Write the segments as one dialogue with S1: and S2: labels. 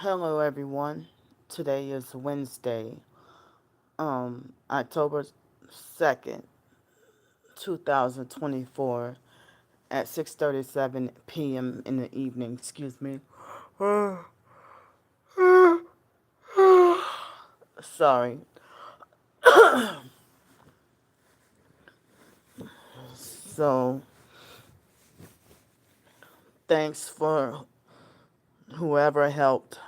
S1: Hello everyone. Today is Wednesday, October 2nd, 2024 at 6:37 p.m. in the evening, excuse me. Sorry. So, thanks for whoever helped.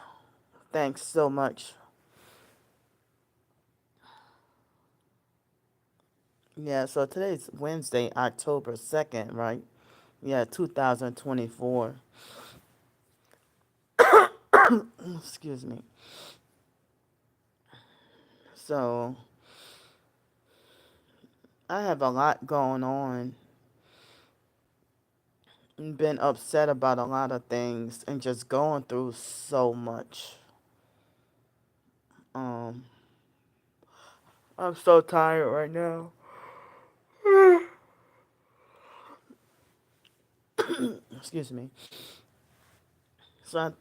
S1: Thanks so much. Yeah, so today's Wednesday, October 2nd, right? Yeah, 2024. Excuse me. So, I have a lot going on. Been upset about a lot of things and just going through so much. Um, I'm so tired right now. Excuse me. So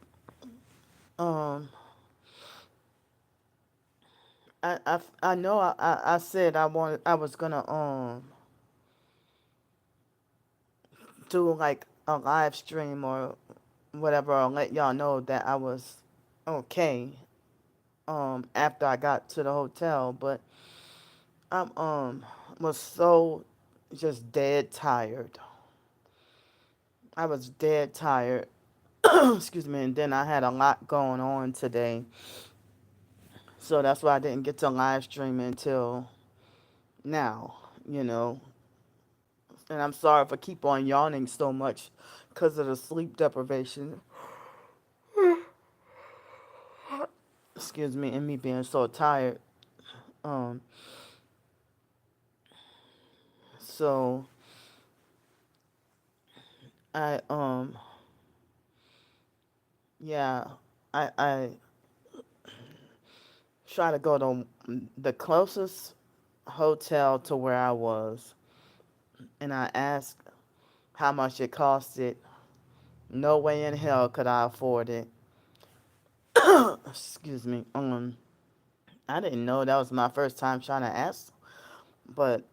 S1: um, I know I said I was gonna do like a live stream or whatever, or let y'all know that I was okay after I got to the hotel, but I'm was so just dead tired. I was dead tired. Excuse me, and then I had a lot going on today, so that's why I didn't get to live stream until now, you know. And I'm sorry if I keep on yawning so much because of the sleep deprivation. Excuse me, and me being so tired. Um, so I yeah, I try to go to the closest hotel to where I was, and I asked how much it costed. No way in hell could I afford it. Excuse me. I didn't know that was my first time trying to ask, but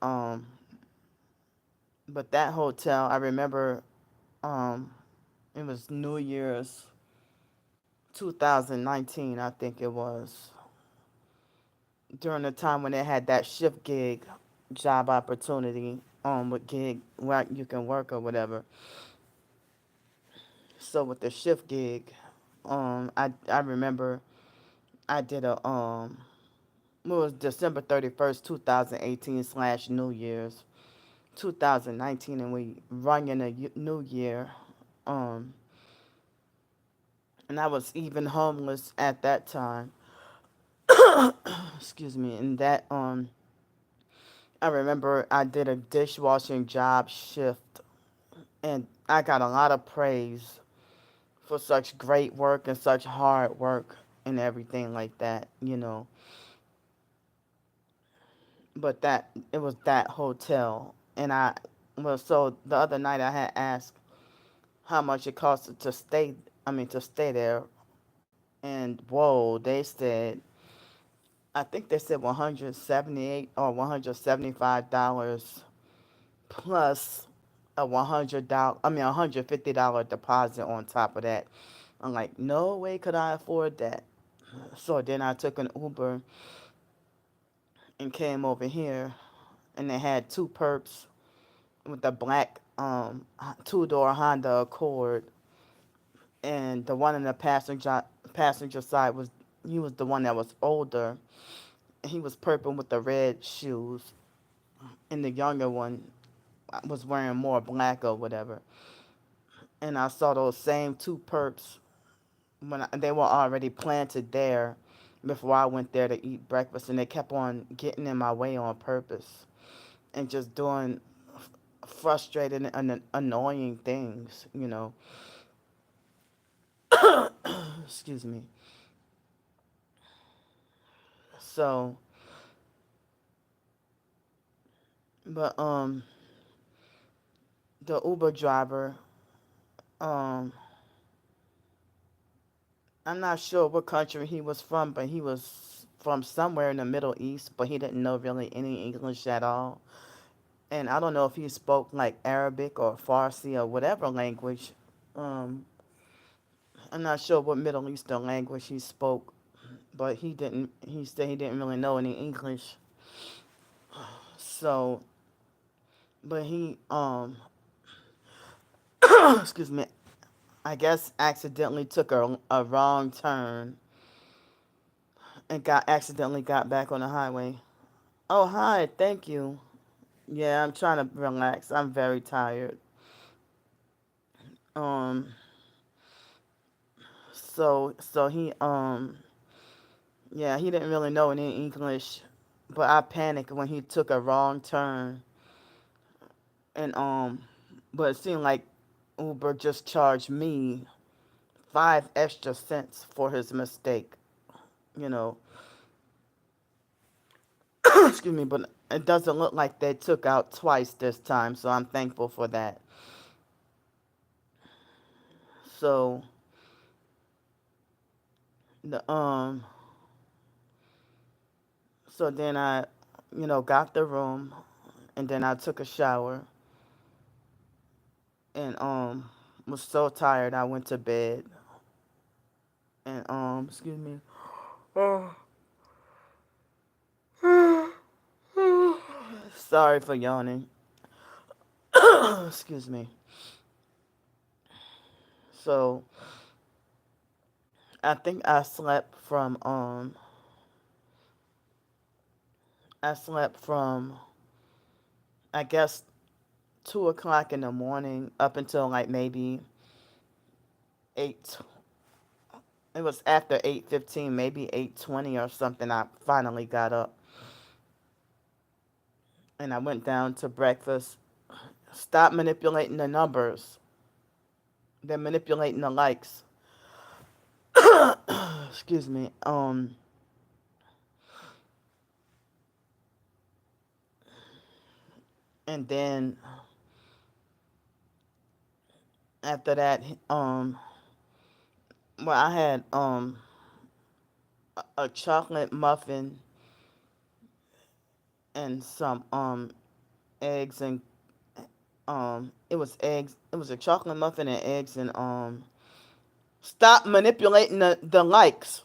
S1: that hotel, I remember, um, it was New Year's 2019, I think it was, during the time when they had that shift gig job opportunity, with gig where you can work or whatever. So with the shift gig, I remember I did a it was December 31st, 2018 slash New Year's 2019, and we rung in a new year. Um, and I was even homeless at that time. Excuse me. And that I remember I did a dishwashing job shift, and I got a lot of praise for such great work and such hard work and everything like that, you know. But that it was that hotel, and I well, so the other night I had asked how much it cost to stay. I mean, to stay there, and whoa, they said, I think they said $178 or $175 plus a $100, I mean $150 deposit on top of that. I'm like, no way could I afford that. So then I took an Uber and came over here, and they had two perps with a black two-door Honda Accord, and the one in the passenger side was, he was the one that was older. He was purple with the red shoes, and the younger one was wearing more black or whatever. And I saw those same two perps they were already planted there before I went there to eat breakfast, and they kept on getting in my way on purpose and just doing frustrating and annoying things, you know. Excuse me. So, but the Uber driver, um, I'm not sure what country he was from, but he was from somewhere in the Middle East, but he didn't know really any English at all. And I don't know if he spoke like Arabic or Farsi or whatever language. Um, I'm not sure what Middle Eastern language he spoke, but he didn't. He said he didn't really know any English. So, but he excuse me, I guess accidentally took a wrong turn and got accidentally got back on the highway. Oh, hi, thank you. Yeah, I'm trying to relax. I'm very tired. Um, so yeah, he didn't really know any English, but I panicked when he took a wrong turn, and but it seemed like Uber just charged me 5 extra cents for his mistake. You know, excuse me, but it doesn't look like they took out twice this time, so I'm thankful for that. So the so then I, got the room, and then I took a shower, and was so tired I went to bed, and excuse me. Oh, sorry for yawning. Excuse me. So I think I slept from I guess 2 o'clock in the morning up until like maybe 8. It was after 8:15, maybe 8:20 or something. I finally got up and I went down to breakfast. Stop manipulating the numbers. They're manipulating the likes. Excuse me. And then after that, well, I had a chocolate muffin and some eggs and it was eggs. It was a chocolate muffin and eggs and stop manipulating the likes.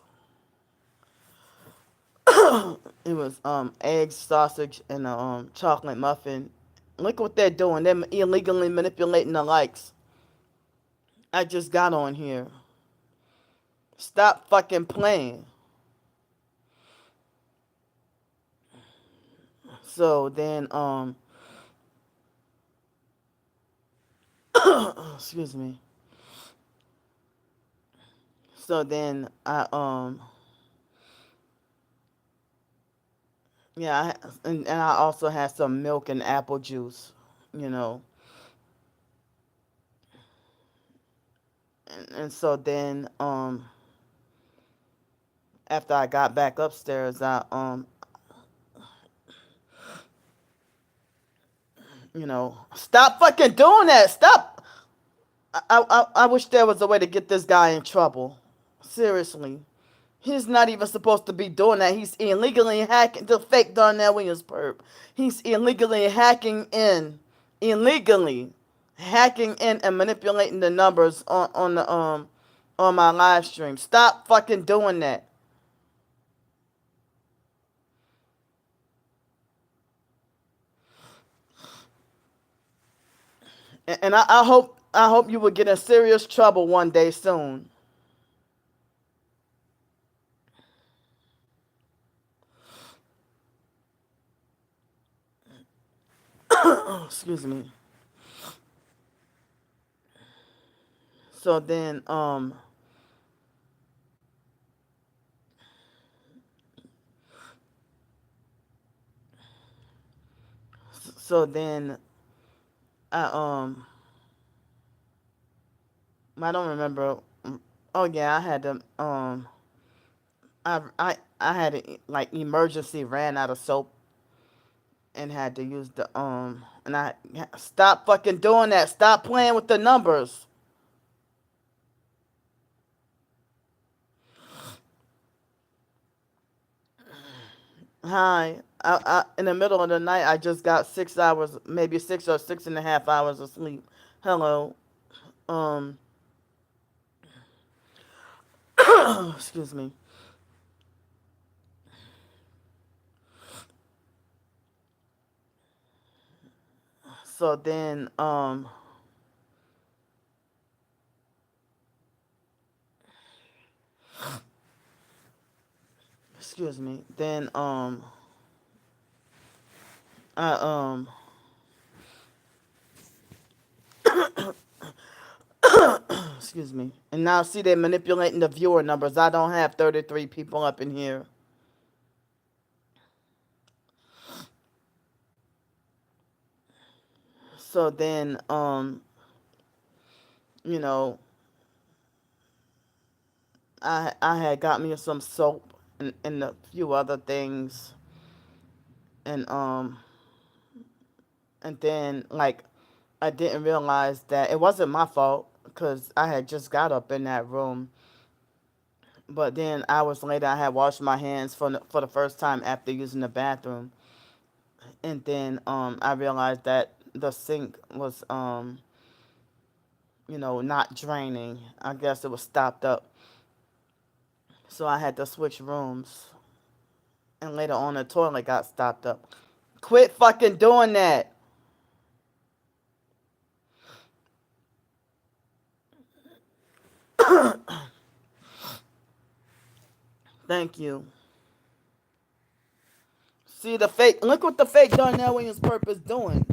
S1: It was eggs, sausage, and a chocolate muffin. Look what they're doing. They're illegally manipulating the likes. I just got on here. Stop fucking playing. So then excuse me. So then yeah, and I also had some milk and apple juice, you know. And so then after I got back upstairs, I stop fucking doing that. Stop. I wish there was a way to get this guy in trouble. Seriously. He's not even supposed to be doing that. He's illegally hacking the fake Darnell Williams perp. He's illegally hacking in and manipulating the numbers on my live stream. Stop fucking doing that. And I hope you will get in serious trouble one day soon. Excuse me. So then so then I I don't remember. Oh yeah, I had to I had to, like, emergency ran out of soap and had to use the and I stop fucking doing that. Stop playing with the numbers. Hi. In the middle of the night, I just got 6 hours, maybe 6 or 6.5 hours of sleep. Hello. Um, excuse me. So then, excuse me. Then, I, excuse me. And now see they're manipulating the viewer numbers. I don't have 33 people up in here. So then, you know, I had got me some soap and a few other things, and and then like I didn't realize that it wasn't my fault because I had just got up in that room. But then hours later, I had washed my hands for the first time after using the bathroom, and then I realized that the sink was not draining. I guess it was stopped up, so I had to switch rooms. And later on, the toilet got stopped up. Quit fucking doing that. Thank you. See the fake. Look what the fake Darnell Williams purpose doing.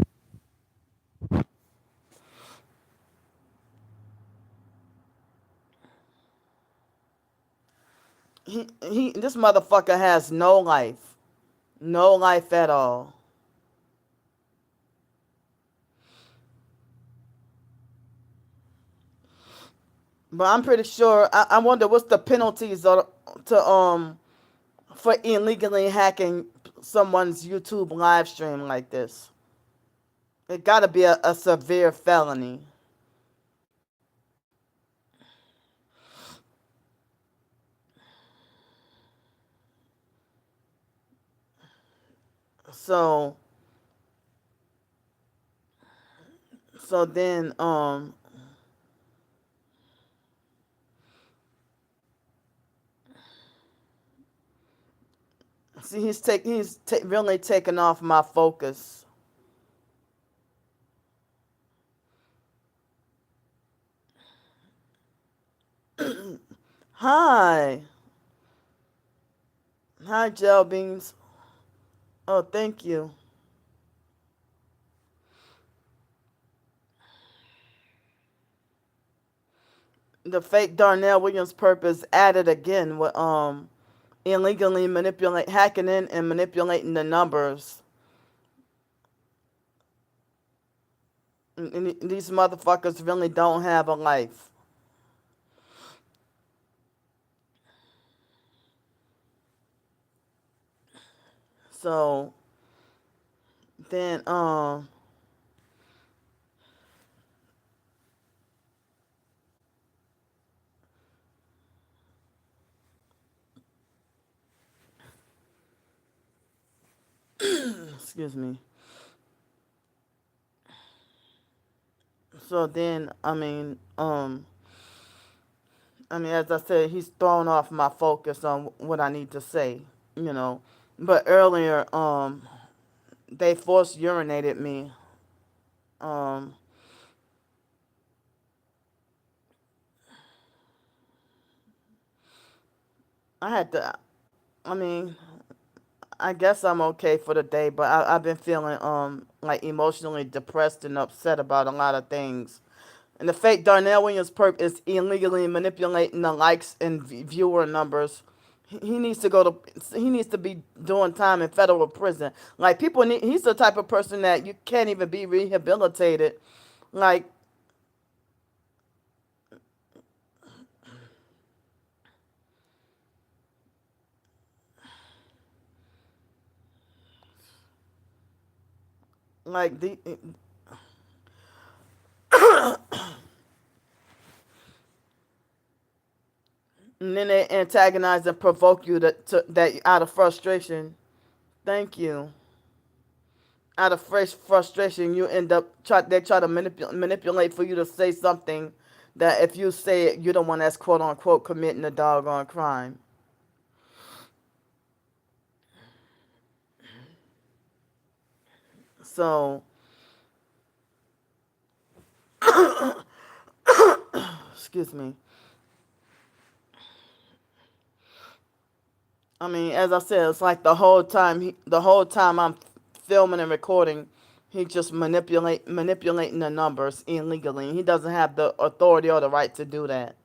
S1: This motherfucker has no life, no life at all. But I'm pretty sure. I wonder what's the penalties to for illegally hacking someone's YouTube live stream like this. It got to be a severe felony. So so then see really taking off my focus. Hi. Hi, Gel Beans. Oh, thank you. The fake Darnell Williams purpose added again with illegally manipulate hacking in and manipulating the numbers. And these motherfuckers really don't have a life. So then excuse me. So then I mean as I said, he's thrown off my focus on what I need to say, you know. But earlier they forced urinated me. Um I had to I mean I guess I'm okay for the day, but I've been feeling like emotionally depressed and upset about a lot of things. And the fake Darnell Williams perp is illegally manipulating the likes and viewer numbers. He needs to go to. He needs to be doing time in federal prison. Like people need. He's the type of person that you can't even be rehabilitated. Like the. And then they antagonize and provoke you to that out of frustration Thank you. Out of fresh frustration, you end up they try to manipulate for you to say something that if you say it, you're the one that's quote unquote committing a doggone crime. So, excuse me. I mean, as I said, it's like the whole time I'm filming and recording, he just manipulating the numbers illegally. He doesn't have the authority or the right to do that.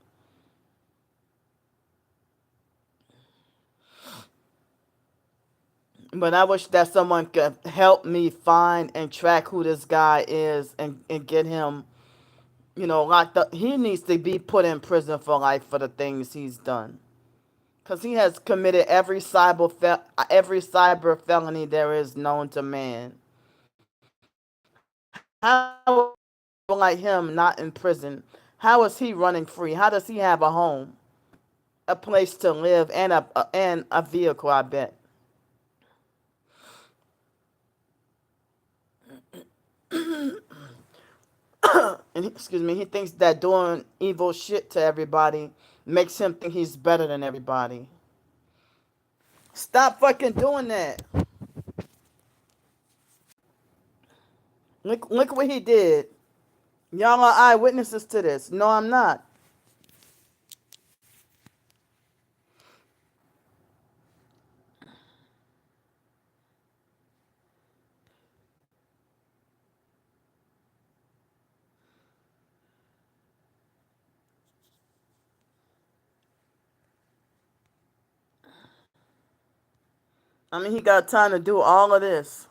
S1: But I wish that someone could help me find and track who this guy is and get him, locked up. He needs to be put in prison for life for the things he's done. Because he has committed every cyber felony there is known to man. How like him not in prison? How is he running free? How does he have a home, a place to live, and a vehicle? I bet. And excuse me, he thinks that doing evil shit to everybody makes him think he's better than everybody. Stop fucking doing that. Look what he did. Y'all are eyewitnesses to this. No, I'm not. I mean, he got time to do all of this.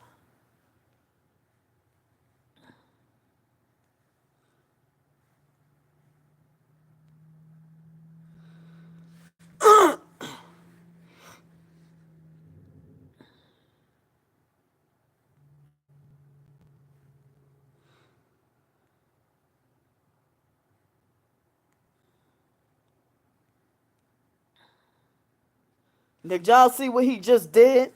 S1: Did y'all see what he just did?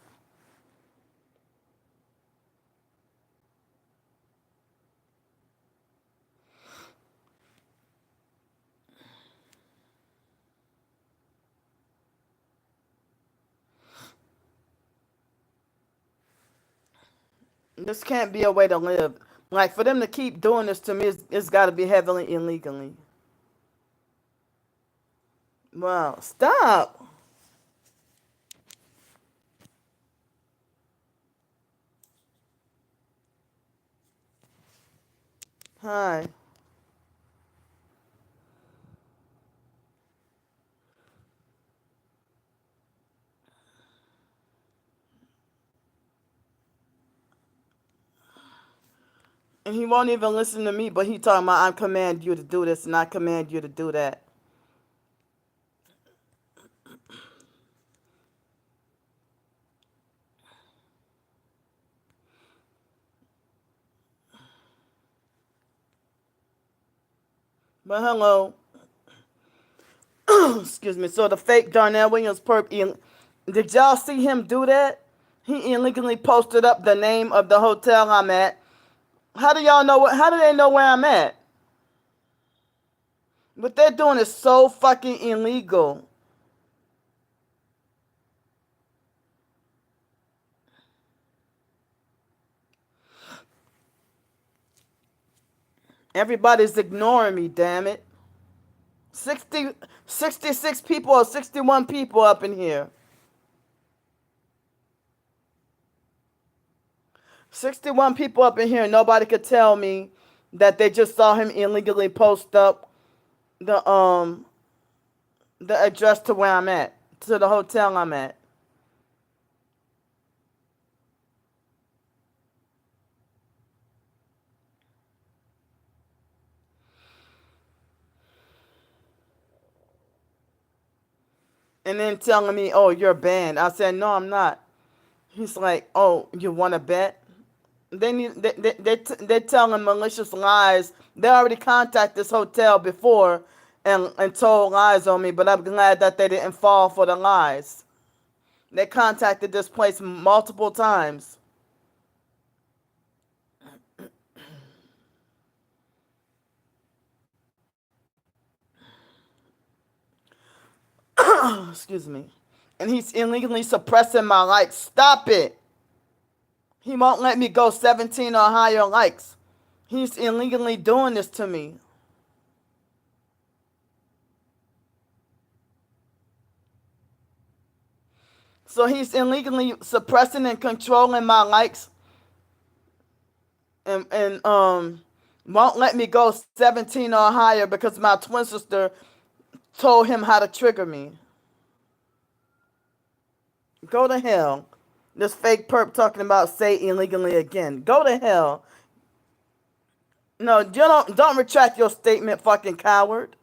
S1: This can't be a way to live. Like, for them to keep doing this to me, it's got to be heavily illegally. Wow, stop. Hi. And he won't even listen to me, but he talking about I command you to do this and I command you to do that. But hello, excuse me. So the fake Darnell Williams perp, did y'all see him do that? He illegally posted up the name of the hotel I'm at. How do y'all know what? How do they know where I'm at? What they're doing is so fucking illegal. Everybody's ignoring me, damn it. 60, 66 people or 61 people up in here. 61 people up in here. Nobody could tell me that they just saw him illegally post up the the address to where I'm at, to the hotel I'm at. And then telling me, "Oh, you're banned." I said, "No, I'm not." He's like, "Oh, you want to bet?" They're telling malicious lies. They already contacted this hotel before and told lies on me, but I'm glad that they didn't fall for the lies. They contacted this place multiple times. Excuse me. And he's illegally suppressing my likes. Stop it. He won't let me go 17 or higher likes. He's illegally doing this to me. So he's illegally suppressing and controlling my likes and won't let me go 17 or higher because my twin sister told him how to trigger me. Go to hell. This fake perp talking about say illegally again. Go to hell. No, you don't retract your statement, fucking coward.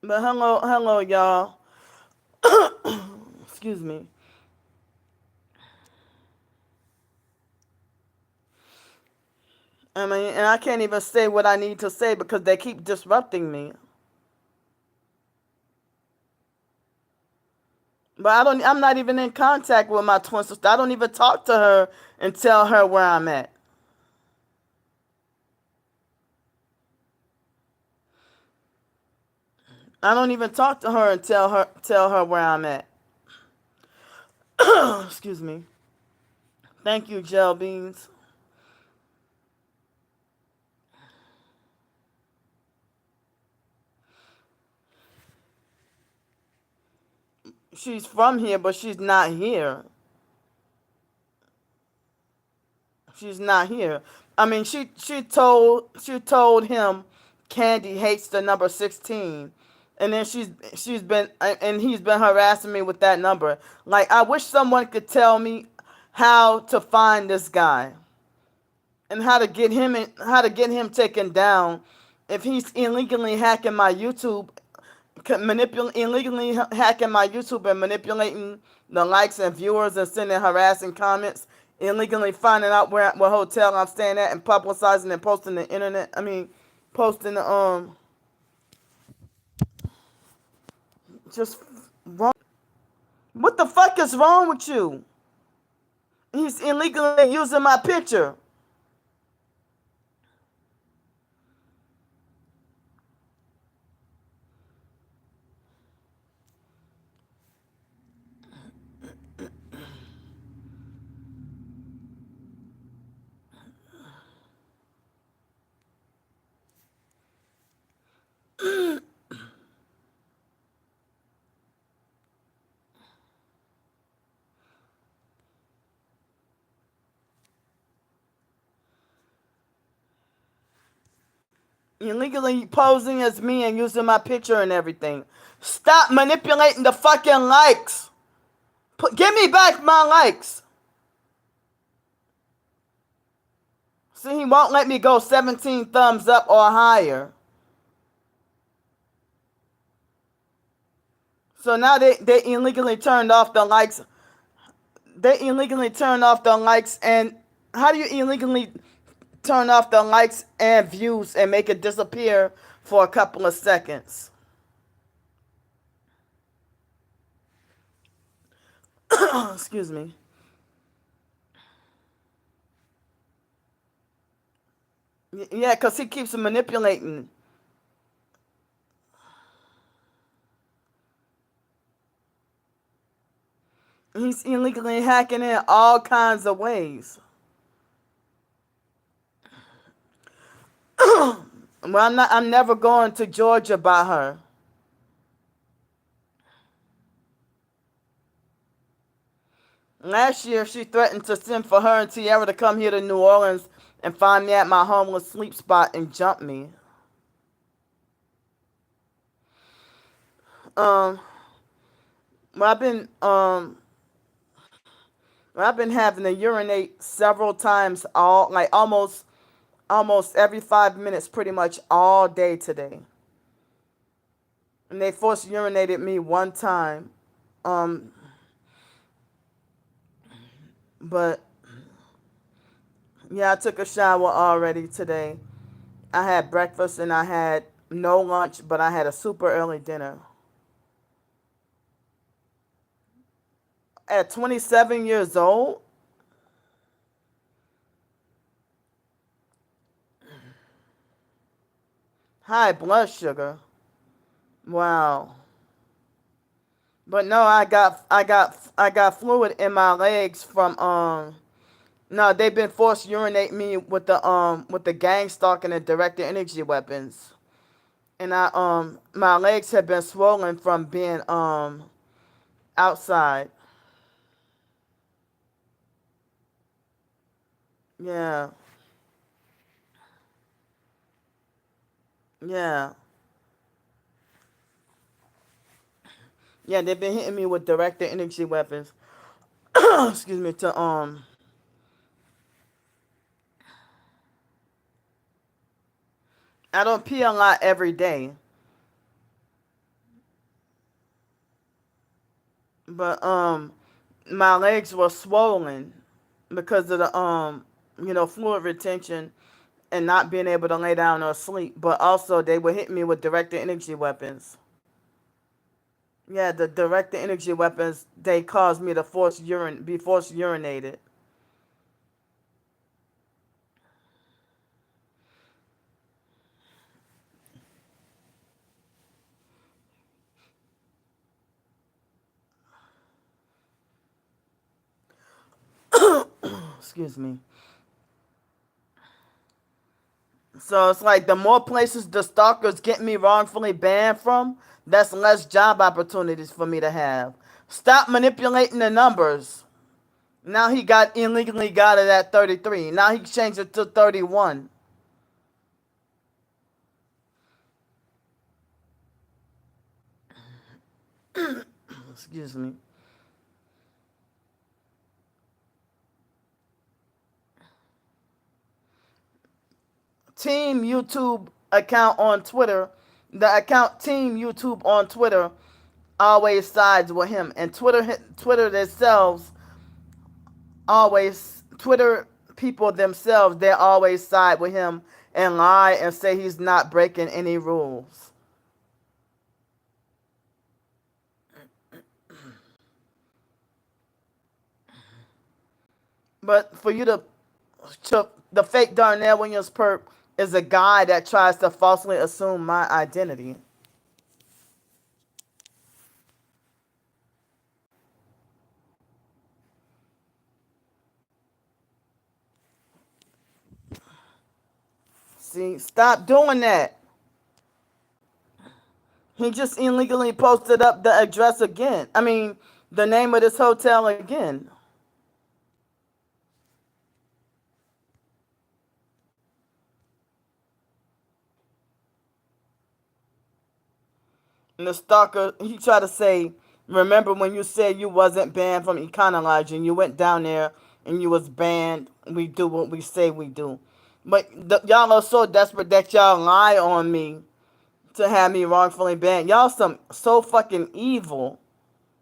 S1: But hello, y'all. Excuse me. I mean, and I can't even say what I need to say because they keep disrupting me. But I'm not even in contact with my twin sister. I don't even talk to her and tell her where I'm at. I don't even talk to her and tell her where I'm at. Excuse me. Thank you, Gel Beans. She's from here, but she's not here. She's not here. I mean, she told him Candy hates the number 16. And then she's been and he's been harassing me with that number. Like, I wish someone could tell me how to find this guy and how to get him taken down if he's illegally hacking my YouTube, illegally hacking my YouTube and manipulating the likes and viewers and sending harassing comments, illegally finding out what hotel I'm staying at and publicizing and posting the internet. I mean, posting the just wrong. What the fuck is wrong with you? He's illegally using my picture. Illegally posing as me and using my picture and everything. Stop manipulating the fucking likes. Give me back my likes. See, he won't let me go 17 thumbs up or higher. So now they illegally turned off the likes. They illegally turned off the likes. And how do you illegally turn off the likes and views and make it disappear for a couple of seconds? Excuse me. Yeah, because he keeps manipulating. He's illegally hacking in all kinds of ways. Well, I'm never going to Georgia by her. Last year, she threatened to send for her and Tiara to come here to New Orleans and find me at my homeless sleep spot and jump me. Um, well, I've been having to urinate several times, almost every 5 minutes, pretty much all day today. And they forced urinated me one time. Um, But yeah, I took a shower already today. I had breakfast and I had no lunch, but I had a super early dinner. At 27 years old, high blood sugar. Wow. But no, I got fluid in my legs from no, they've been forced to urinate me with the gang stalking and directed energy weapons. And I my legs have been swollen from being outside. Yeah. Yeah. Yeah, they've been hitting me with directed energy weapons. Excuse me, to I don't pee a lot every day, but my legs were swollen because of the fluid retention and not being able to lay down or sleep. But also they were hitting me with directed energy weapons. Yeah, the directed energy weapons, they caused me to be forced urinated. Excuse me. So it's like the more places the stalkers get me wrongfully banned from, that's less job opportunities for me to have. Stop manipulating the numbers. Now he got illegally got it at 33. Now he changed it to 31. Excuse me. Team YouTube account on Twitter, the account Team YouTube on Twitter always sides with him, and Twitter themselves always Twitter people themselves they always side with him and lie and say he's not breaking any rules. But for you to the fake Darnell Williams perp is a guy that tries to falsely assume my identity. See, stop doing that. He just illegally posted up the address again. I mean, the name of this hotel again. And the stalker, he tried to say, remember when you said you wasn't banned from Econology and you went down there and you was banned? We do what we say we do. But y'all are so desperate that y'all lie on me to have me wrongfully banned. Y'all some so fucking evil.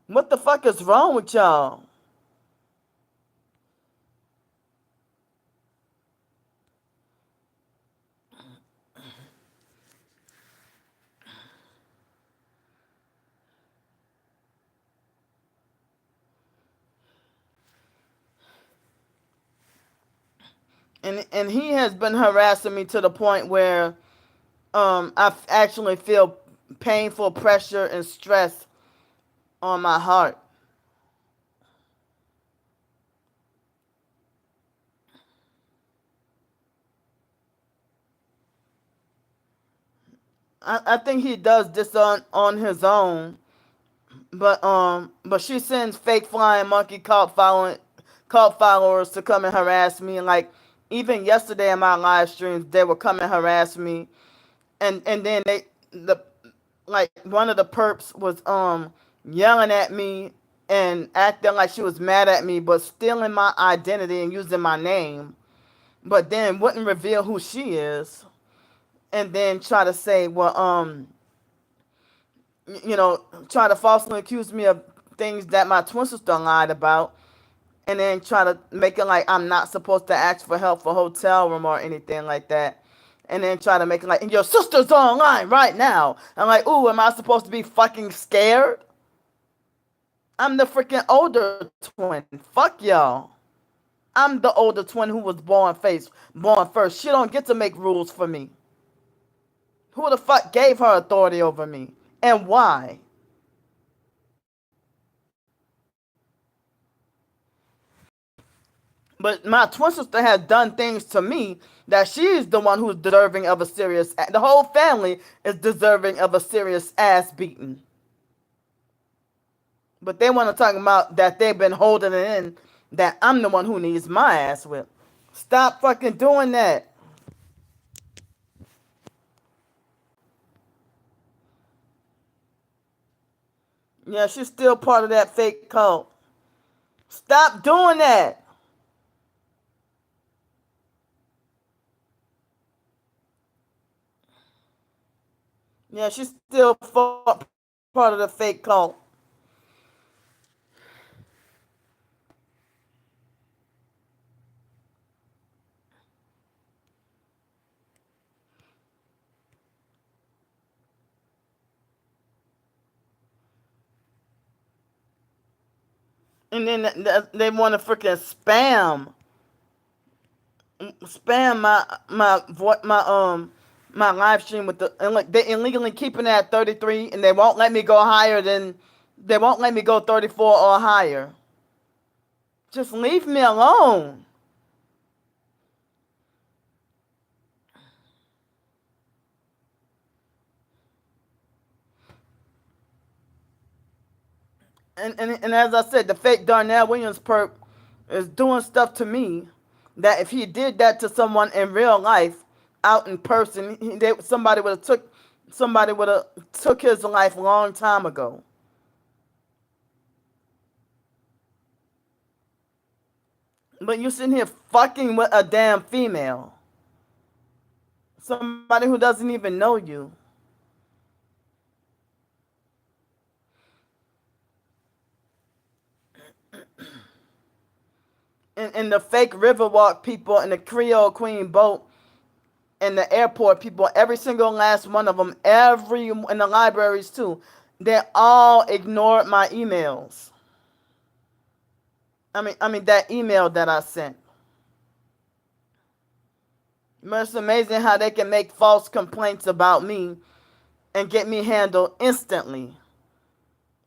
S1: What the fuck is wrong with y'all? And he has been harassing me to the point where I actually feel painful pressure and stress on my heart. I think he does this on his own, but she sends fake flying monkey cult followers to come and harass me. Like even yesterday in my live streams, they would come and harass me, and then the like one of the perps was yelling at me and acting like she was mad at me, but stealing my identity and using my name, but then wouldn't reveal who she is, and then try to say, well, try to falsely accuse me of things that my twin sister lied about, and then try to make it like I'm not supposed to ask for help for hotel room or anything like that. And then try to make it like, and your sister's online right now. I'm like, ooh, am I supposed to be fucking scared? I'm the freaking older twin. Fuck y'all. I'm the older twin who was born first. She don't get to make rules for me. Who the fuck gave her authority over me? And why? But my twin sister has done things to me that she's the one who's deserving of a serious. The whole family is deserving of a serious ass beating. But they want to talk about that they've been holding it in. That I'm the one who needs my ass whipped. Stop fucking doing that. Yeah, she's still part of that fake cult. Stop doing that. Yeah, she's still part of the fake cult. And then they want to freaking spam my live stream with the, and like they illegally keeping it at 33, and they won't let me go higher than, they won't let me go 34 or higher. Just leave me alone. And as I said, the fake Darnell Williams perp is doing stuff to me that if he did that to someone in real life, out in person, somebody would have took his life a long time ago. But you sitting here fucking with a damn female, somebody who doesn't even know you. And the fake Riverwalk people and the Creole Queen boat and the airport people, every single last one of them, every in the libraries too, they all ignored my emails. I mean that email that I sent. But it's amazing how they can make false complaints about me and get me handled instantly.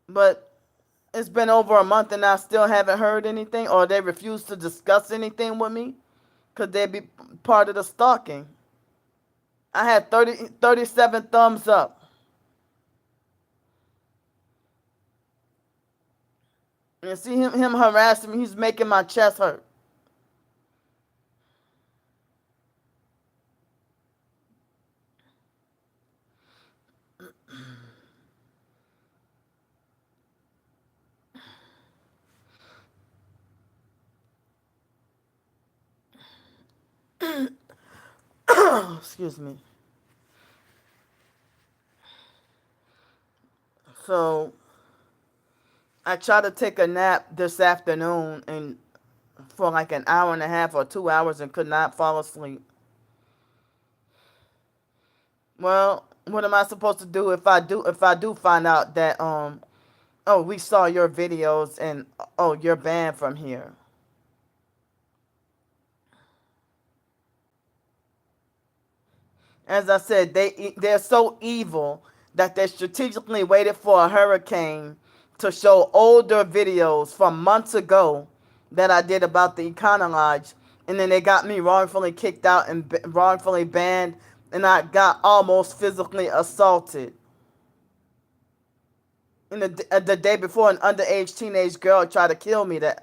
S1: But it's been over a month and I still haven't heard anything, or they refuse to discuss anything with me because they be part of the stalking. I had 37 thumbs up. And see him harassing me, he's making my chest hurt. Excuse me. So I tried to take a nap this afternoon and for like an hour and a half or 2 hours and could not fall asleep. Well, what am I supposed to do if I do find out that oh, we saw your videos and oh, you're banned from here? As I said, they're so evil that they strategically waited for a hurricane to show older videos from months ago that I did about the Econo Lodge, and then they got me wrongfully kicked out and wrongfully banned, and I got almost physically assaulted. And the day before, an underage teenage girl tried to kill me. That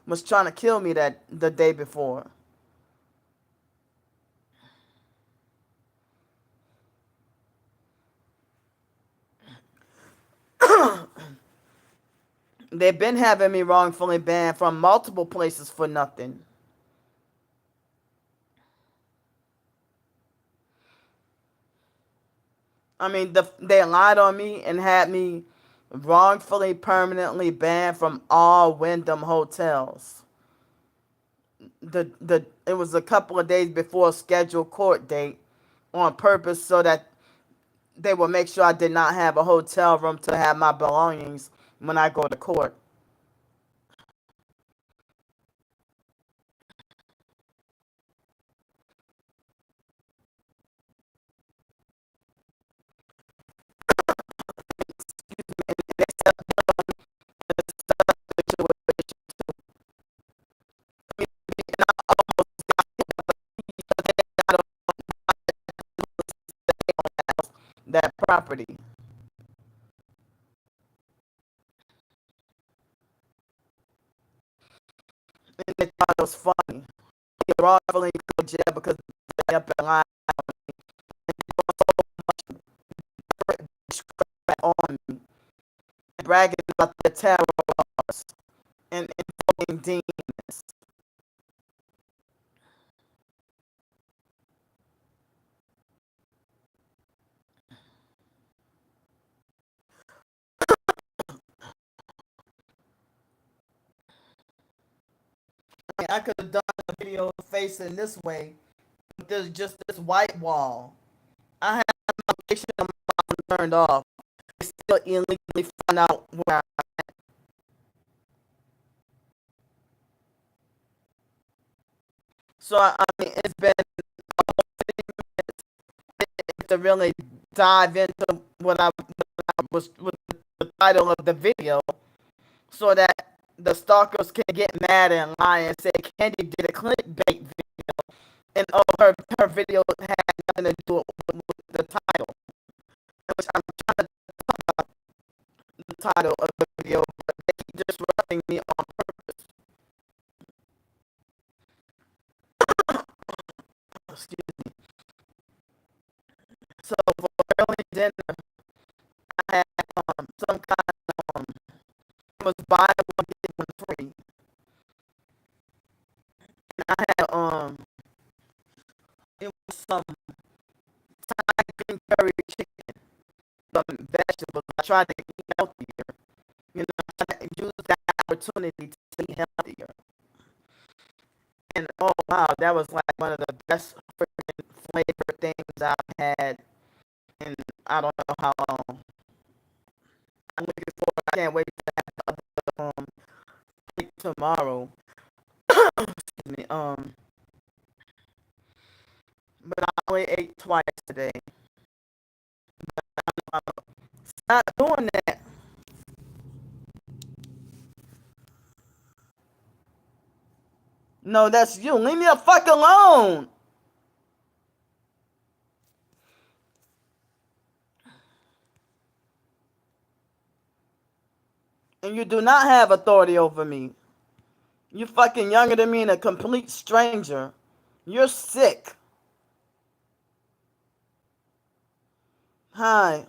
S1: was trying to kill me that the day before. They've been having me wrongfully banned from multiple places for nothing. I mean, they lied on me and had me wrongfully permanently banned from all Wyndham hotels. the it was a couple of days before a scheduled court date on purpose so that they would make sure I did not have a hotel room to have my belongings when I go to court. That property. And they thought it was funny. They wrongfully go to jail because they up in line on me and bragging about the terror laws and invoking demons. I mean, I could have done a video facing this way, but there's just this white wall. I had my location turned off. They still illegally found out where so I mean it's been to really dive into what I was with the title of the video so that the stalkers can get mad and lie and say Candy did a clickbait video and oh her video had nothing to do with the title. Which I'm trying to the title of the video, but they keep disrupting me on purpose. Excuse me. So for early dinner, I had some kind of it was buy one get one free, and I had it was some Thai green curry chicken, some vegetables. I tried to eat healthier, I tried to use that opportunity to eat healthier. And oh wow, that was like one of the best freaking flavor things I've had in I don't know how long. I'm looking forward. I can't wait to have the other plate tomorrow. Excuse me. But I only ate twice today. Stop doing that. No, that's you. Leave me the fuck alone. And you do not have authority over me. You're fucking younger than me and a complete stranger. You're sick. Hi.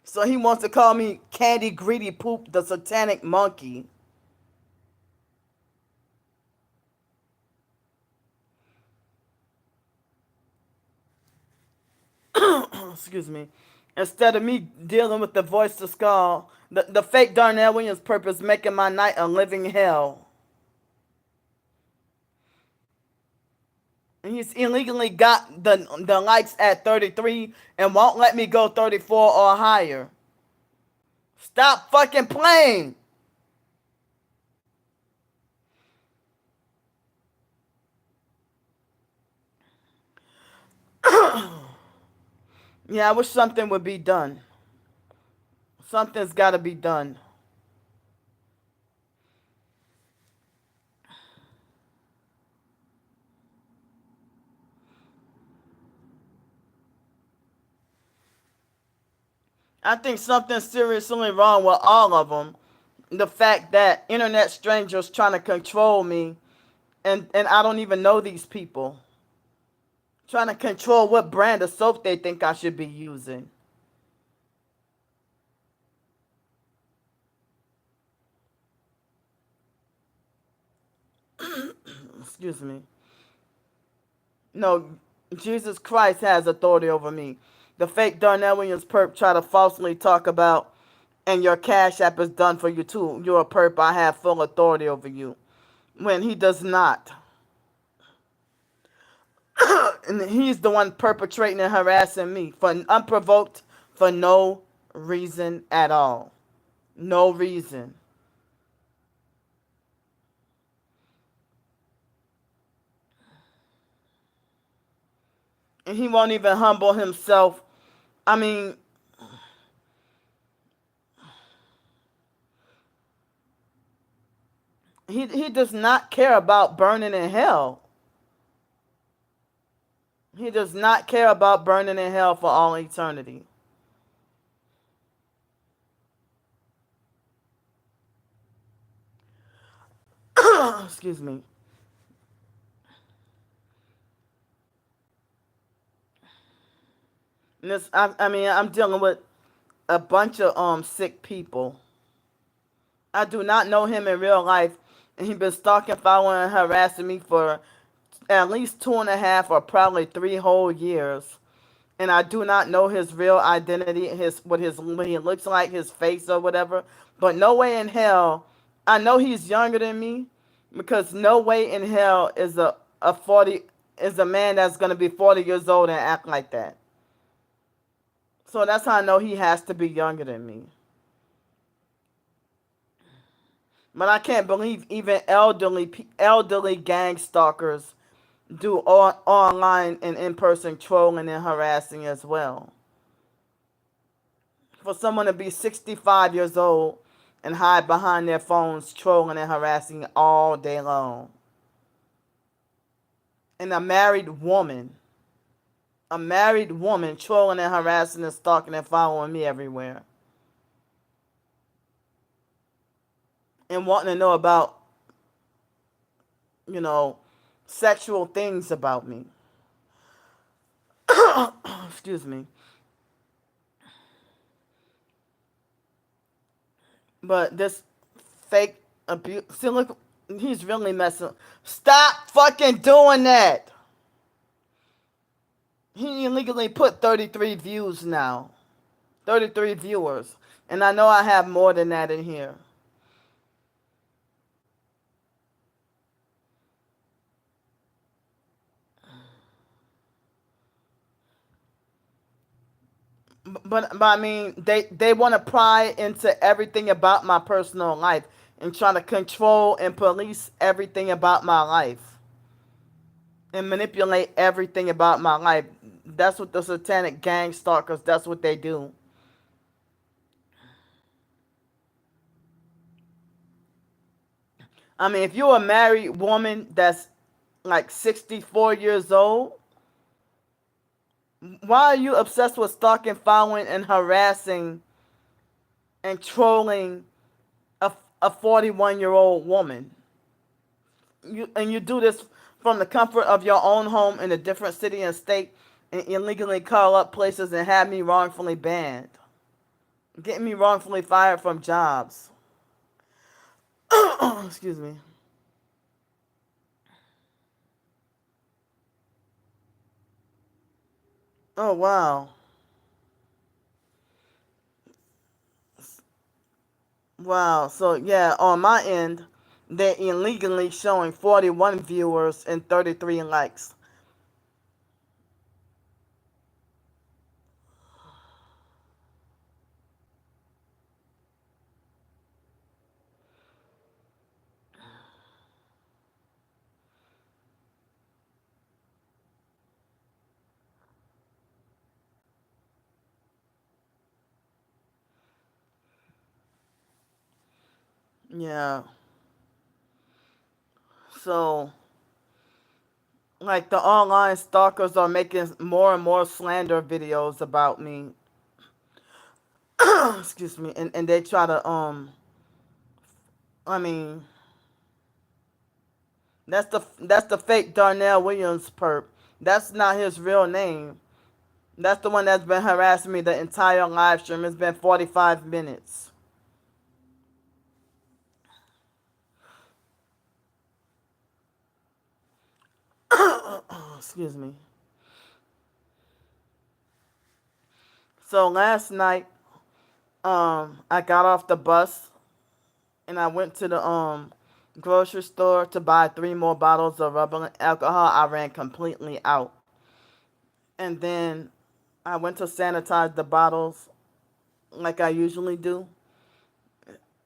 S1: So he wants to call me Candy Greedy Poop, the satanic monkey. Excuse me. Instead of me dealing with the voice to skull, the fake Darnell Williams purpose making my night a living hell. And he's illegally got the likes at 33 and won't let me go 34 or higher. Stop fucking playing. Yeah, I wish something would be done. Something's got to be done. I think something's seriously wrong with all of them. The fact that internet strangers trying to control me, and I don't even know these people. Trying to control what brand of soap they think I should be using. Excuse me. No, Jesus Christ has authority over me. The fake Darnell Williams perp try to falsely talk about, and your cash app is done for you too. You're a perp. I have full authority over you. When he does not. And he's the one perpetrating and harassing me for unprovoked, for no reason at all. No reason. And he won't even humble himself. I mean, he does not care about burning in hell. He does not care about burning in hell for all eternity. Excuse me. And this, I mean, I'm dealing with a bunch of sick people. I do not know him in real life, and he's been stalking, following, and harassing me for at least 2.5 or probably 3 whole years. And I do not know his real identity, what he looks like, his face or whatever. But no way in hell, I know he's younger than me, because no way in hell is a 40 is a man that's gonna be 40 years old and act like that. So that's how I know he has to be younger than me. But I can't believe even elderly gang stalkers do online and in person trolling and harassing as well. For someone to be 65 years old and hide behind their phones trolling and harassing all day long. And a married woman trolling and harassing and stalking and following me everywhere. And wanting to know about, you know, sexual things about me. Excuse me. But this fake abuse. See, look, he's really messing. Stop fucking doing that. He illegally put 33 views now. 33 viewers. And I know I have more than that in here. But I mean, they want to pry into everything about my personal life and try to control and police everything about my life and manipulate everything about my life. That's what the satanic gang stalkers, that's what they do. I mean, if you're a married woman that's like 64 years old, why are you obsessed with stalking, following, and harassing and trolling a 41-year-old woman? You do this from the comfort of your own home in a different city and state, and illegally call up places and have me wrongfully banned, getting me wrongfully fired from jobs. Excuse me. Oh wow, wow. So yeah, on my end, they're illegally showing 41 viewers and 33 likes. Yeah. So like the online stalkers are making more and more slander videos about me. Excuse me, and they try to I mean, that's the fake Darnell Williams perp. That's not his real name. That's the one that's been harassing me the entire live stream. It's been 45 minutes. Excuse me. So last night, I got off the bus and I went to the grocery store to buy 3 more bottles of rubbing alcohol. I ran completely out, and then I went to sanitize the bottles like I usually do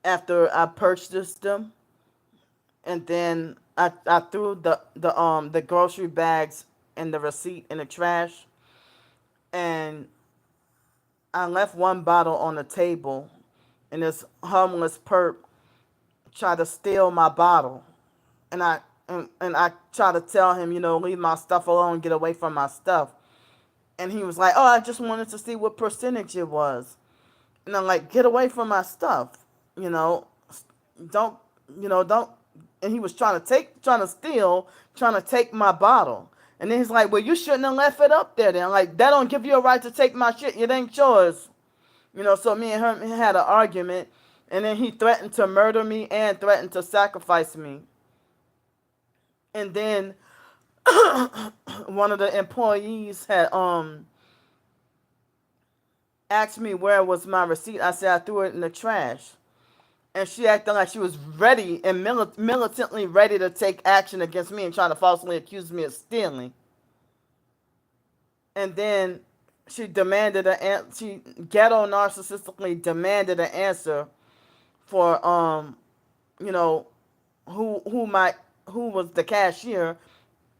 S1: after I purchased them, and then I threw the grocery bags and the receipt in the trash, and I left one bottle on the table, and this homeless perp tried to steal my bottle, and I tried to tell him, leave my stuff alone, get away from my stuff, and he was like, "Oh, I just wanted to see what percentage it was," and I'm like, "Get away from my stuff, you know, don't, don't." And he was trying to steal, trying to take my bottle. And then he's like, "Well, you shouldn't have left it up there." Then I'm like, "That don't give you a right to take my shit. It ain't yours." So me and him had an argument, and then he threatened to murder me and threatened to sacrifice me. And then one of the employees had asked me where was my receipt. I said I threw it in the trash. And she acted like she was ready and militantly ready to take action against me and trying to falsely accuse me of stealing. And then she ghetto narcissistically demanded an answer for you know who who my who was the cashier.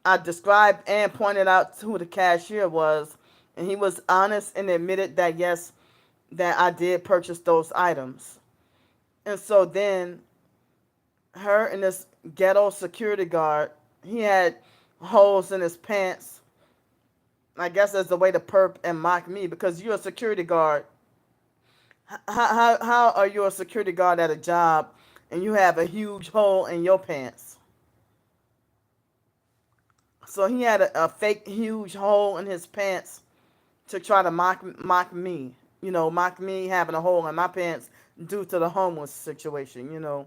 S1: I described and pointed out who the cashier was, and he was honest and admitted that yes, that I did purchase those items. And so then her and this ghetto security guard, he had holes in his pants. I guess that's the way to perp and mock me because you're a security guard. How are you a security guard at a job and you have a huge hole in your pants? So he had a fake huge hole in his pants to try to mock me. Mock me having a hole in my pants due to the homeless situation.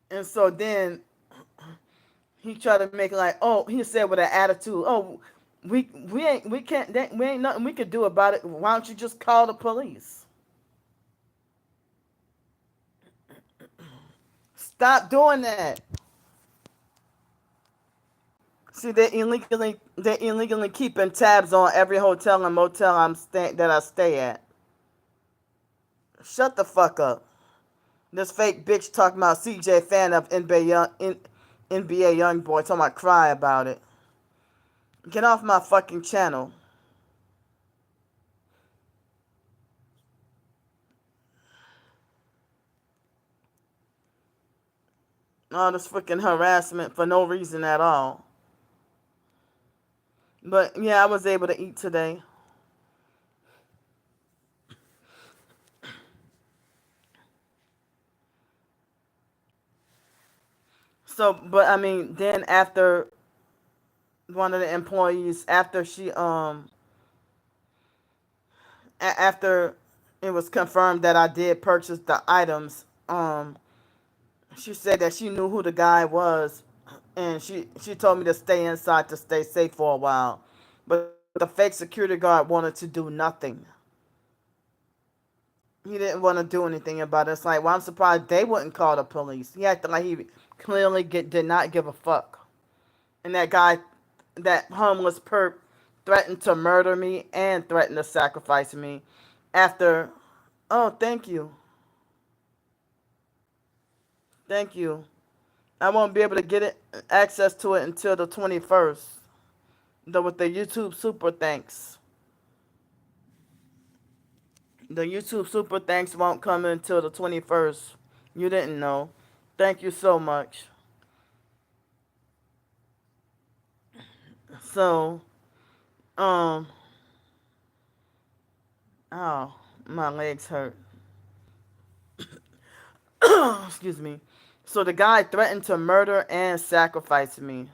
S1: And so then he tried to make it like, oh, he said with an attitude, oh, we ain't nothing we could do about it. Why don't you just call the police? Stop doing that. See, they're illegally keeping tabs on every hotel and motel that I stay at. Shut the fuck up. This fake bitch talking about CJ fan of NBA young boy talking about cry about it. Get off my fucking channel. All this freaking harassment for no reason at all. But yeah, I was able to eat today. So, but I mean, then after one of the employees, after it was confirmed that I did purchase the items, she said that she knew who the guy was, and she told me to stay inside to stay safe for a while. But the fake security guard wanted to do nothing. He didn't want to do anything about it. It's like, well, I'm surprised they wouldn't call the police. He acted like he clearly did not give a fuck. And that homeless perp, threatened to murder me and threatened to sacrifice me after. Oh, thank you. Thank you. I won't be able to get access to it until the 21st. Though with the YouTube super thanks. The YouTube super thanks won't come until the 21st. You didn't know. Thank you so much. So, um, oh, my legs hurt. Excuse me. So the guy threatened to murder and sacrifice me.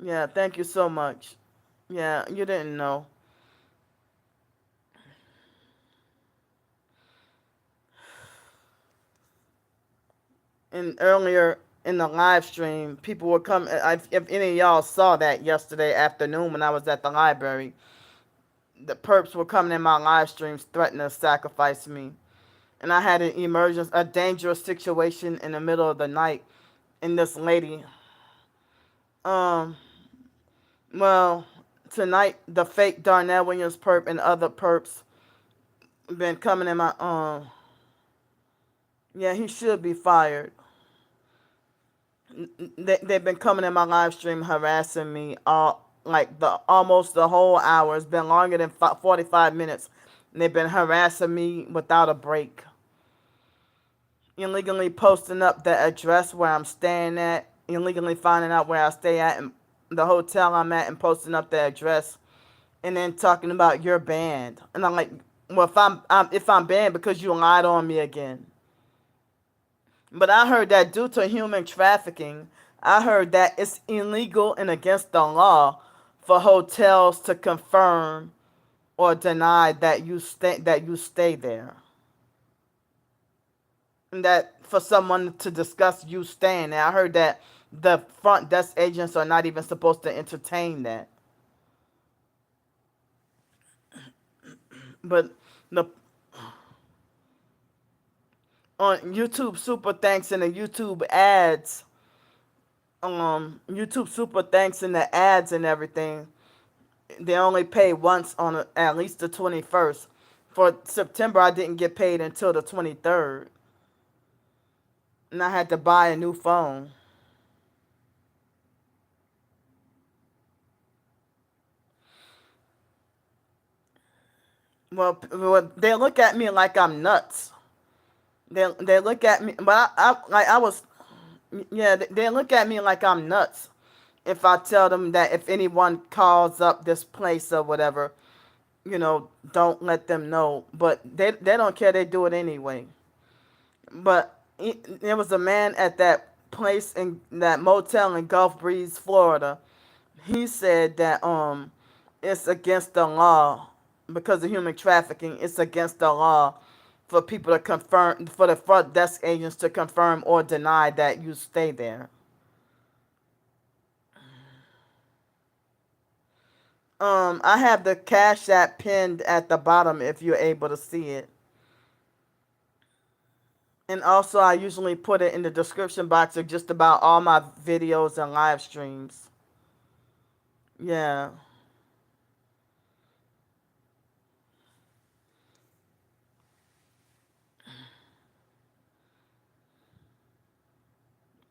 S1: Yeah, thank you so much. Yeah, you didn't know. And earlier in the live stream, people were coming. If any of y'all saw that yesterday afternoon when I was at the library, the perps were coming in my live streams threatening to sacrifice me. And I had an emergence, a dangerous situation in the middle of the night. And this lady, um, well, tonight the fake Darnell Williams perp and other perps been coming in my yeah, he should be fired. They've been coming in my live stream harassing me all like the almost the whole hour. It's been longer than 45 minutes. And they've been harassing me without a break. Illegally posting up the address where I'm staying at, illegally finding out where I stay at and the hotel I'm at and posting up the address, and then talking about you're banned. And I'm like, well, if I'm banned because you lied on me again. But I heard that due to human trafficking, I heard that it's illegal and against the law for hotels to confirm or deny that you stay there. And that for someone to discuss you staying there. I heard that the front desk agents are not even supposed to entertain that. But the on YouTube Super Thanks and the YouTube Super Thanks and the ads and everything, they only pay once on at least the 21st. For September, I didn't get paid until the 23rd, and I had to buy a new phone. Well, they look at me like I'm nuts. They look at me, but I was, yeah, they look at me like I'm nuts if I tell them that if anyone calls up this place or whatever, don't let them know. But they don't care. They do it anyway. But there was a man at that place in that motel in Gulf Breeze, Florida. He said that it's against the law because of human trafficking. It's against the law for people to confirm, for the front desk agents to confirm or deny that you stay there. I have the Cash App pinned at the bottom if you're able to see it. And also, I usually put it in the description box of just about all my videos and live streams. Yeah.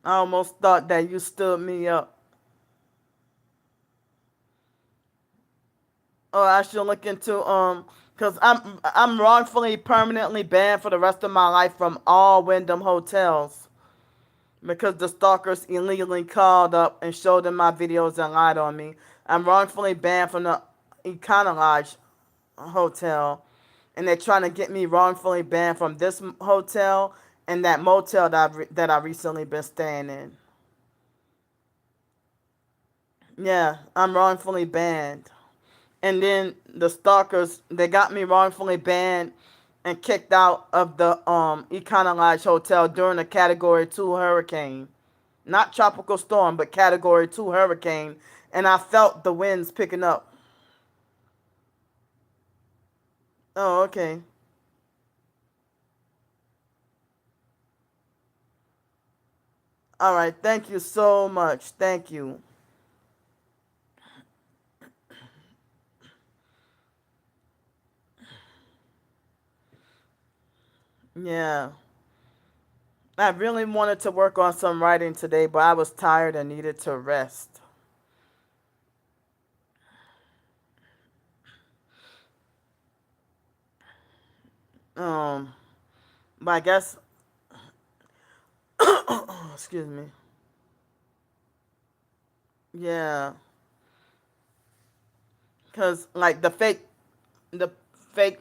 S1: I almost thought that you stood me up. Oh, I should look into cause I'm wrongfully permanently banned for the rest of my life from all Wyndham hotels because the stalkers illegally called up and showed them my videos and lied on me. I'm wrongfully banned from the Econo hotel, and they're trying to get me wrongfully banned from this hotel and that motel that I recently been staying in. Yeah, I'm wrongfully banned. And then the stalkers, they got me wrongfully banned and kicked out of the Econo hotel during a Category 2 hurricane. Not tropical storm, but Category 2 hurricane. And I felt the winds picking up. Oh, okay. All right. Thank you so much. Thank you. Yeah. I really wanted to work on some writing today, but I was tired and needed to rest. Um, but I guess, excuse me. Yeah, because like the fake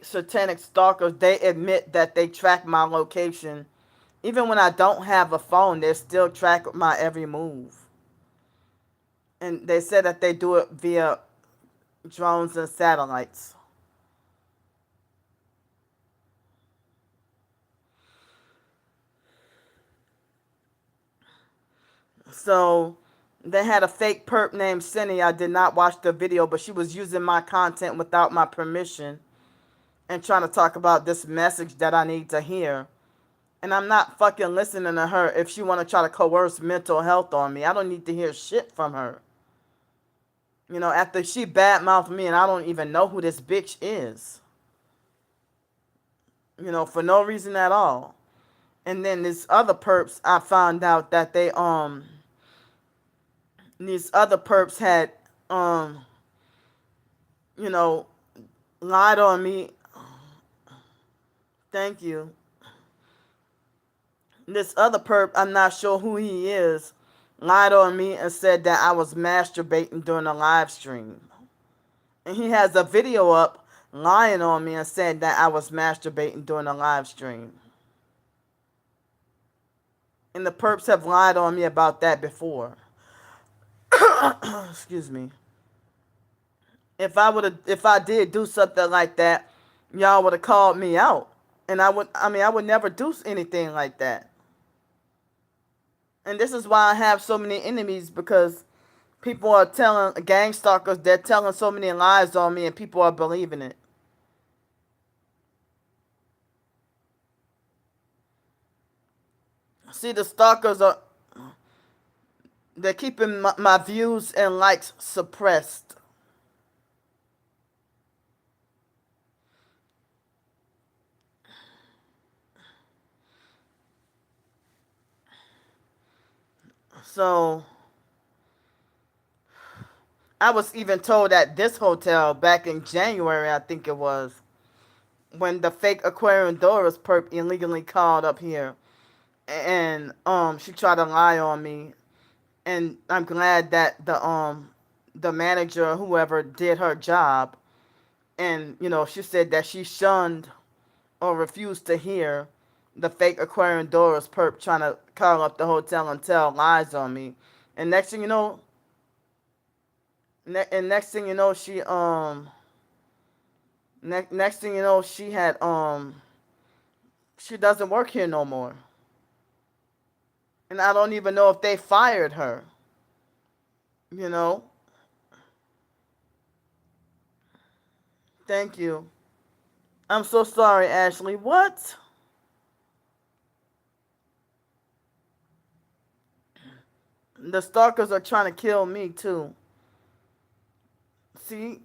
S1: satanic stalkers, they admit that they track my location. Even when I don't have a phone, they still track my every move. And they said that they do it via drones and satellites. So they had a fake perp named Cindy. I did not watch the video, but she was using my content without my permission and trying to talk about this message that I need to hear. And I'm not fucking listening to her if she want to try to coerce mental health on me. I don't need to hear shit from her. After she badmouthed me and I don't even know who this bitch is. For no reason at all. And then these other perps, I found out that these other perps had, um, you know, lied on me. Thank you. This other perp, I'm not sure who he is, lied on me and said that I was masturbating during a live stream. And he has a video up lying on me and said that I was masturbating during a live stream. And the perps have lied on me about that before. Excuse me. If I did do something like that, y'all would have called me out. And I would never do anything like that. And this is why I have so many enemies, because people are telling, gang stalkers, they're telling so many lies on me and people are believing it. See, the stalkers they're keeping my views and likes suppressed. So I was even told at this hotel back in January, I think it was, when the fake Aquarian Doris perp illegally called up here, and she tried to lie on me. And I'm glad that the manager or whoever did her job, and she said that she shunned or refused to hear the fake Aquarian Doris perp trying to call up the hotel and tell lies on me. And next thing you know, next thing you know, next thing you know, she doesn't work here no more. And I don't even know if they fired her. You know. Thank you. I'm so sorry, Ashley. What? The stalkers are trying to kill me too. See?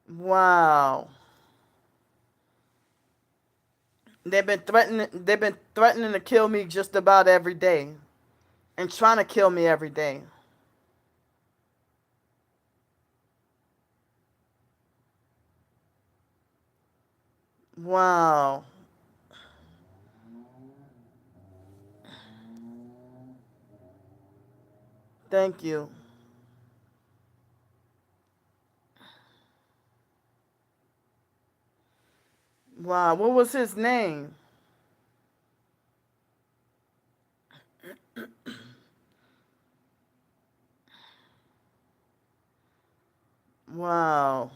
S1: Wow. They've been threatening to kill me just about every day and trying to kill me every day. Wow. Thank you. Wow. What was his name? Wow.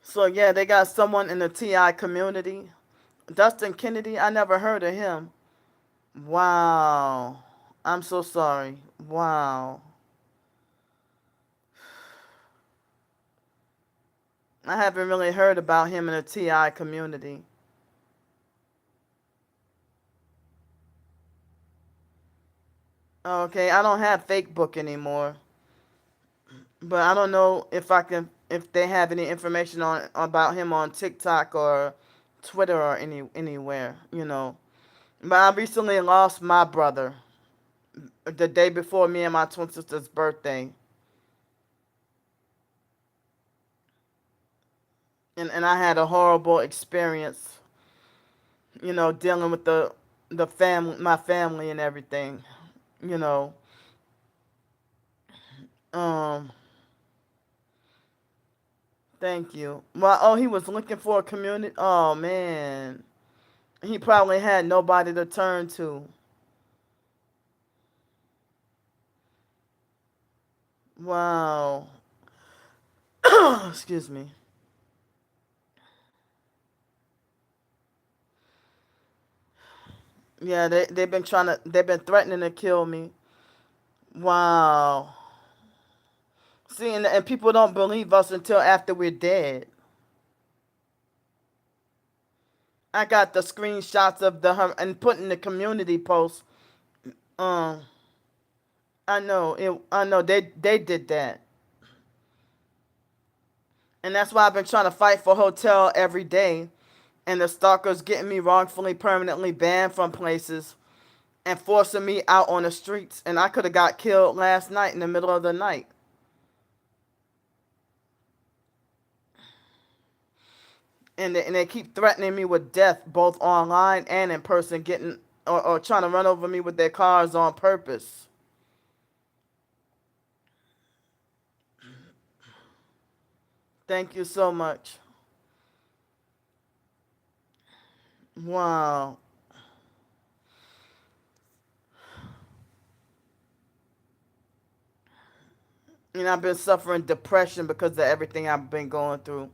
S1: So yeah, they got someone in the TI community. Dustin Kennedy, I never heard of him. Wow. I'm so sorry. Wow. I haven't really heard about him in the TI community. Okay, I don't have Facebook anymore, but I don't know if they have any information on about him on TikTok or Twitter or anywhere. But I recently lost my brother the day before me and my twin sister's birthday, and I had a horrible experience, dealing with the family, my family, and everything. You know, um, thank you. Well, oh, he was looking for a community. Oh man, he probably had nobody to turn to. Wow. Excuse me. Yeah, they've been threatening to kill me. Wow. See, and people don't believe us until after we're dead. I got the screenshots of and put in the community post. Um, I know they did that, and that's why I've been trying to fight for hotel every day. And the stalkers getting me wrongfully permanently banned from places and forcing me out on the streets. And I could have got killed last night in the middle of the night. And they keep threatening me with death both online and in person, getting or trying to run over me with their cars on purpose. Thank you so much. Wow. And I've been suffering depression because of everything I've been going through.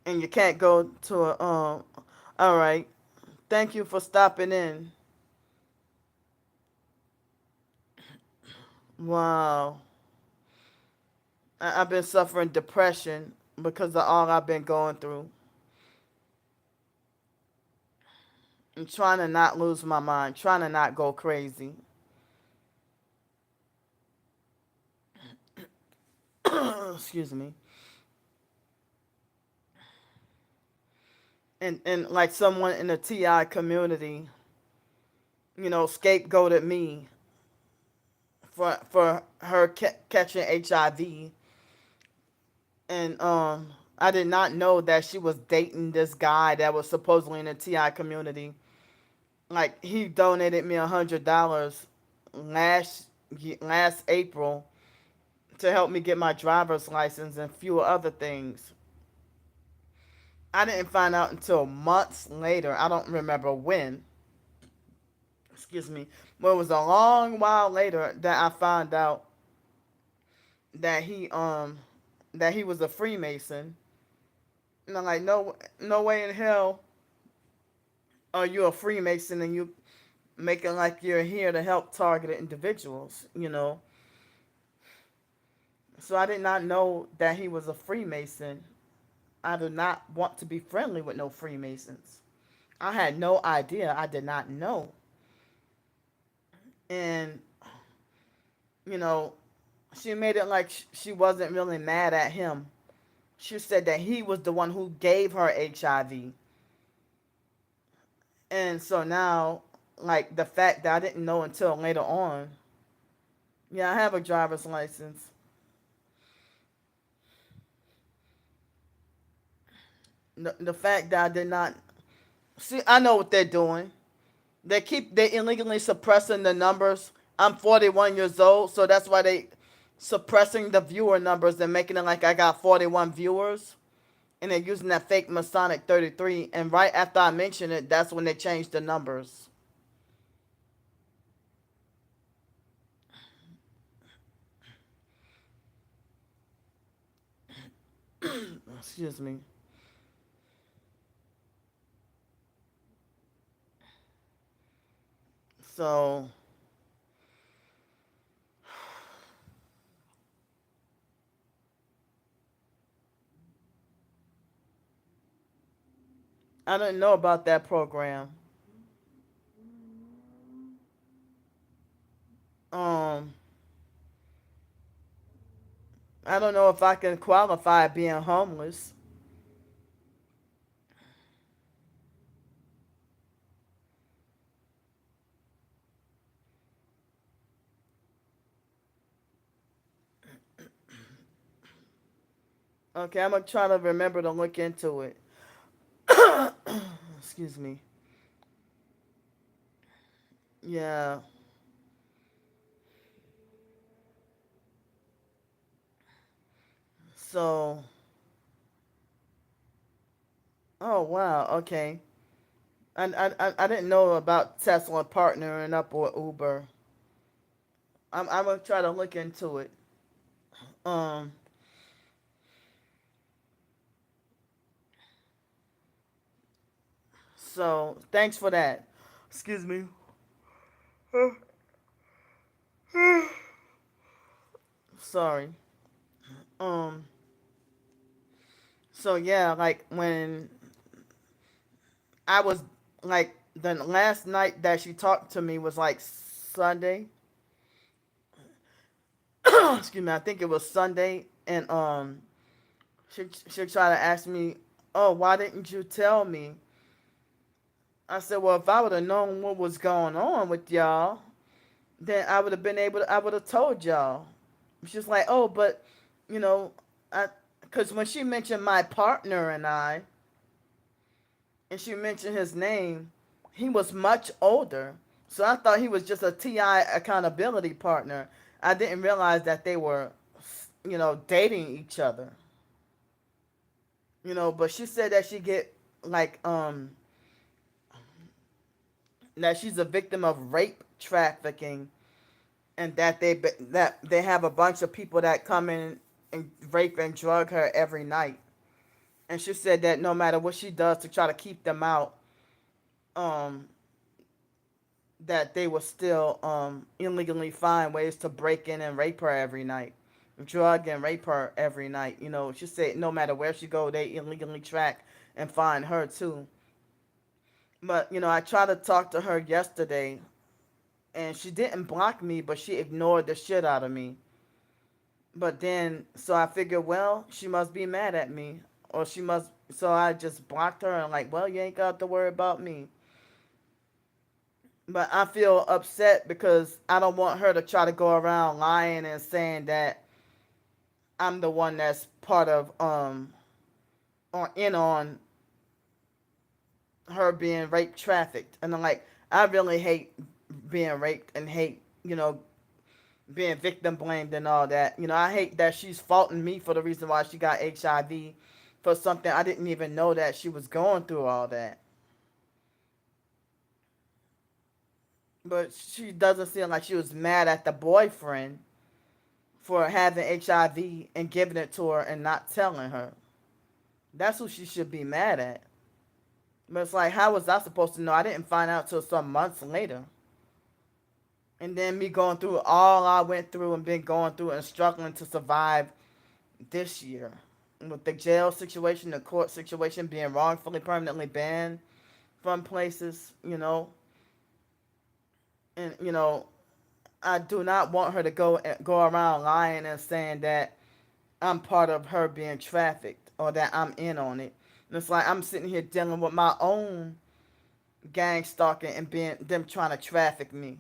S1: And you can't go to a all right. Thank you for stopping in. Wow. I've been suffering depression because of all I've been going through. I'm trying to not lose my mind, trying to not go crazy. Excuse me. And like someone in the TI community, scapegoated me for her catching HIV, and I did not know that she was dating this guy that was supposedly in the TI community. Like he donated me $100 last last April to help me get my driver's license and few other things. I didn't find out until months later. I don't remember when. Excuse me. But it was a long while later that I found out that he was a Freemason. And I'm like, no way in hell are you a Freemason and you making like you're here to help targeted individuals. So I did not know that he was a Freemason. I do not want to be friendly with no Freemasons. I had no idea. I did not know. And, you know, she made it like she wasn't really mad at him. She said that he was the one who gave her HIV. And so now, like, the fact that I didn't know until later on, yeah, I have a driver's license. The fact that I did not see, I know what they're doing. They illegally suppressing the numbers. I'm 41 years old, so that's why they suppressing the viewer numbers and making it like I got 41 viewers. And they're using that fake Masonic 33. And right after I mentioned it, that's when they changed the numbers. Excuse me. So I didn't know about that program. Um, I don't know if I can qualify being homeless. Okay, I'm gonna try to remember to look into it. Excuse me. Yeah. So, oh wow. Okay. I didn't know about Tesla partnering up with Uber. I'm gonna try to look into it. Um. So thanks for that. Excuse me. Sorry. Um. So yeah, like when I was like the last night that she talked to me was like Sunday. Excuse me. I think it was Sunday, and she tried to ask me, "Oh, why didn't you tell me?" I said, "Well, if I would have known what was going on with y'all, then I would have been able to. I would have told y'all." She's like, "Oh, but you know, I." Because when she mentioned my partner and she mentioned his name, he was much older. So I thought he was just a TI accountability partner. I didn't realize that they were, dating each other. But she said that she get like that she's a victim of rape trafficking, and that they have a bunch of people that come in and rape and drug her every night. And she said that no matter what she does to try to keep them out, um, that they will still illegally find ways to break in and rape her every night, drug and rape her every night. She said no matter where she go, they illegally track and find her too. But I tried to talk to her yesterday, and she didn't block me, but she ignored the shit out of me. But then, so I figured, well, she must be mad at me, or she must. So I just blocked her and like, well, you ain't got to worry about me. But I feel upset because I don't want her to try to go around lying and saying that I'm the one that's part of or in on her being rape trafficked. And I'm like, I really hate being raped and hate, being victim blamed and all that. I hate that she's faulting me for the reason why she got HIV for something I didn't even know that she was going through all that. But she doesn't seem like she was mad at the boyfriend for having HIV and giving it to her and not telling her. That's who she should be mad at. But it's like, how was I supposed to know? I didn't find out till some months later. And then me going through all I went through and been going through and struggling to survive this year. With the jail situation, the court situation, being wrongfully permanently banned from places, and I do not want her to go around lying and saying that I'm part of her being trafficked or that I'm in on it. And it's like I'm sitting here dealing with my own gang stalking and being them trying to traffic me.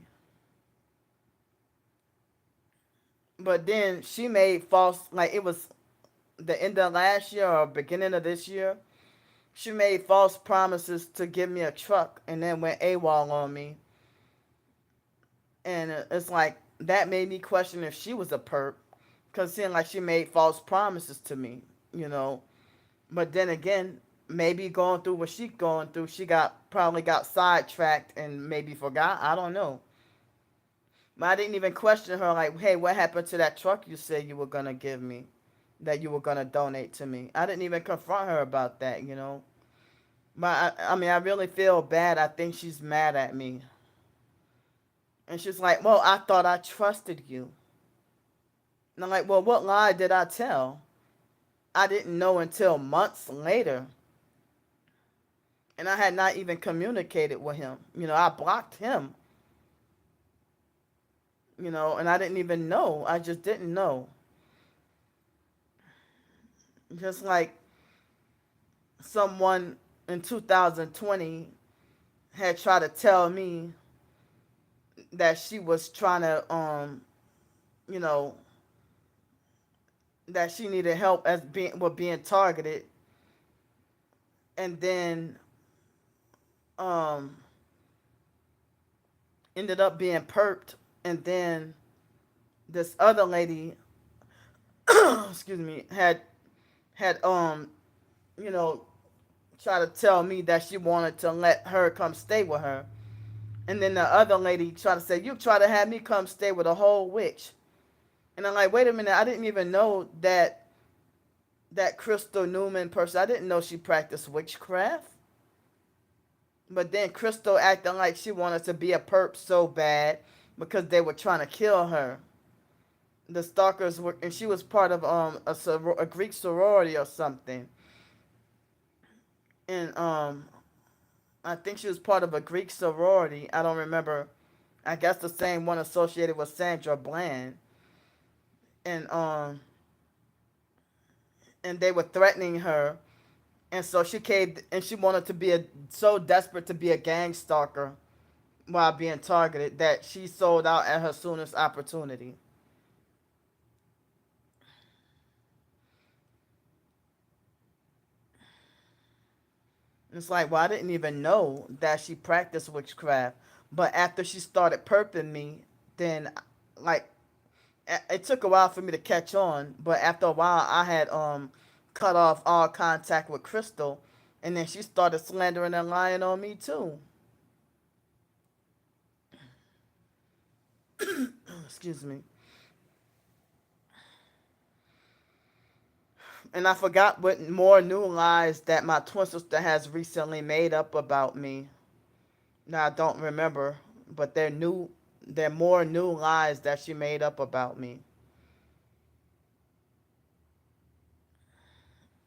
S1: But then she made false, like it was the end of last year or beginning of this year. She made false promises to give me a truck and then went AWOL on me. And it's like that made me question if she was a perp, because it seemed like she made false promises to me, you know. But then again, maybe going through what she going through, she probably got sidetracked and maybe forgot. I don't know. But I didn't even question her like, hey, what happened to that truck you said you were gonna give me, that you were gonna donate to me? I didn't even confront her about that. But I mean, I really feel bad. I think she's mad at me, and she's like, well, I thought I trusted you. And I'm like, well, what lie did I tell? I didn't know until months later, and I had not even communicated with him. I blocked him. And I didn't even know. I just didn't know. Just like someone in 2020 had tried to tell me that she was trying to, you know, that she needed help as being targeted, and then um, ended up being perped, and then this other lady, excuse me, had you know, tried to tell me that she wanted to let her come stay with her. And then the other lady tried to say, you try to have me come stay with a whole witch. And I'm like, wait a minute, I didn't even know that Crystal Newman person, I didn't know she practiced witchcraft. But then Crystal acting like she wanted to be a perp so bad because they were trying to kill her. The stalkers were, and she was part of a Greek sorority or something, and I think she was part of a Greek sorority. I don't remember. I guess the same one associated with Sandra Bland, and they were threatening her, and so she caved, and she wanted to be so desperate to be a gang stalker while being targeted that she sold out at her soonest opportunity. It's like, well, I didn't even know that she practiced witchcraft. But after she started perping me, then, like, it took a while for me to catch on. But after a while, I had cut off all contact with Crystal, and then she started slandering and lying on me too. Excuse me. And I forgot what more new lies that my twin sister has recently made up about me. Now I don't remember, but they're new. They're more new lies that she made up about me.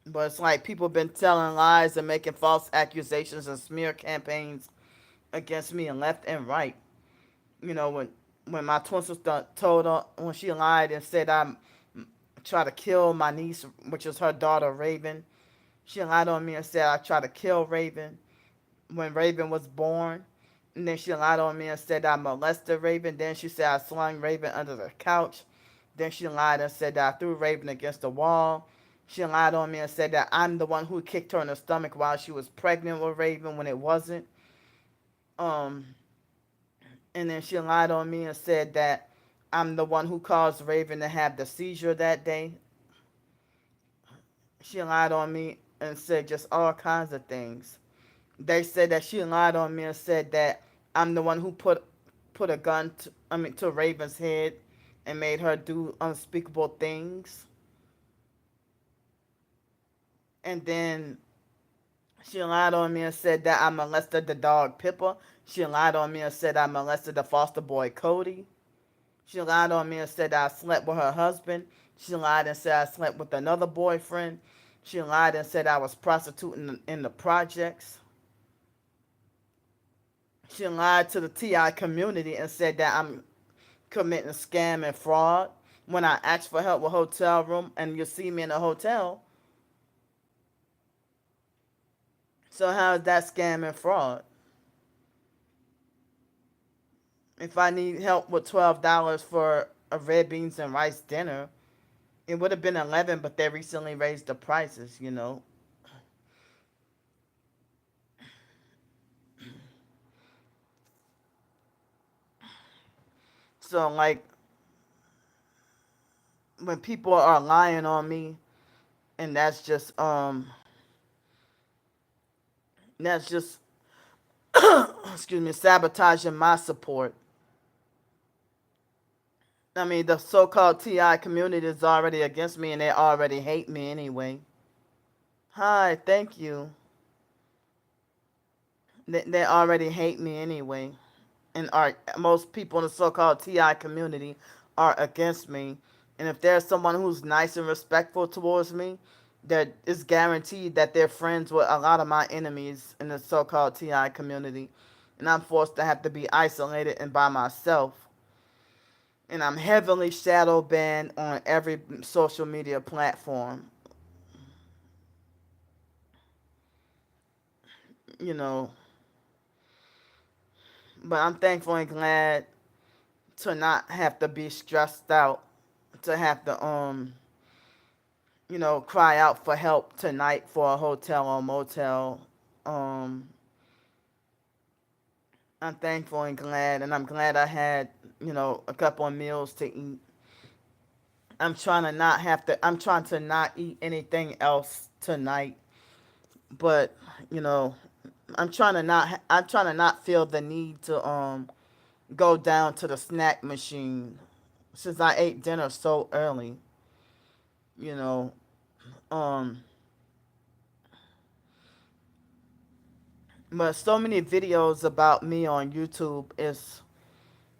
S1: But it's like people been telling lies and making false accusations and smear campaigns against me and left and right. You know, when my twin sister told her, when she lied and said I tried to kill my niece, which is her daughter Raven. She lied on me and said I tried to kill Raven when Raven was born. And then she lied on me and said I molested Raven. Then she said I slung Raven under the couch. Then she lied and said that I threw Raven against the wall. She lied on me and said that I'm the one who kicked her in the stomach while she was pregnant with Raven when it wasn't. Um, and then she lied on me and said that I'm the one who caused Raven to have the seizure that day. She lied on me and said just all kinds of things. They said that she lied on me and said that I'm the one who put a gun to Raven's head and made her do unspeakable things. And then she lied on me and said that I molested the dog Pippa. She lied on me and said I molested the foster boy Cody. She lied on me and said that I slept with her husband. She lied and said I slept with another boyfriend. She lied and said I was prostituting in the projects. She lied to the TI community and said that I'm committing scam and fraud. When I asked for help with hotel room and you see me in a hotel, so how is that scam and fraud? If I need help with $12 for a red beans and rice dinner, it would have been 11, but they recently raised the prices. So like when people are lying on me, and that's just excuse me, sabotaging my support. I mean, the so-called TI community is already against me, and they already hate me anyway. Hi, thank you. They already hate me anyway, and are most people in the so-called TI community are against me. And if there's someone who's nice and respectful towards me, that is guaranteed that they're friends with a lot of my enemies in the so-called TI community, and I'm forced to have to be isolated and by myself. And I'm heavily shadow banned on every social media platform. You know, but I'm thankful and glad to not have to be stressed out, to have to cry out for help tonight for a hotel or motel. Um, I'm thankful and glad, and I'm glad I had a couple of meals to eat. I'm trying to not eat anything else tonight, but you know, I'm trying to not feel the need to go down to the snack machine since I ate dinner so early. You know, um, But so many videos about me on YouTube is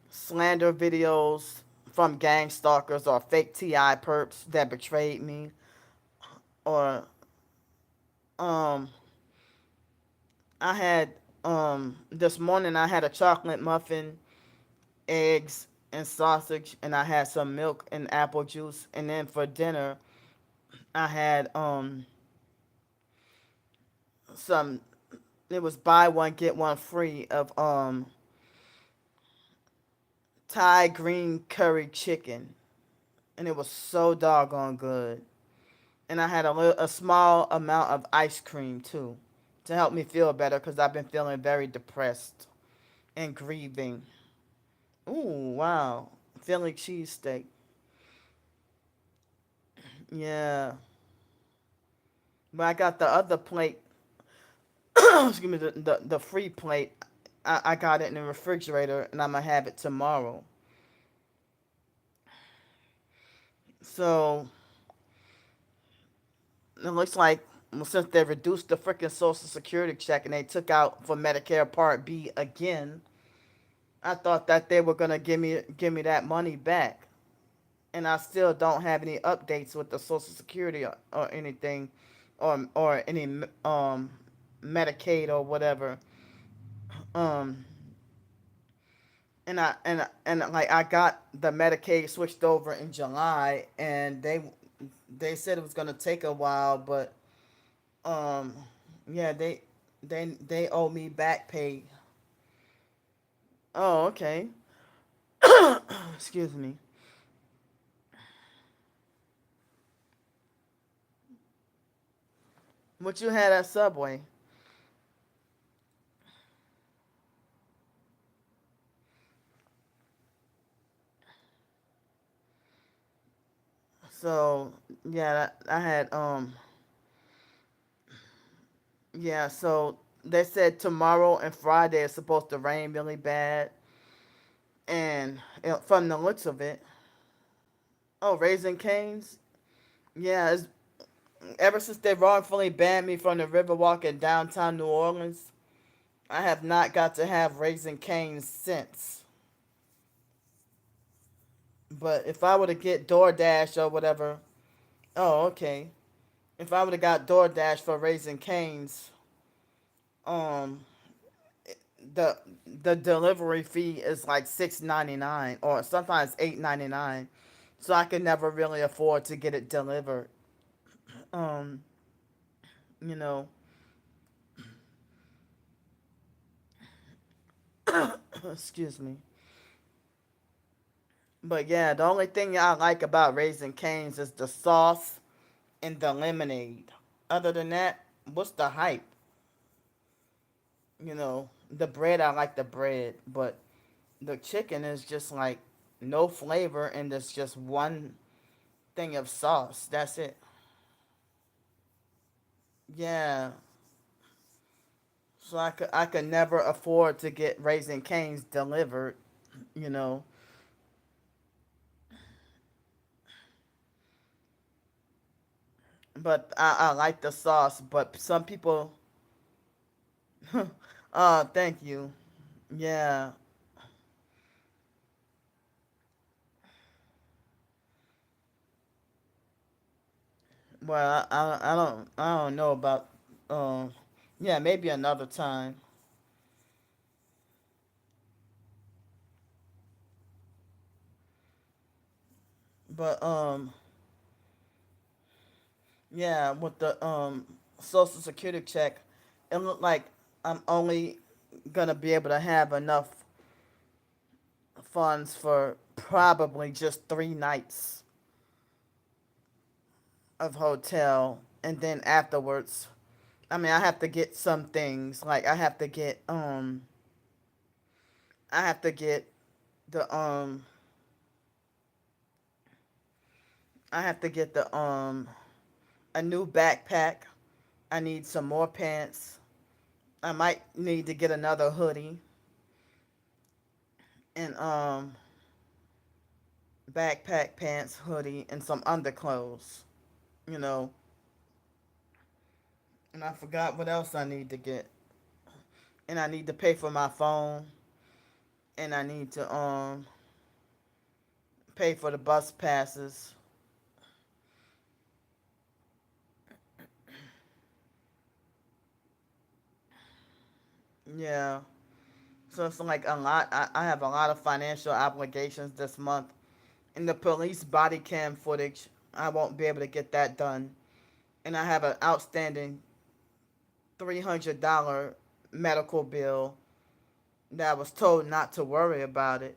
S1: slander videos from gang stalkers or fake TI perps that betrayed me, or um I had this morning I had a chocolate muffin, eggs and sausage, and I had some milk and apple juice, and then for dinner I had some, it was buy one get one free of Thai green curry chicken, and it was so doggone good. And I had a small amount of ice cream too to help me feel better because I've been feeling very depressed and grieving. Ooh, wow. Philly cheesesteak. Yeah. But I got the other plate, excuse me, the free plate. I got it in the refrigerator and I'm going to have it tomorrow. So it looks like, well, since they reduced the freaking Social Security check and they took out for Medicare Part B again, I thought that they were gonna give me that money back, and I still don't have any updates with the Social Security or anything, or any Medicaid or whatever. Um, and like I got the Medicaid switched over in July, and they said it was gonna take a while, but um, yeah, they owe me back pay. Oh, okay. Excuse me. What you had at Subway? So yeah, I had yeah. So they said tomorrow and Friday is supposed to rain really bad, and from the looks of it, oh, Raising Cane's, yeah. Ever since they wrongfully banned me from the Riverwalk in downtown New Orleans, I have not got to have Raising Cane's since. But if I were to get DoorDash or whatever, oh, okay. If I would have got DoorDash for Raising Cane's, um, the the delivery fee is like $6.99 or sometimes $8.99, so I could never really afford to get it delivered. Um, you know, excuse me. But yeah, the only thing I like about Raising Cane's is the sauce and the lemonade. Other than that, what's the hype? The bread, I like the bread, but the chicken is just like no flavor and there's just one thing of sauce. That's it. Yeah. So I could never afford to get Raising Cane's delivered, you know. But I like the sauce. But some people, thank you. Yeah. Well, I don't know about. Um, yeah, maybe another time. But yeah, with the Social Security check, it looked like I'm only gonna be able to have enough funds for probably just 3 nights of hotel, and then afterwards, I mean, I have to get some things like I have to get the I have to get the a new backpack. I need some more pants. I might need to get another hoodie and backpack, pants, hoodie, and some underclothes. You know, and I forgot what else I need to get. and I need to pay for my phone, and I need to pay for the bus passes. Yeah. So it's like a lot. I have a lot of financial obligations this month. And the police body cam footage, I won't be able to get that done. And I have an outstanding $300 medical bill that I was told not to worry about it.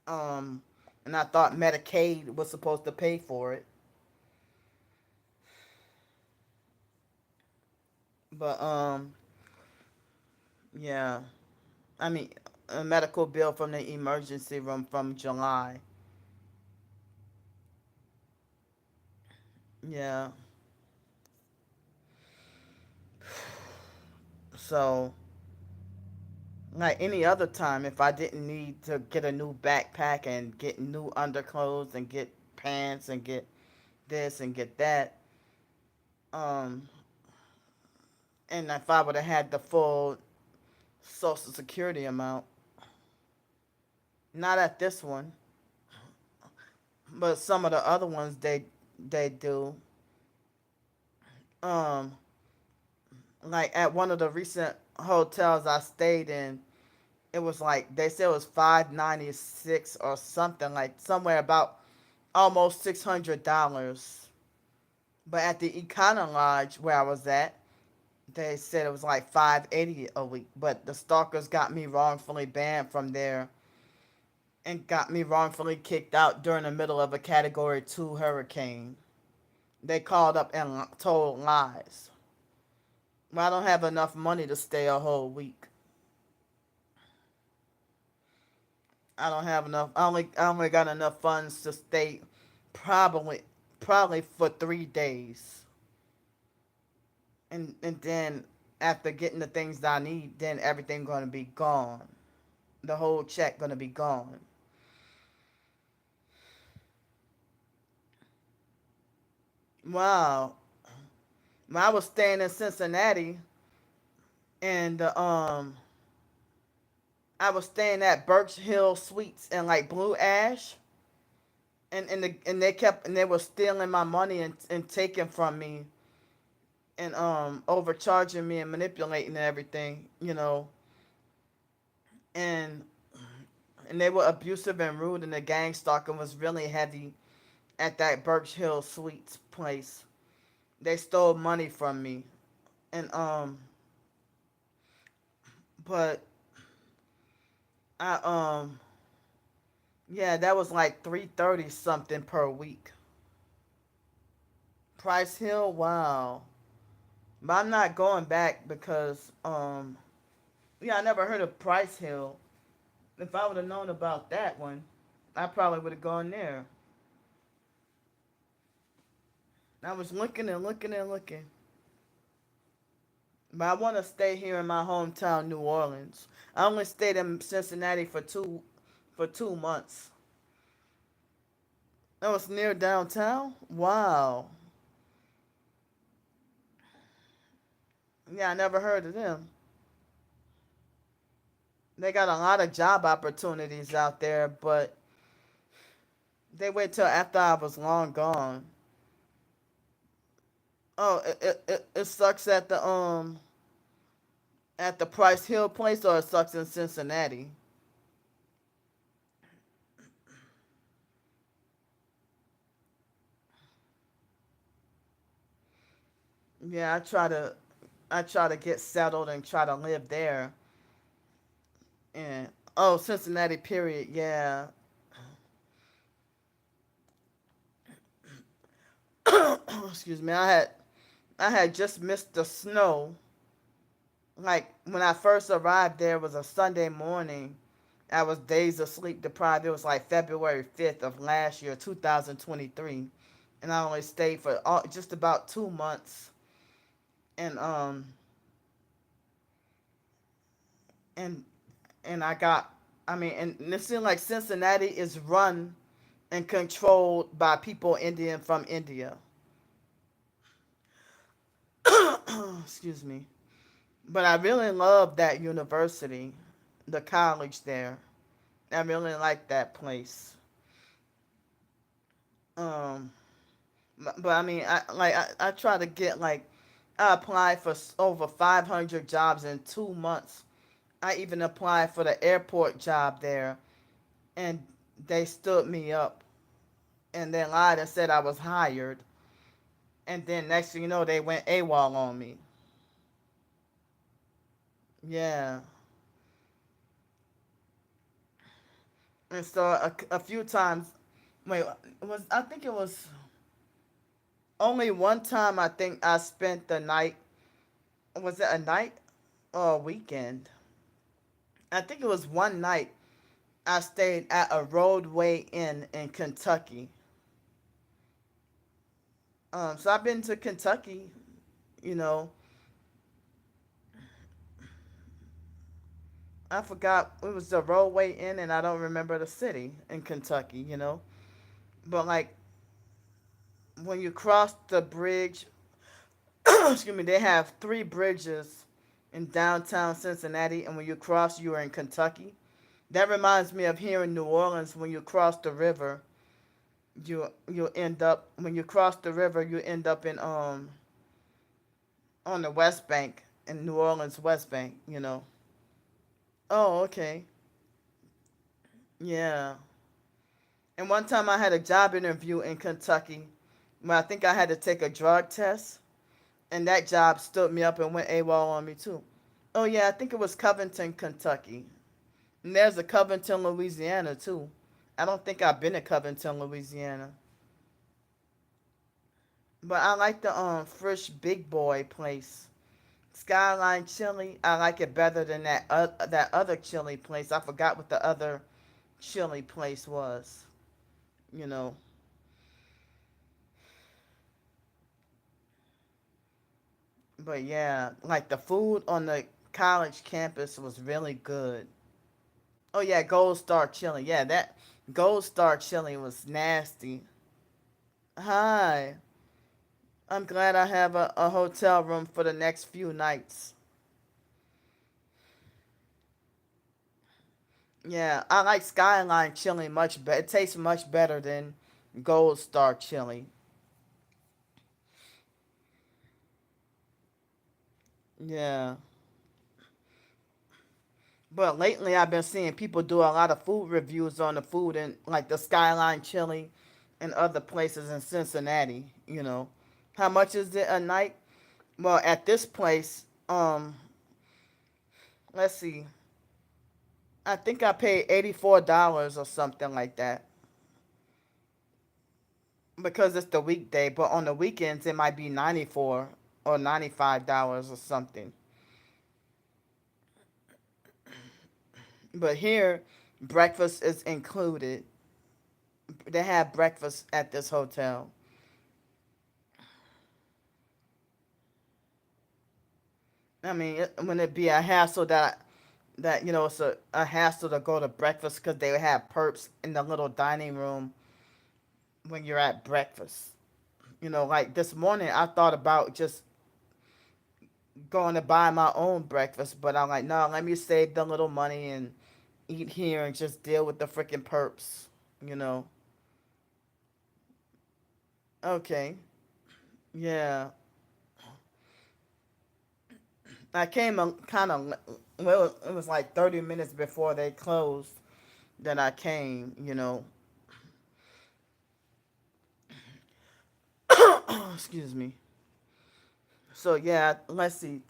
S1: Um, and I thought Medicaid was supposed to pay for it. But yeah. I mean, a medical bill from the emergency room from July. Yeah. So, like any other time, if I didn't need to get a new backpack and get new underclothes and get pants and get this and get that, um, and if I would have had the full Social Security amount, not at this one, but some of the other ones they do. Um, like at one of the recent hotels I stayed in, it was like they said it was 596 or something, like somewhere about almost $600. But at the Econo Lodge where I was at, they said it was like 580 a week. But the stalkers got me wrongfully banned from there and got me wrongfully kicked out during the middle of a Category 2 hurricane. They called up and told lies. Well, I don't have enough money to stay a whole week. I don't have enough. I only got enough funds to stay probably probably for 3 days, and then after getting the things that I need, then everything gonna be gone. The whole check gonna be gone. Wow. When I was staying in Cincinnati, and I was staying at Birch Hill Suites and like Blue Ash, and they were stealing my money and taking from me and overcharging me and manipulating everything, and they were abusive and rude, and the gang stalking was really heavy at that Birch Hill Suites place. They stole money from me, and but I yeah, that was like 330 something per week. Price Hill, wow. But I'm not going back because yeah, I never heard of Price Hill. If I would have known about that one, I probably would have gone there. I was looking and looking and looking. But I want to stay here in my hometown, New Orleans. I only stayed in Cincinnati for 2 months. That was near downtown. Wow. Yeah, I never heard of them. They got a lot of job opportunities out there, but they wait till after I was long gone. Oh, it sucks at the Price Hill place, or it sucks in Cincinnati. Yeah, I try to get settled and try to live there. And oh, Cincinnati period. Yeah. Excuse me. I had just missed the snow. Like when I first arrived there was a Sunday morning. I was days of sleep deprived. It was like February 5th of last year, 2023, and I only stayed for just about 2 months. And and and I got, I mean, and it seemed like Cincinnati is run and controlled by people Indian from India. Excuse me. But I really love that university, the college there. I really like that place. Um, but I mean, I try to get like I applied for over 500 jobs in 2 months. I even applied for the airport job there, and they stood me up and then lied and said I was hired. And then next thing you know, they went AWOL on me. Yeah. And so a few times, wait, it was I think it was only one time I think I spent the night. Was it a night or a weekend? I think it was one night I stayed at a roadway inn in Kentucky. So I've been to Kentucky, you know. I forgot it was the roadway inn and I don't remember the city in Kentucky, you know. But like when you cross the bridge, excuse me, they have three bridges in downtown Cincinnati, and when you cross, you are in Kentucky. That reminds me of here in New Orleans. When you cross the river, you end up when you cross the river, you end up in on the West Bank in New Orleans West Bank. You know. Oh, okay. Yeah. And one time I had a job interview in Kentucky, where I think I had to take a drug test, and that job stood me up and went AWOL on me too. Oh yeah, I think it was Covington, Kentucky. And there's a Covington, Louisiana too. I don't think I've been to Covington, Louisiana. But I like the Fresh Big Boy place. Skyline Chili. I like it better than that other chili place. I forgot what the other chili place was. You know. But yeah, like the food on the college campus was really good. Oh yeah, Gold Star Chili. Yeah, that Gold Star Chili was nasty. Hi. I'm glad I have a hotel room for the next few nights. Yeah, I like Skyline chili much better. It tastes much better than Gold Star chili. Yeah. But lately I've been seeing people do a lot of food reviews on the food and like the Skyline chili and other places in Cincinnati, you know. How much is it a night? Well, at this place, let's see. I think I paid $84 or something like that because it's the weekday, but on the weekends it might be 94 or $95 or something. But here, breakfast is included. They have breakfast at this hotel. I mean, when it be a hassle that you know it's a hassle to go to breakfast because they have perps in the little dining room when you're at breakfast. You know, like this morning I thought about just going to buy my own breakfast, but I'm like, no, let me save the little money and eat here and just deal with the freaking perps. You know. Okay. Yeah. I came kind of well. It was like 30 minutes before they closed that I came. You know. Excuse me. So yeah, let's see.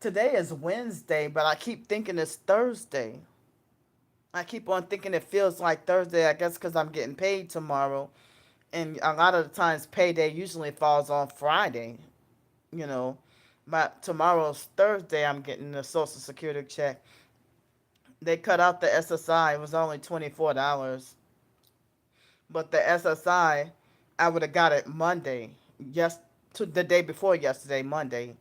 S1: Today is Wednesday, but I keep thinking it's Thursday. I keep on thinking it feels like Thursday. I guess because I'm getting paid tomorrow, and a lot of the times payday usually falls on Friday. You know, but tomorrow's Thursday. I'm getting the Social Security check. They cut out the SSI. It was only $24, but the SSI, I would have got it Monday. Yes, to the day before yesterday, Monday.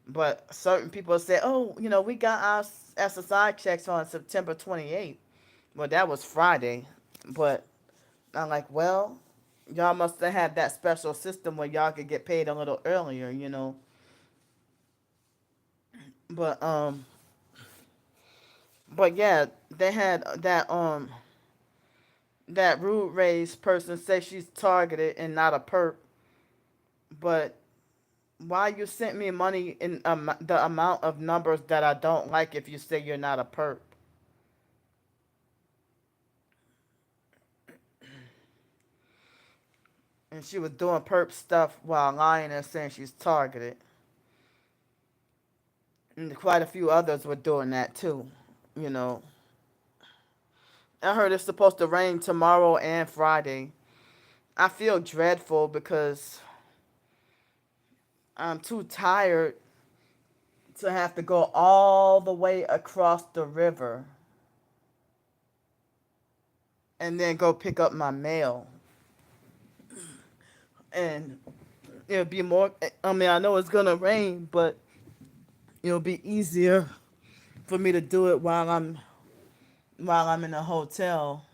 S1: But certain people say, "Oh, you know, we got our SSI checks on September 28th." Well, that was Friday, but I'm like, well, y'all must have had that special system where y'all could get paid a little earlier, you know. But but yeah, they had that rude race person say she's targeted and not a perp. But why you sent me money in the amount of numbers that I don't like if you say you're not a perp? And she was doing perp stuff while lying and saying she's targeted. And quite a few others were doing that too. You know, I heard it's supposed to rain tomorrow and Friday. I feel dreadful because I'm too tired to have to go all the way across the river and then go pick up my mail. And it'll be more, I mean, I know it's going to rain, but it'll be easier for me to do it while I'm in a hotel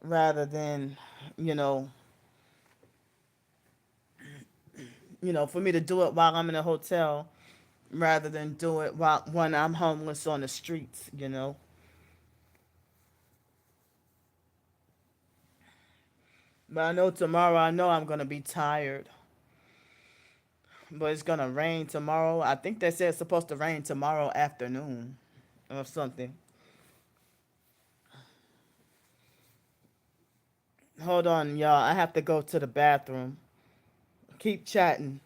S1: rather than, you know, for me to do it while I'm in a hotel rather than do it when I'm homeless on the streets. But I know tomorrow, I know I'm gonna be tired. But it's gonna rain tomorrow. I think they said it's supposed to rain tomorrow afternoon or something. Hold on, y'all. I have to go to the bathroom. Keep chatting.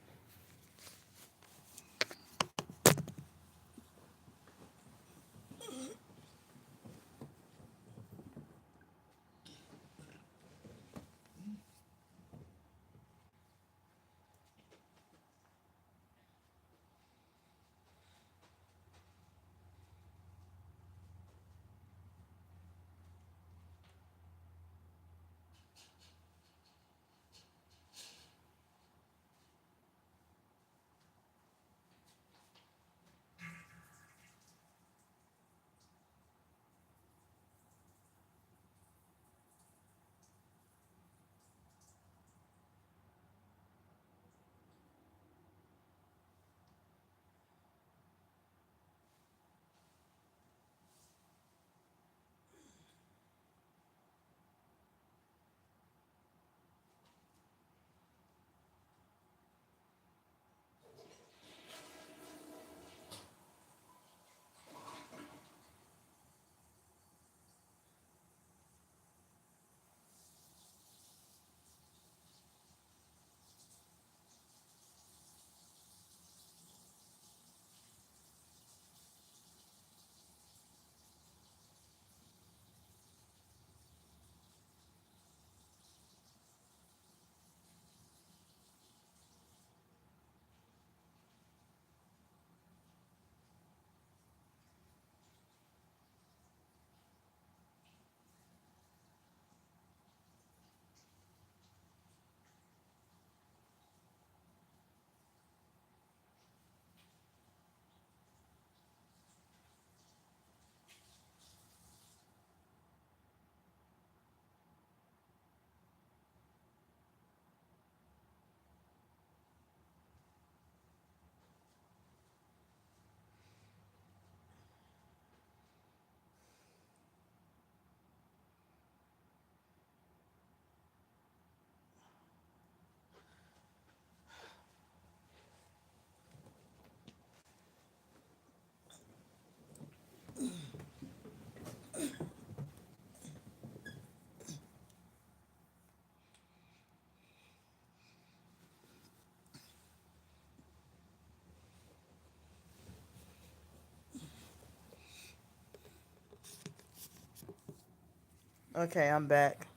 S1: Okay, I'm back.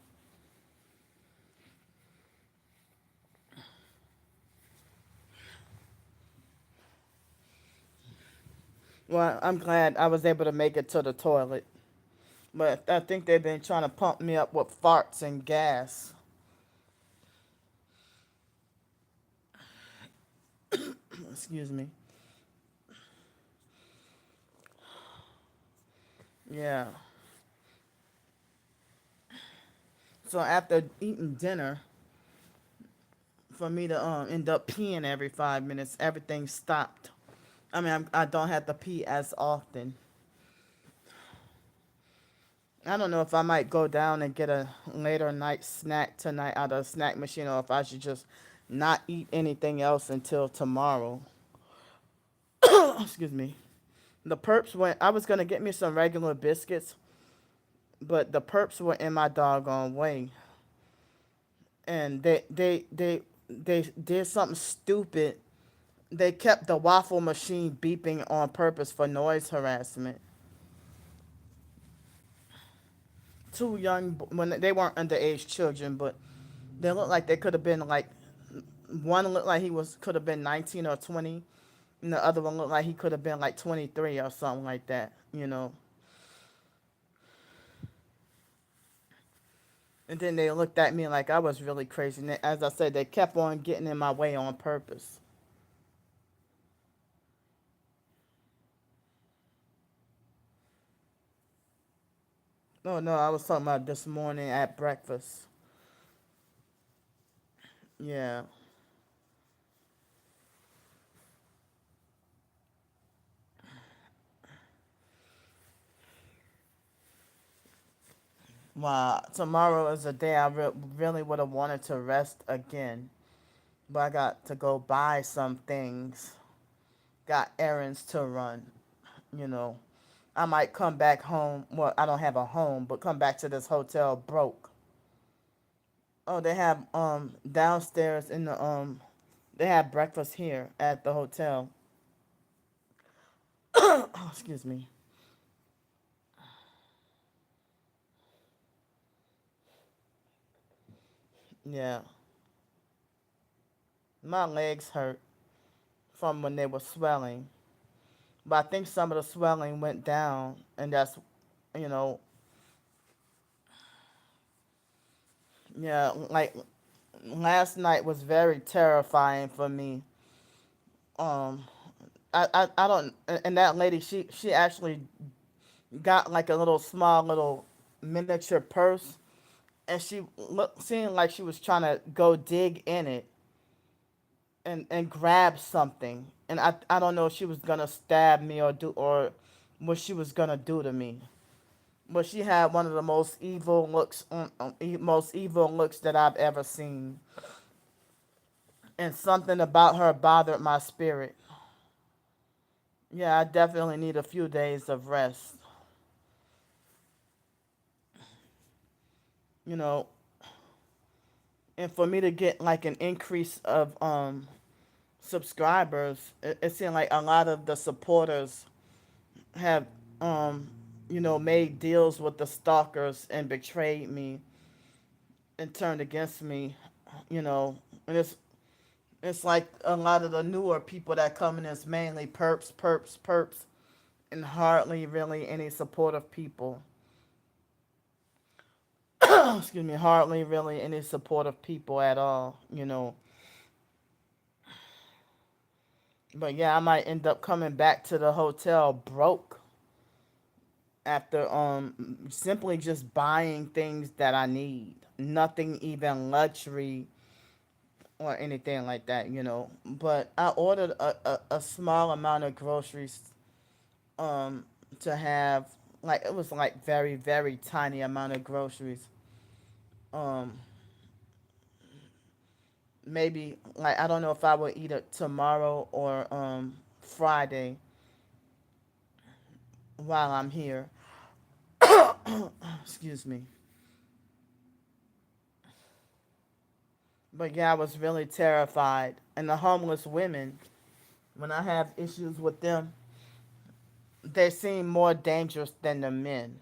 S1: Well, I'm glad I was able to make it to the toilet. But I think they've been trying to pump me up with farts and gas. Excuse me. Yeah. So after eating dinner, for me to end up peeing every 5 minutes, everything stopped. I don't have to pee as often. I don't know if I might go down and get a later night snack tonight out of the snack machine, or if I should just not eat anything else until tomorrow. Excuse me. The perps went. I was gonna get me some regular biscuits, but the perps were in my doggone way, and they did something stupid. They kept the waffle machine beeping on purpose for noise harassment. Two young, when they weren't underage children, but they looked like they could have been like, one looked like he was could have been 19 or 20, and the other one looked like he could have been like 23 or something like that, you know. And then they looked at me like I was really crazy. And as I said, they kept on getting in my way on purpose. No, no, I was talking about this morning at breakfast. Yeah. Wow. Tomorrow is a day I really would have wanted to rest again. But I got to go buy some things. Got errands to run, you know. I might come back home. Well, I don't have a home, but come back to this hotel broke. Oh, they have downstairs in the they have breakfast here at the hotel. Oh, excuse me. Yeah. My legs hurt from when they were swelling. But I think some of the swelling went down, and that's, you know, yeah, like last night was very terrifying for me. Um, I don't, and that lady, she actually got like a little small little miniature purse, and she seemed like she was trying to go dig in it and grab something, and I don't know if she was gonna stab me or what she was gonna do to me. But she had one of the most evil looks, most evil looks that I've ever seen, and something about her bothered my spirit. Yeah, I definitely need a few days of rest. You know, and for me to get like an increase of subscribers, it seemed like a lot of the supporters have um made deals with the stalkers and betrayed me and turned against me. You know, and it's like a lot of the newer people that come in is mainly perps, perps, perps, and hardly really any supportive people. Excuse me, hardly really any supportive people at all. You know, but yeah, I might end up coming back to the hotel broke after simply just buying things that I need. Nothing even luxury or anything like that, you know. But I ordered a small amount of groceries um to have, like it was like very, very tiny amount of groceries. Um Maybe like I don't know if I will eat it tomorrow or Friday while I'm here. Excuse me. But yeah, I was really terrified. And the homeless women, when I have issues with them, they seem more dangerous than the men.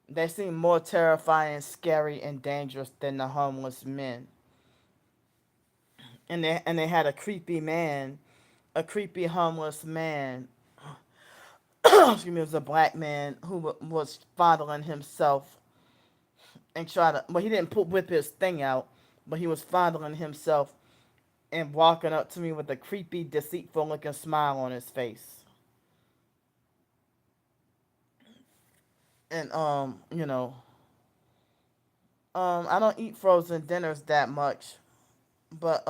S1: They seem more terrifying, scary, and dangerous than the homeless men. And they had a creepy man, a creepy homeless man. Excuse me, it was a black man who was fondling himself and try to. Well, he didn't whip his thing out, but he was fondling himself and walking up to me with a creepy, deceitful looking smile on his face. And I don't eat frozen dinners that much, but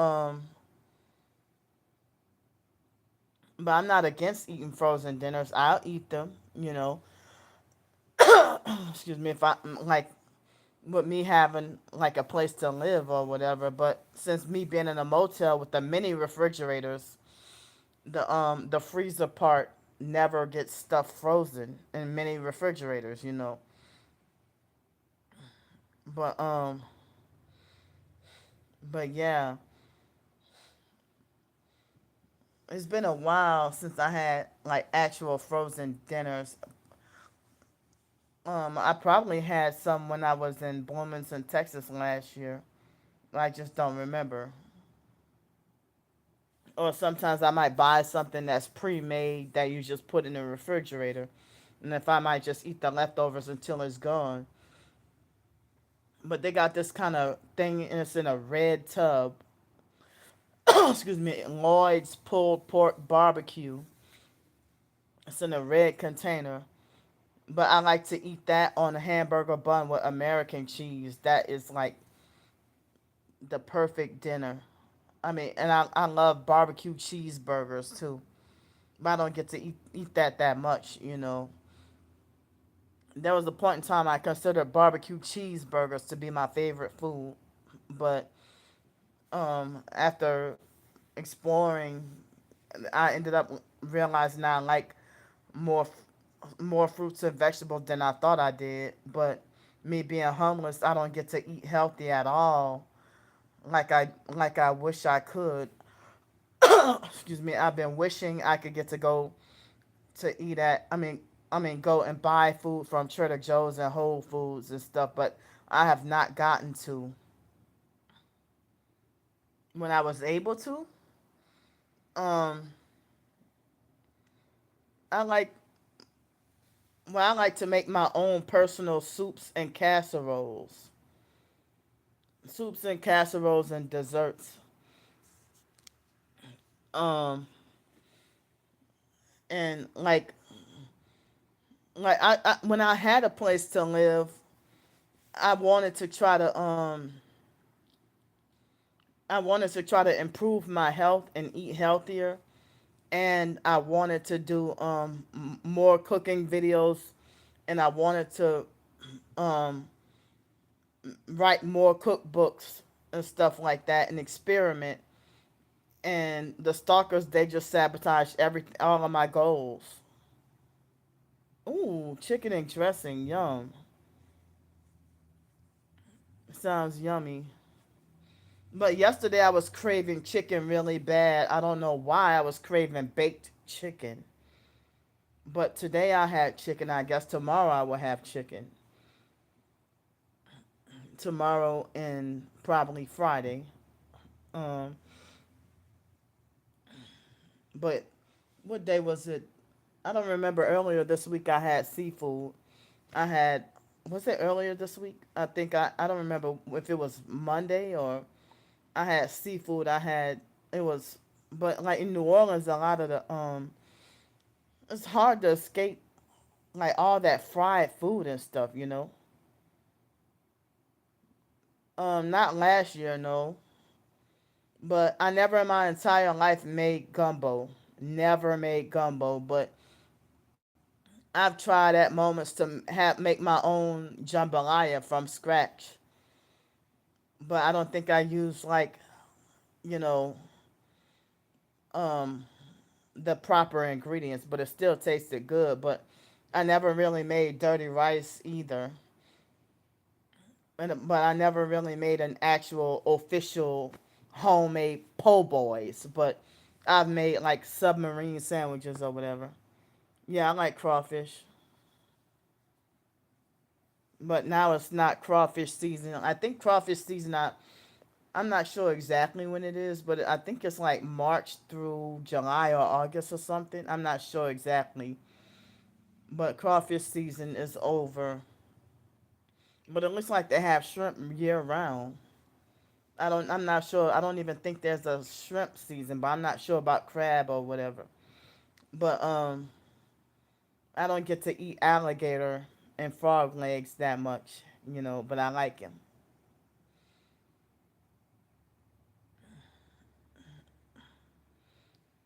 S1: But I'm not against eating frozen dinners. I'll eat them, you know. Excuse me, if I like with me having like a place to live or whatever. But since me being in a motel with the mini refrigerators, the freezer part never gets stuff frozen in mini refrigerators, you know. But but yeah, it's been a while since I had like actual frozen dinners. I probably had some when I was in Bloomington, Texas last year. I just don't remember. Or sometimes I might buy something that's pre-made that you just put in the refrigerator, and if I might just eat the leftovers until it's gone. But they got this kind of thing, and it's in a red tub. Excuse me, Lloyd's pulled pork barbecue. It's in a red container. But I like to eat that on a hamburger bun with American cheese. That is like the perfect dinner. I mean, and I love barbecue cheeseburgers too. But I don't get to eat that much, you know. There was a point in time I considered barbecue cheeseburgers to be my favorite food. But after exploring, I ended up realizing I like more more fruits and vegetables than I thought I did. But me being homeless, I don't get to eat healthy at all like I wish I could. Excuse me. I've been wishing I could get to go to eat at. I mean, go and buy food from Trader Joe's and Whole Foods and stuff, but I have not gotten to. When I was able to, um, I like I like to make my own personal soups and casseroles and desserts. Um, and I when I had a place to live, I wanted to try to improve my health and eat healthier, and I wanted to do more cooking videos, and I wanted to um write more cookbooks and stuff like that and experiment. And the stalkers, they just sabotaged all of my goals. Ooh, chicken and dressing, yum. Sounds yummy. But yesterday I was craving chicken really bad. I don't know why I was craving baked chicken. But today I had chicken. I guess tomorrow I will have chicken. Tomorrow and probably Friday. Um, but what day was it? I don't remember. Earlier this week I had seafood. I had was it earlier this week? I don't remember if it was Monday or I had seafood. I had it was but like in New Orleans a lot of the it's hard to escape like all that fried food and stuff, you know. Not last year, no. But I never in my entire life made gumbo. Never made gumbo, but I've tried at moments to make my own jambalaya from scratch. But I don't think I used like, you know, um the proper ingredients, but it still tasted good. But I never really made dirty rice either. But I never really made an actual official homemade po' boys. But I've made like submarine sandwiches or whatever. Yeah, I like crawfish. But now it's not crawfish season. I think crawfish season, I'm not sure exactly when it is, but I think it's like March through July or August or something. I'm not sure exactly. But crawfish season is over. But it looks like they have shrimp year round. I'm not sure. I don't even think there's a shrimp season, but I'm not sure about crab or whatever. But I don't get to eat alligator and frog legs that much, you know, but I like them.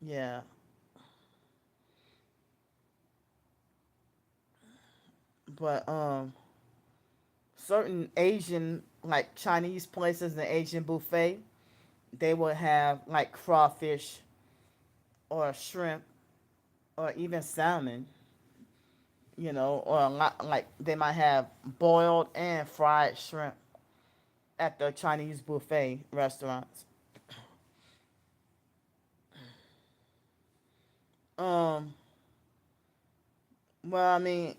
S1: Yeah. But certain Asian, like Chinese places, the Asian buffet, they would have like crawfish or shrimp or even salmon, or a lot, like they might have boiled and fried shrimp at the Chinese buffet restaurants. Um, well, I mean,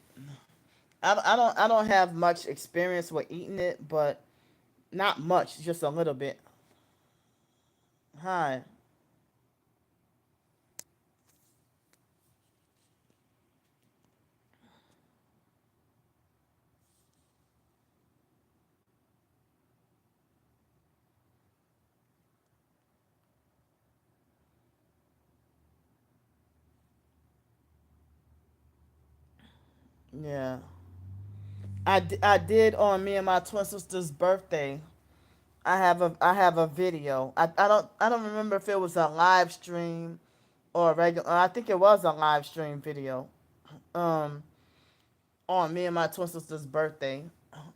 S1: I don't have much experience with eating it, but not much, just a little bit. Hi. Yeah. I did on me and my twin sister's birthday. I have a video. I don't remember if it was a live stream or a regular. I think it was a live stream video. Um, on me and my twin sister's birthday.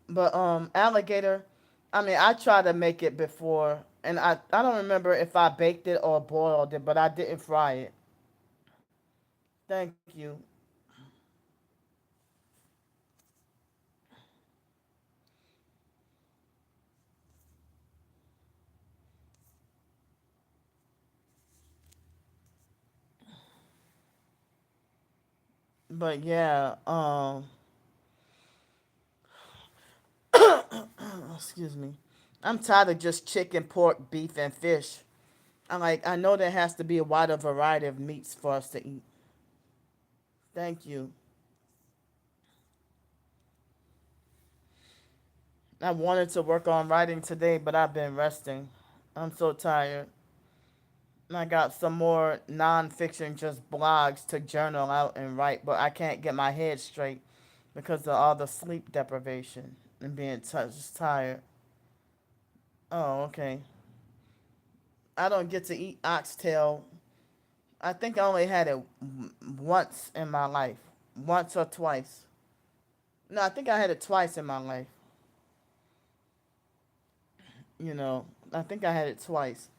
S1: But alligator. I mean, I tried to make it before, and I don't remember if I baked it or boiled it, but I didn't fry it. Thank you. But yeah, excuse me. I'm tired of just chicken, pork, beef, and fish. I know there has to be a wider variety of meats for us to eat. Thank you. I wanted to work on writing today, but I've been resting. I'm so tired. And I got some more nonfiction, just blogs to journal out and write, but I can't get my head straight because of all the sleep deprivation and being just tired. Oh, okay. I don't get to eat oxtail. I think I only had it once in my life, once or twice. No, I think I had it twice in my life. You know, I think I had it twice.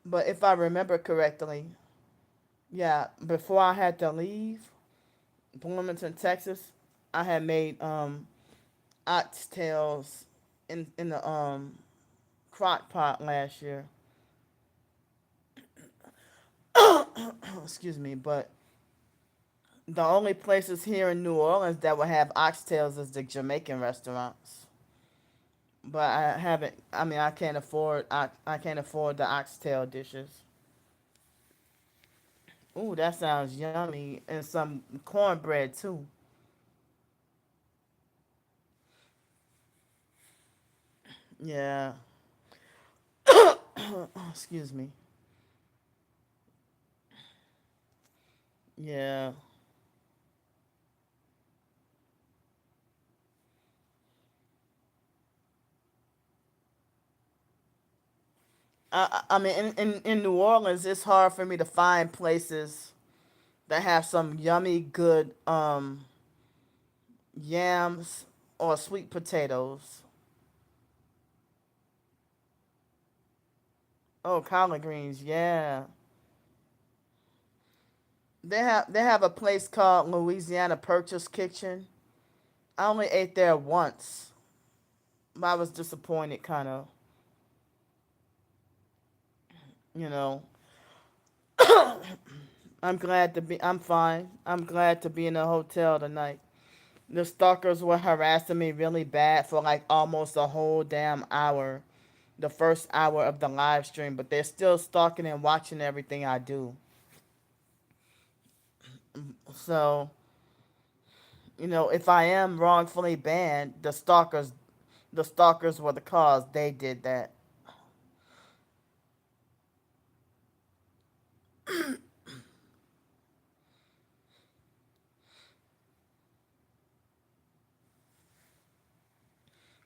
S1: But if I remember correctly, yeah, before I had to leave Bloomington, Texas, I had made oxtails in the crock pot last year. Excuse me, but the only places here in New Orleans that will have oxtails is the Jamaican restaurants. But I haven't. I mean, I can't afford. I can't afford the oxtail dishes. Ooh, that sounds yummy, and some cornbread too. Yeah. Excuse me. Yeah. I mean, in New Orleans, it's hard for me to find places that have some yummy, good yams or sweet potatoes. Oh, collard greens, yeah. They have a place called Louisiana Purchase Kitchen. I only ate there once, but I was disappointed, kind of. You know, I'm glad to be. I'm fine. I'm glad to be in a hotel tonight. The stalkers were harassing me really bad for like almost a whole damn hour, the first hour of the live stream, but they're still stalking and watching everything I do. So, if I am wrongfully banned, the stalkers were the cause. They did that.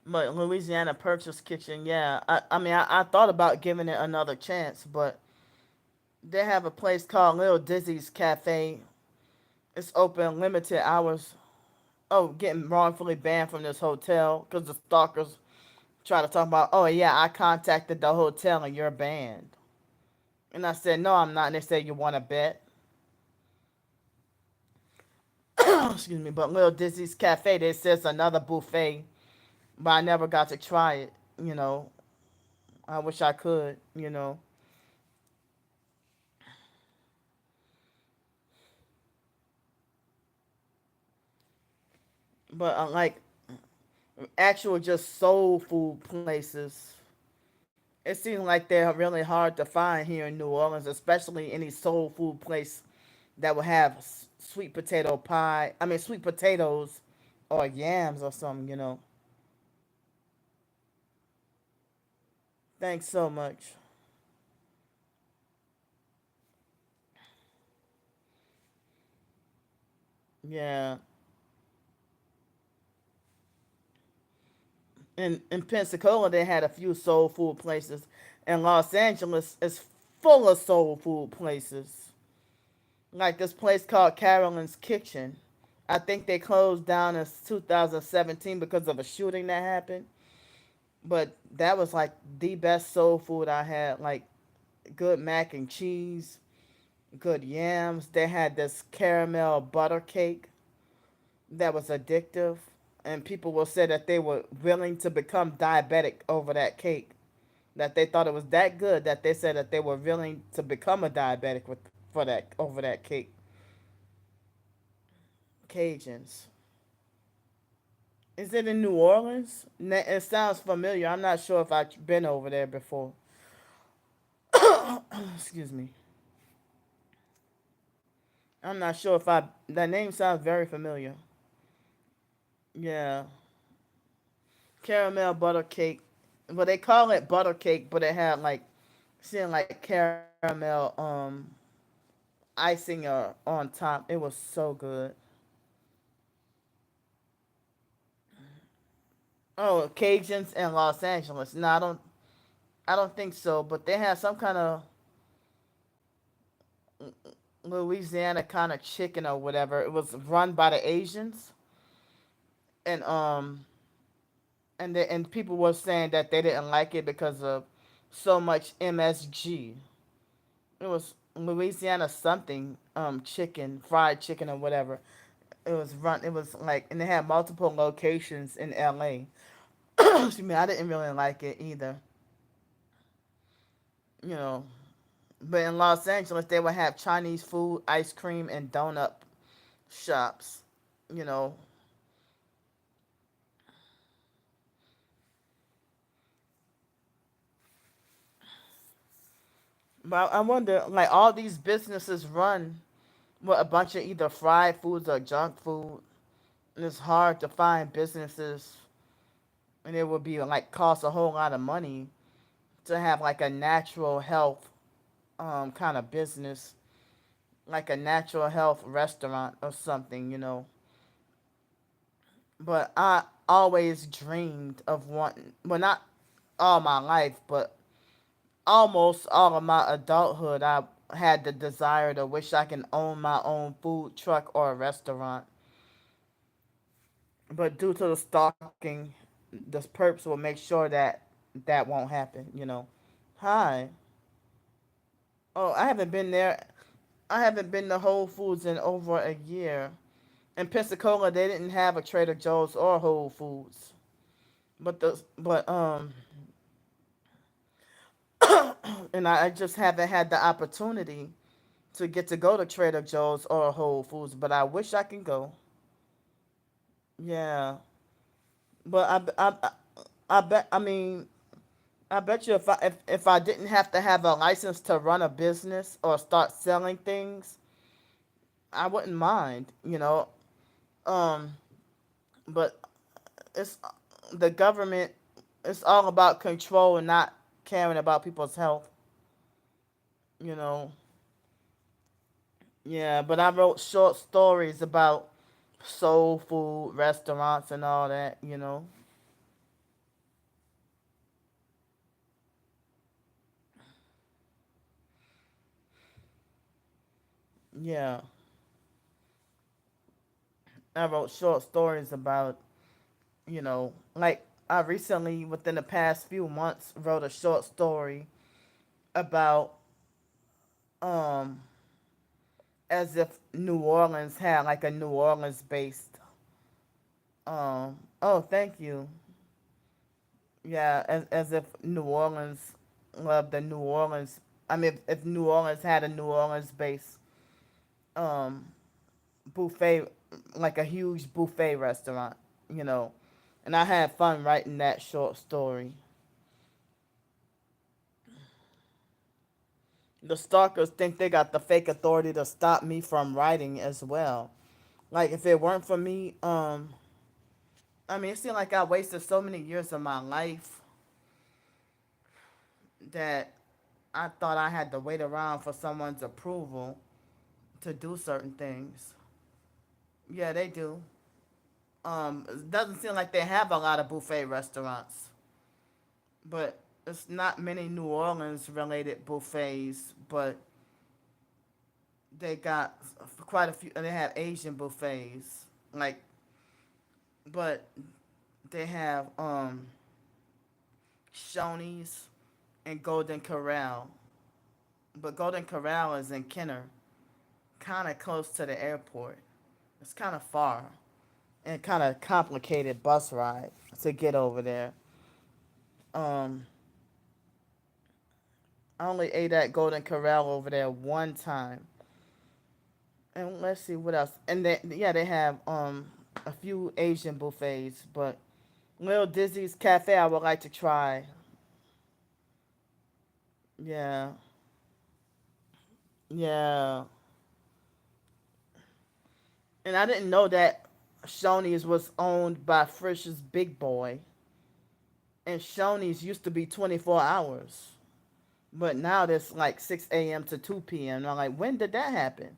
S1: But Louisiana Purchase Kitchen, yeah. I mean, I thought about giving it another chance, but they have a place called Little Dizzy's Cafe. It's open limited hours. getting wrongfully banned from this hotel because the stalkers try to talk about, oh yeah, I contacted the hotel and you're banned. And I said, no, I'm not. And they said, you want to bet? Excuse me. But Little Dizzy's Cafe, they says another buffet, but I never got to try it. You know, I wish I could. But like actual just soul food places, it seems like they're really hard to find here in New Orleans, especially any soul food place that would have sweet potato pie. I mean, sweet potatoes or yams or something. Thanks so much. Yeah. In Pensacola, they had a few soul food places. And Los Angeles is full of soul food places. Like this place called Carolyn's Kitchen. I think they closed down in 2017 because of a shooting that happened. But that was like the best soul food I had. Like good mac and cheese, good yams. They had this caramel butter cake that was addictive. And people will say that they were willing to become diabetic over that cake. That they thought it was that good that they said that they were willing to become a diabetic for that over that cake. Cajuns. Is it in New Orleans? It sounds familiar. I'm not sure if I've been over there before. Excuse me. I'm not sure if I. That name sounds very familiar. Yeah. Caramel butter cake. Well, they call it butter cake, but it had like, seeing like caramel icing on top. It was so good. Oh, Cajuns in Los Angeles. No, I don't think so. But they had some kind of Louisiana kind of chicken or whatever. It was run by the Asians, and and people were saying that they didn't like it because of so much MSG. It was Louisiana something chicken, fried chicken or whatever. It was run. It was like, and they had multiple locations in LA. Excuse me, I didn't really like it either. You know, but in Los Angeles, they would have Chinese food, ice cream, and donut shops. You know, but I wonder, like all these businesses run with a bunch of either fried foods or junk food, and it's hard to find businesses, and it would be like cost a whole lot of money to have like a natural health kind of business, like a natural health restaurant or something. But I always dreamed of wanting, well, not all my life, but almost all of my adulthood, I had the desire to wish I can own my own food truck or a restaurant. But due to the stalking, the perps will make sure that that won't happen. Hi. Oh, I haven't been there. I haven't been to Whole Foods in over a year. In Pensacola, they didn't have a Trader Joe's or Whole Foods. But and I just haven't had the opportunity to get to go to Trader Joe's or Whole Foods, but I wish I can go. Yeah, but I bet. I mean, I bet you if I didn't have to have a license to run a business or start selling things, I wouldn't mind. Um, but it's the government. It's all about control and not caring about people's health. You know. Yeah, but I wrote short stories about soul food restaurants and all that. Yeah. I wrote short stories about, like I recently, within the past few months, wrote a short story about um as if New Orleans had like a New Orleans based oh, thank you. Yeah, as if New Orleans loved the New Orleans. I mean, if New Orleans had a New Orleans based um buffet, like a huge buffet restaurant, you know. And I had fun writing that short story. The stalkers think they got the fake authority to stop me from writing as well. Like if it weren't for me, I mean, it seemed like I wasted so many years of my life that I thought I had to wait around for someone's approval to do certain things. Yeah, they do. It doesn't seem like they have a lot of buffet restaurants, but it's not many New Orleans related buffets, but they got quite a few. They have Asian buffets, like, but they have Shoney's and Golden Corral, but Golden Corral is in Kenner, kind of close to the airport. It's kind of far and kind of complicated bus ride to get over there. Um, I only ate at Golden Corral over there one time, and let's see what else. And they have a few Asian buffets, but Little Dizzy's Cafe I would like to try. Yeah, yeah. And I didn't know that Shoney's was owned by Frisch's Big Boy. And Shoney's used to be 24 hours. But now it's like 6 a.m. to 2 p.m. And I'm like, when did that happen?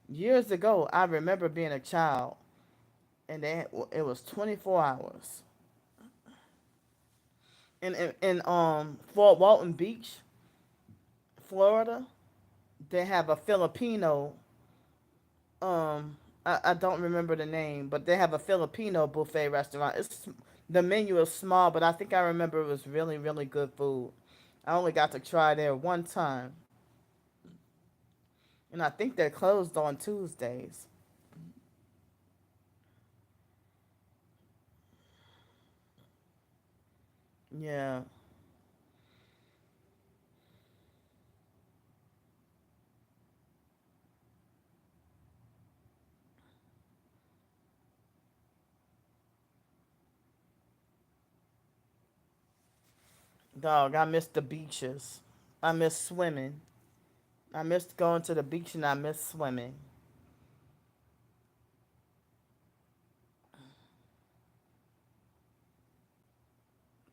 S1: Years ago, I remember being a child, and it was 24 hours. In Fort Walton Beach, Florida, they have a Filipino. I don't remember the name, but they have a Filipino buffet restaurant. The menu is small, but I think I remember it was really really good food. I only got to try there one time, and I think they're closed on Tuesdays. Yeah, dog. I miss the beaches. I miss swimming. I missed going to the beach, and I miss swimming.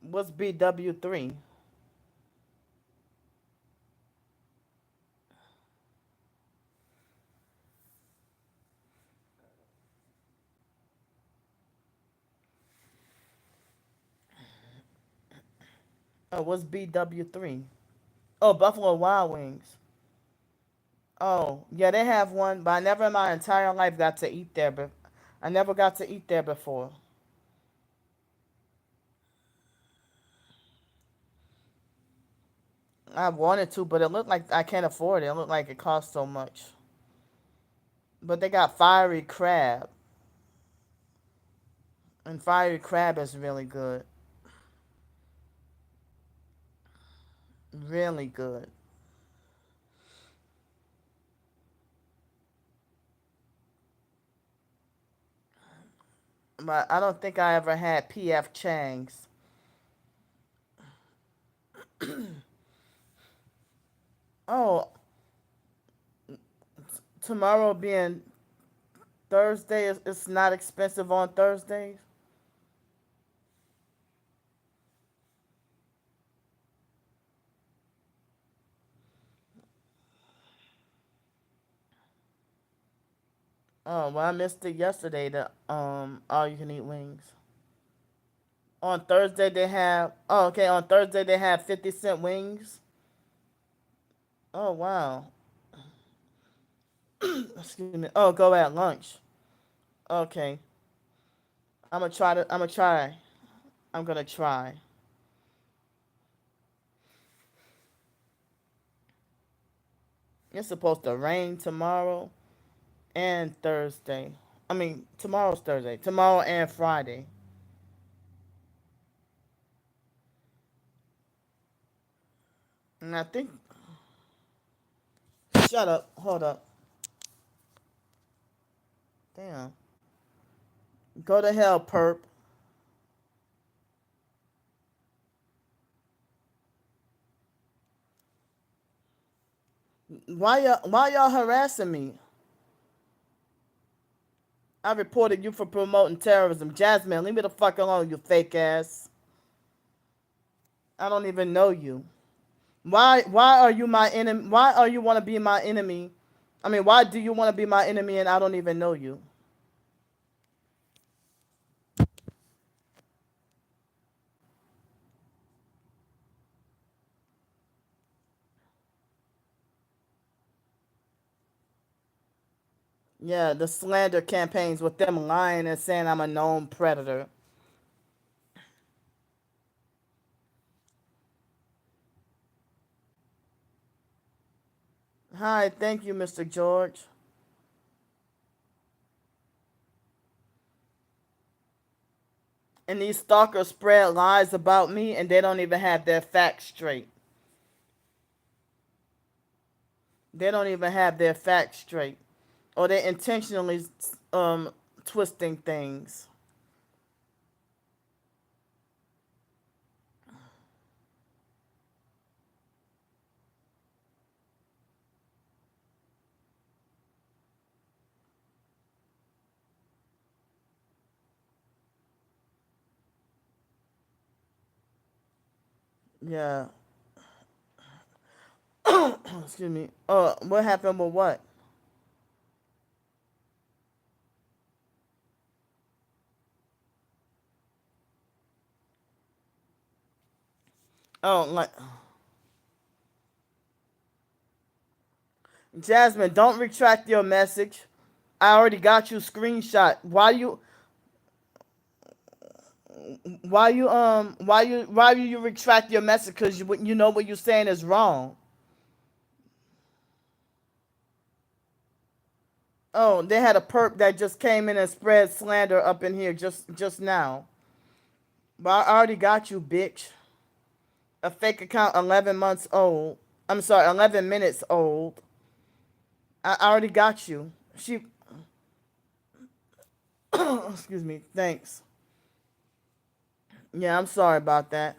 S1: What's BW3? Oh, what's BW3? Oh, Buffalo Wild Wings. Oh, yeah, they have one, but I never in my entire life got to eat there. But I never got to eat there before. I wanted to, but it looked like I can't afford it. It looked like it cost so much. But they got fiery crab, and fiery crab is really good, really good. But I don't think I ever had PF Chang's. Oh, tomorrow being Thursday, it's not expensive on Thursdays. Oh, well, I missed it yesterday. The all you can eat wings. On Thursday they have. Oh, okay. On Thursday they have 50-cent wings. Oh wow. Excuse me. Oh, go at lunch. Okay. I'm gonna try to. I'm gonna try. I'm gonna try. It's supposed to rain tomorrow and Thursday. I mean, tomorrow's Thursday. Tomorrow and Friday. And I think. Shut up. Hold up. Damn. Go to hell, perp. Why y'all harassing me? I reported you for promoting terrorism. Jasmine, leave me the fuck alone, you fake ass. I don't even know you. Why are you my enemy? Why are you want to be my enemy? I mean, why do you want to be my enemy and I don't even know you? Yeah, the slander campaigns with them lying and saying I'm a known predator. Hi, thank you, Mr. George. And these stalkers spread lies about me and they don't even have their facts straight. They don't even have their facts straight. Or they're intentionally um twisting things. Yeah. Excuse me. What happened with what? Oh, like Jasmine, don't retract your message. I already got you screenshot. Why you retract your message? Because you know what you're saying is wrong. Oh, they had a perp that just came in and spread slander up in here just now. But I already got you, bitch. A fake account 11 months old. I'm sorry, 11 minutes old. I already got you. She excuse me. Thanks. Yeah, I'm sorry about that.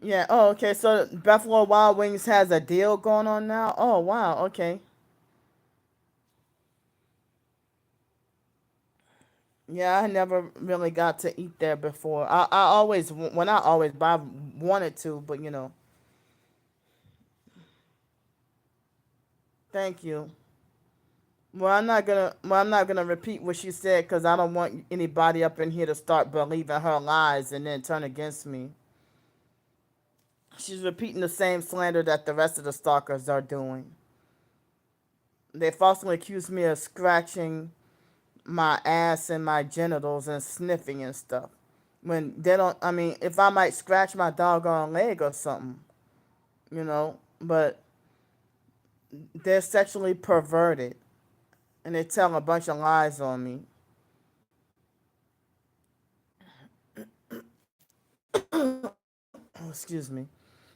S1: Yeah. Oh, okay. So Buffalo Wild Wings has a deal going on now. Oh, wow. Okay. Yeah, I never really got to eat there before. I always, well, not always, but I wanted to. But thank you. Well, I'm not gonna repeat what she said because I don't want anybody up in here to start believing her lies and then turn against me. She's repeating the same slander that the rest of the stalkers are doing. They falsely accuse me of scratching my ass and my genitals and sniffing and stuff. When they don't, I mean, if I might scratch my doggone leg or something, but they're sexually perverted and they tell a bunch of lies on me. Oh, excuse me.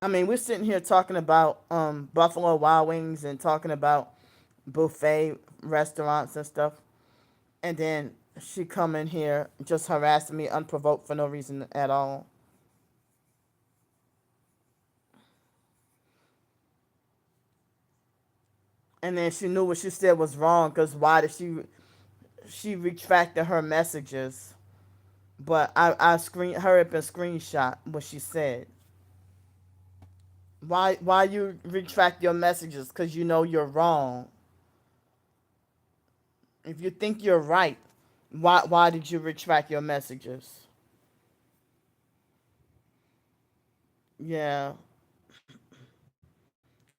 S1: I mean, we're sitting here talking about Buffalo Wild Wings and talking about buffet restaurants and stuff, and then she come in here just harassing me unprovoked for no reason at all. And then she knew what she said was wrong because why did she retracted her messages? But I hurry up and screenshot what she said. Why you retract your messages? Because you know you're wrong. If you think you're right, why did you retract your messages? Yeah.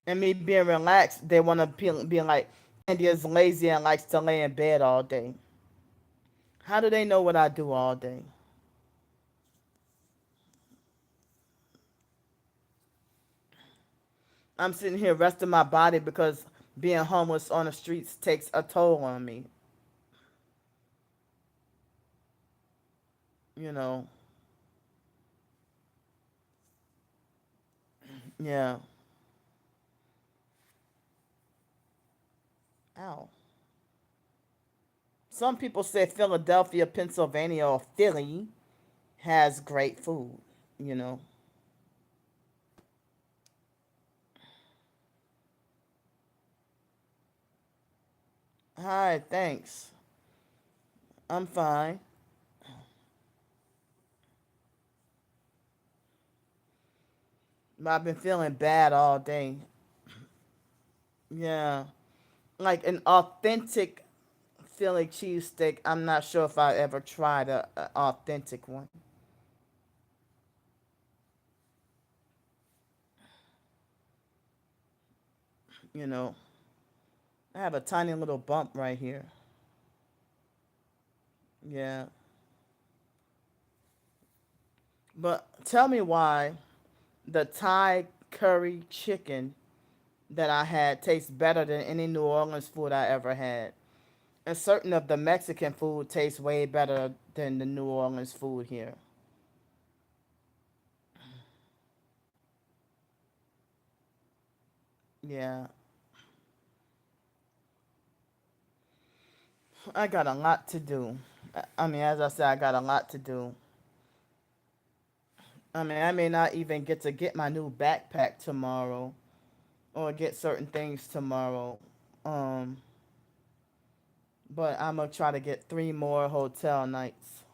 S1: And me being relaxed, they want to be like, Andy is lazy and likes to lay in bed all day. How do they know what I do all day? I'm sitting here resting my body because being homeless on the streets takes a toll on me. You know, yeah. Ow. Some people say Philadelphia, Pennsylvania, or Philly has great food. You know. Hi, thanks. I'm fine. But I've been feeling bad all day. Yeah. Like an authentic Philly cheesesteak. I'm not sure if I ever tried a authentic one. You know, I have a tiny little bump right here. Yeah. But tell me why the Thai curry chicken that I had tastes better than any New Orleans food I ever had. And certain of the Mexican food tastes way better than the New Orleans food here. Yeah. I got a lot to do. I mean, as I said, I got a lot to do. I mean, I may not even get to get my new backpack tomorrow or get certain things tomorrow. Um, but I'm gonna try to get 3 more hotel nights.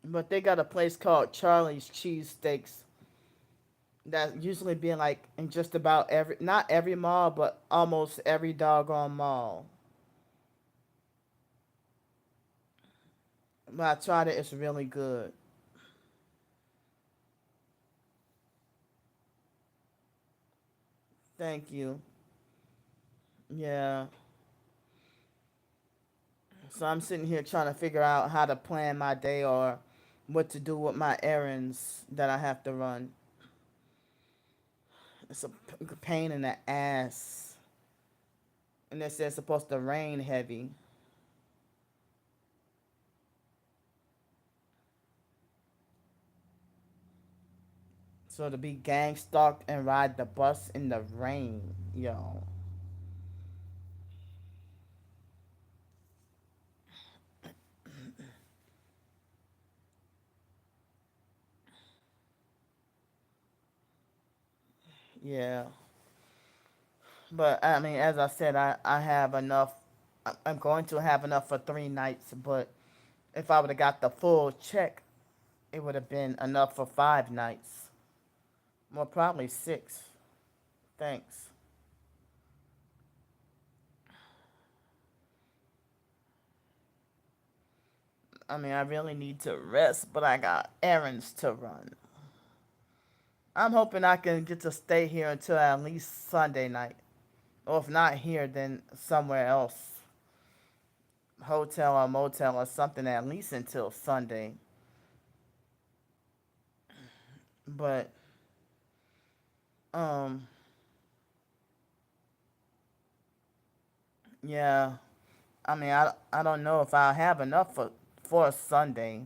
S1: But they got a place called Charlie's Cheesesteaks that usually be like in just about every, not every mall, but almost every doggone mall. But I tried it; it's really good. Thank you. Yeah. So I'm sitting here trying to figure out how to plan my day or what to do with my errands that I have to run. It's a pain in the ass. And they said it's supposed to rain heavy. So to be gang stalked and ride the bus in the rain, yo. Yeah. But I mean, as I said, I have enough. I'm going to have enough for 3 nights. But if I would have got the full check, it would have been enough for 5 nights. Well, probably 6. Thanks. I mean, I really need to rest, but I got errands to run. I'm hoping I can get to stay here until at least Sunday night. Or if not here, then somewhere else. Hotel or motel or something at least until Sunday. But, um, yeah. I mean, I don't know if I'll have enough for Sunday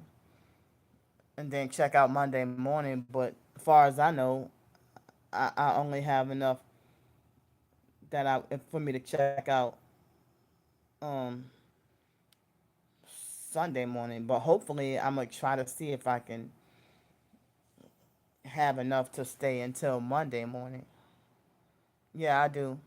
S1: and then check out Monday morning. But as far as I know, I only have enough for me to check out um Sunday morning. But hopefully, I'm gonna try to see if I can have enough to stay until Monday morning. Yeah, I do.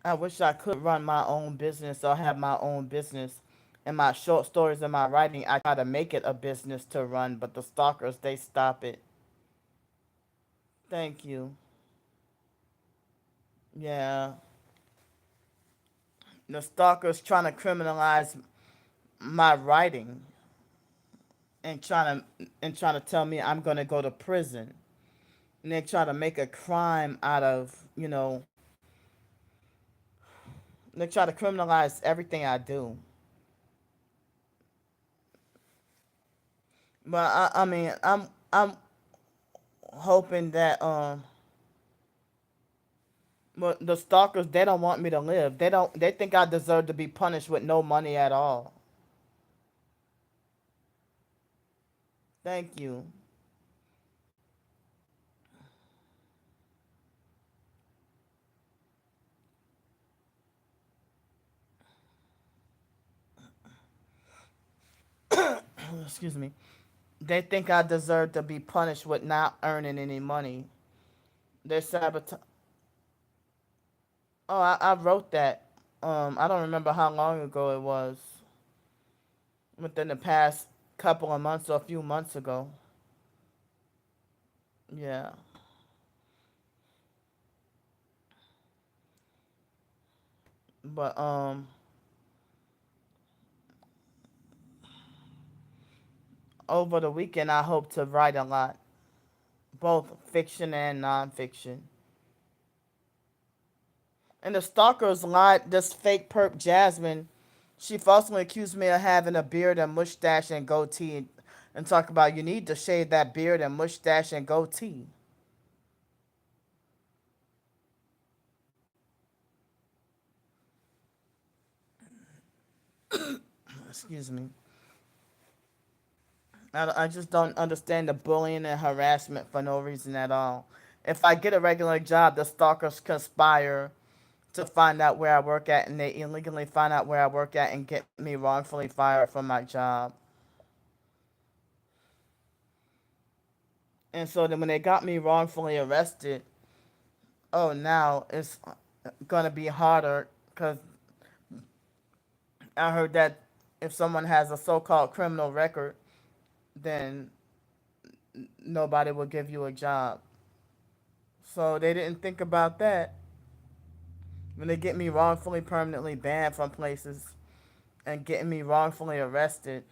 S1: I wish I could run my own business or have my own business. And my short stories and my writing, I try to make it a business to run, but the stalkers, they stop it. Thank you. Yeah. The stalkers trying to criminalize my writing and trying to tell me I'm gonna go to prison. And they try to make a crime out of, they try to criminalize everything I do. But I mean, I'm hoping that but the stalkers, they don't want me to live. They think I deserve to be punished with no money at all. Thank you. Excuse me. They think I deserve to be punished with not earning any money. They sabotage. Oh, I wrote that. I don't remember how long ago it was. Within the past couple of months or a few months ago. Yeah. But over the weekend I hope to write a lot, both fiction and nonfiction. And the stalkers lied. This fake perp Jasmine, she falsely accused me of having a beard and mustache and goatee, and talk about you need to shave that beard and mustache and goatee. Excuse me. I just don't understand the bullying and harassment for no reason at all. If I get a regular job, the stalkers conspire to find out where I work at, and they illegally find out where I work at and get me wrongfully fired from my job. And so then when they got me wrongfully arrested, oh, now it's gonna be harder because I heard that if someone has a so-called criminal record, then nobody will give you a job. So they didn't think about that when they get me wrongfully permanently banned from places and getting me wrongfully arrested.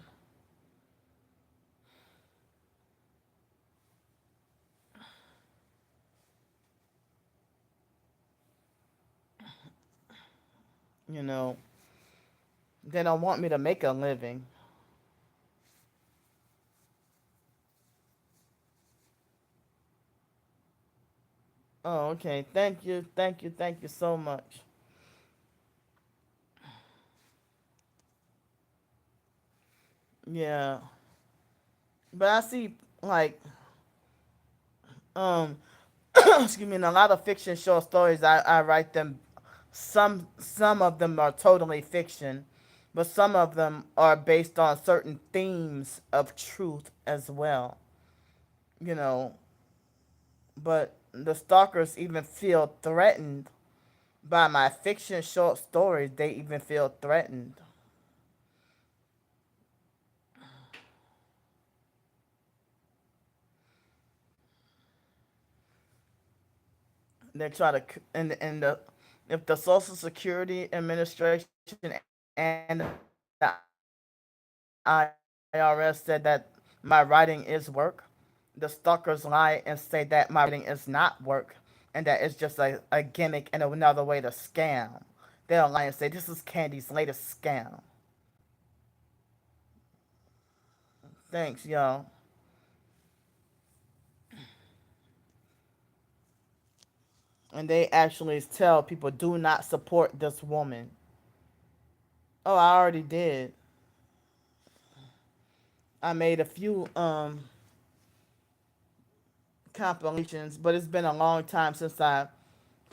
S1: You know, they don't want me to make a living. Oh, okay. Thank you, thank you, thank you so much. Yeah, but I see like um excuse me, in a lot of fiction short stories I write them. Some of them are totally fiction, but some of them are based on certain themes of truth as well. You know, but the stalkers even feel threatened by my fiction short stories. They even feel threatened. They try to and the if the Social Security Administration and the IRS said that my writing is work, the stalkers lie and say that my writing is not work and that it's just a gimmick and another way to scam. They'll lie and say this is Candy's latest scam. Thanks, y'all. And they actually tell people do not support this woman. Oh, I already did. I made a few compilations, but it's been a long time since I've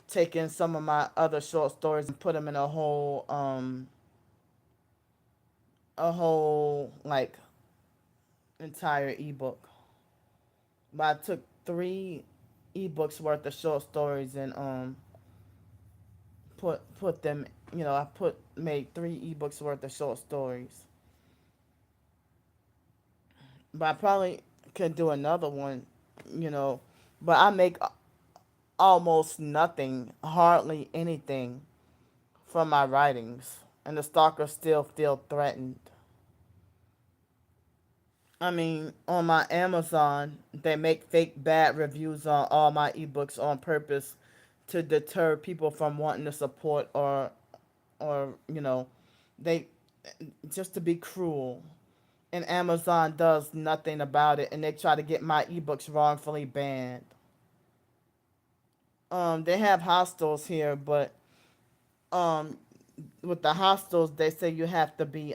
S1: taken some of my other short stories and put them in a whole like entire ebook. But I took 3 ebooks worth of short stories and put them. I put made 3 ebooks worth of short stories, but I probably could do another one. You know, but I make almost nothing, hardly anything from my writings, and the stalkers still feel threatened. I mean, on my Amazon, they make fake bad reviews on all my ebooks on purpose to deter people from wanting to support, or they just to be cruel. And Amazon does nothing about it, and they try to get my ebooks wrongfully banned. They have hostels here, but um, with the hostels, they say you have to be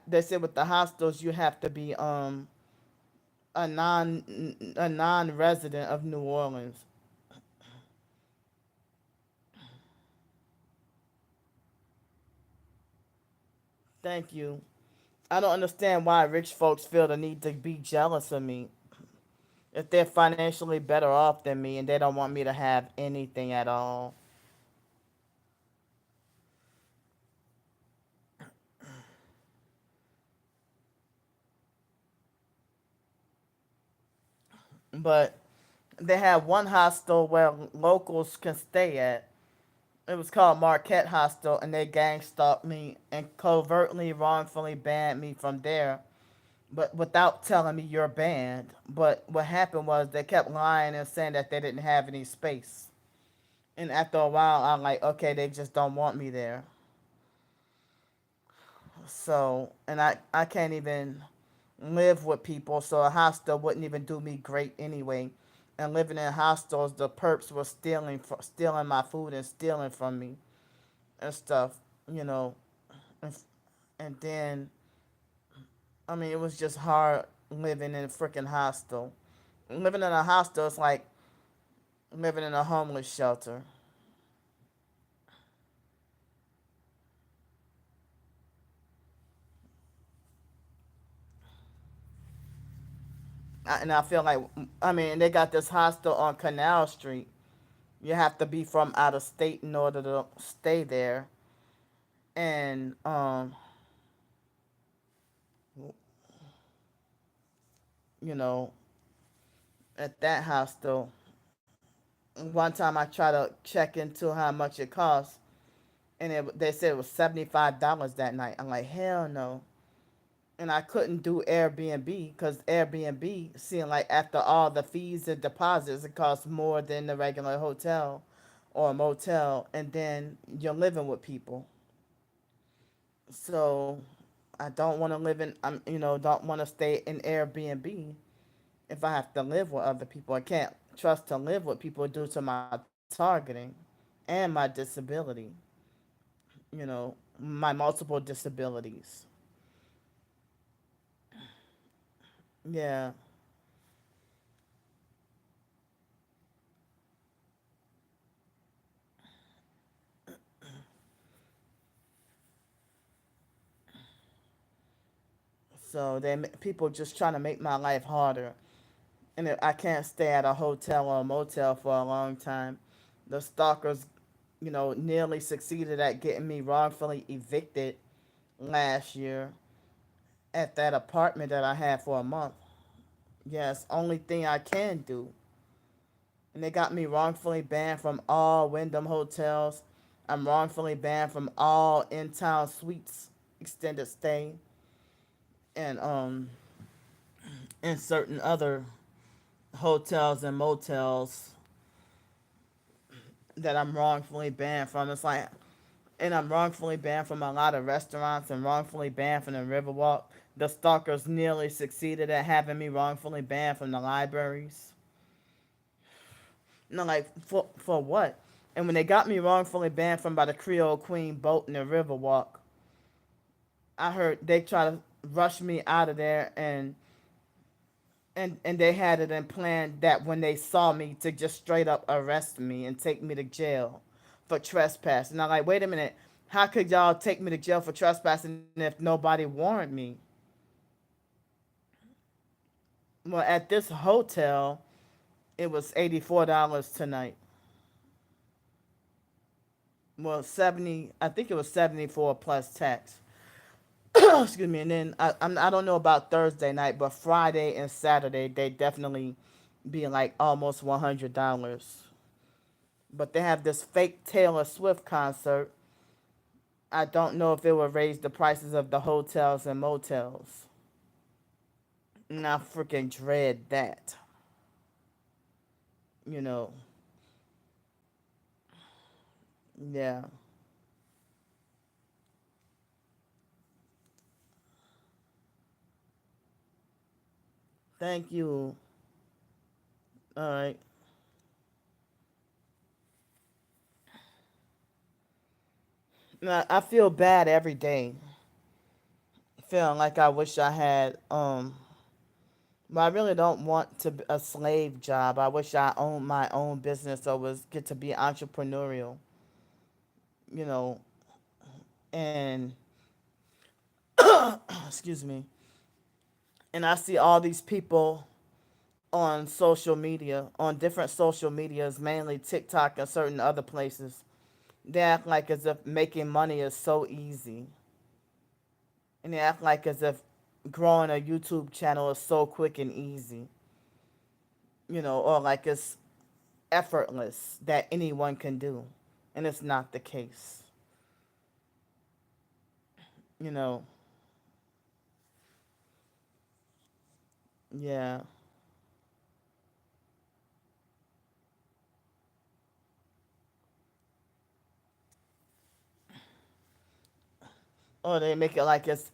S1: they say with the hostels you have to be a non-resident of New Orleans. Thank you. I don't understand why rich folks feel the need to be jealous of me if they're financially better off than me and they don't want me to have anything at all. But they have one hostel where locals can stay at. It was called Marquette Hostel, and they gang stalked me and covertly, wrongfully banned me from there, but without telling me you're banned. But what happened was they kept lying and saying that they didn't have any space. And after a while, I'm like, okay, they just don't want me there. So, and I can't even live with people, so a hostel wouldn't even do me great anyway. And living in hostels, the perps were stealing my food and stealing from me and stuff, you know. And, and then, I mean, it was just hard living in a freaking hostel. Living in a hostel is like living in a homeless shelter. And I feel like, I mean, they got this hostel on Canal Street. You have to be from out of state in order to stay there. And you know, at that hostel, one time I tried to check into how much it cost, and they said it was $75 that night. I'm like, hell no. And I couldn't do Airbnb because Airbnb seemed like after all the fees and deposits, it costs more than the regular hotel or motel, and then you're living with people. So I don't want to live in, don't want to stay in Airbnb if I have to live with other people. I can't trust to live with people due to my targeting and my disability, my multiple disabilities. Yeah. So people just trying to make my life harder, and I can't stay at a hotel or a motel for a long time. The stalkers, nearly succeeded at getting me wrongfully evicted last year at that apartment that I had for a month. Yes, only thing I can do. And they got me wrongfully banned from all Wyndham hotels. I'm wrongfully banned from all in-town suites, extended stay, and certain other hotels and motels that I'm wrongfully banned from. And I'm wrongfully banned from a lot of restaurants and wrongfully banned from the Riverwalk. The stalkers nearly succeeded at having me wrongfully banned from the libraries. No, like for what? And when they got me wrongfully banned from by the Creole Queen boat in the Riverwalk, I heard they try to rush me out of there, and they had it in plan that when they saw me to just straight up arrest me and take me to jail for trespass. And I'm like, wait a minute, how could y'all take me to jail for trespassing if nobody warned me? Well, at this hotel, it was $84 tonight. Well, 70, I think it was 74 plus tax. Excuse me. And then I don't know about Thursday night, but Friday and Saturday they definitely be like almost $100. But they have this fake Taylor Swift concert. I don't know if it will raise the prices of the hotels and motels. And I freaking dread that. You know. Yeah. Thank you. All right. Now, I feel bad every day. Feeling like I wish I had but I really don't want to a slave job. I wish I owned my own business or was get to be entrepreneurial, you know, and excuse me. And I see all these people on social media, on different social medias, mainly TikTok and certain other places. They act like as if making money is so easy. And they act like as if growing a YouTube channel is so quick and easy, or like it's effortless that anyone can do. And it's not the case, you know. Yeah. Or they make it like it's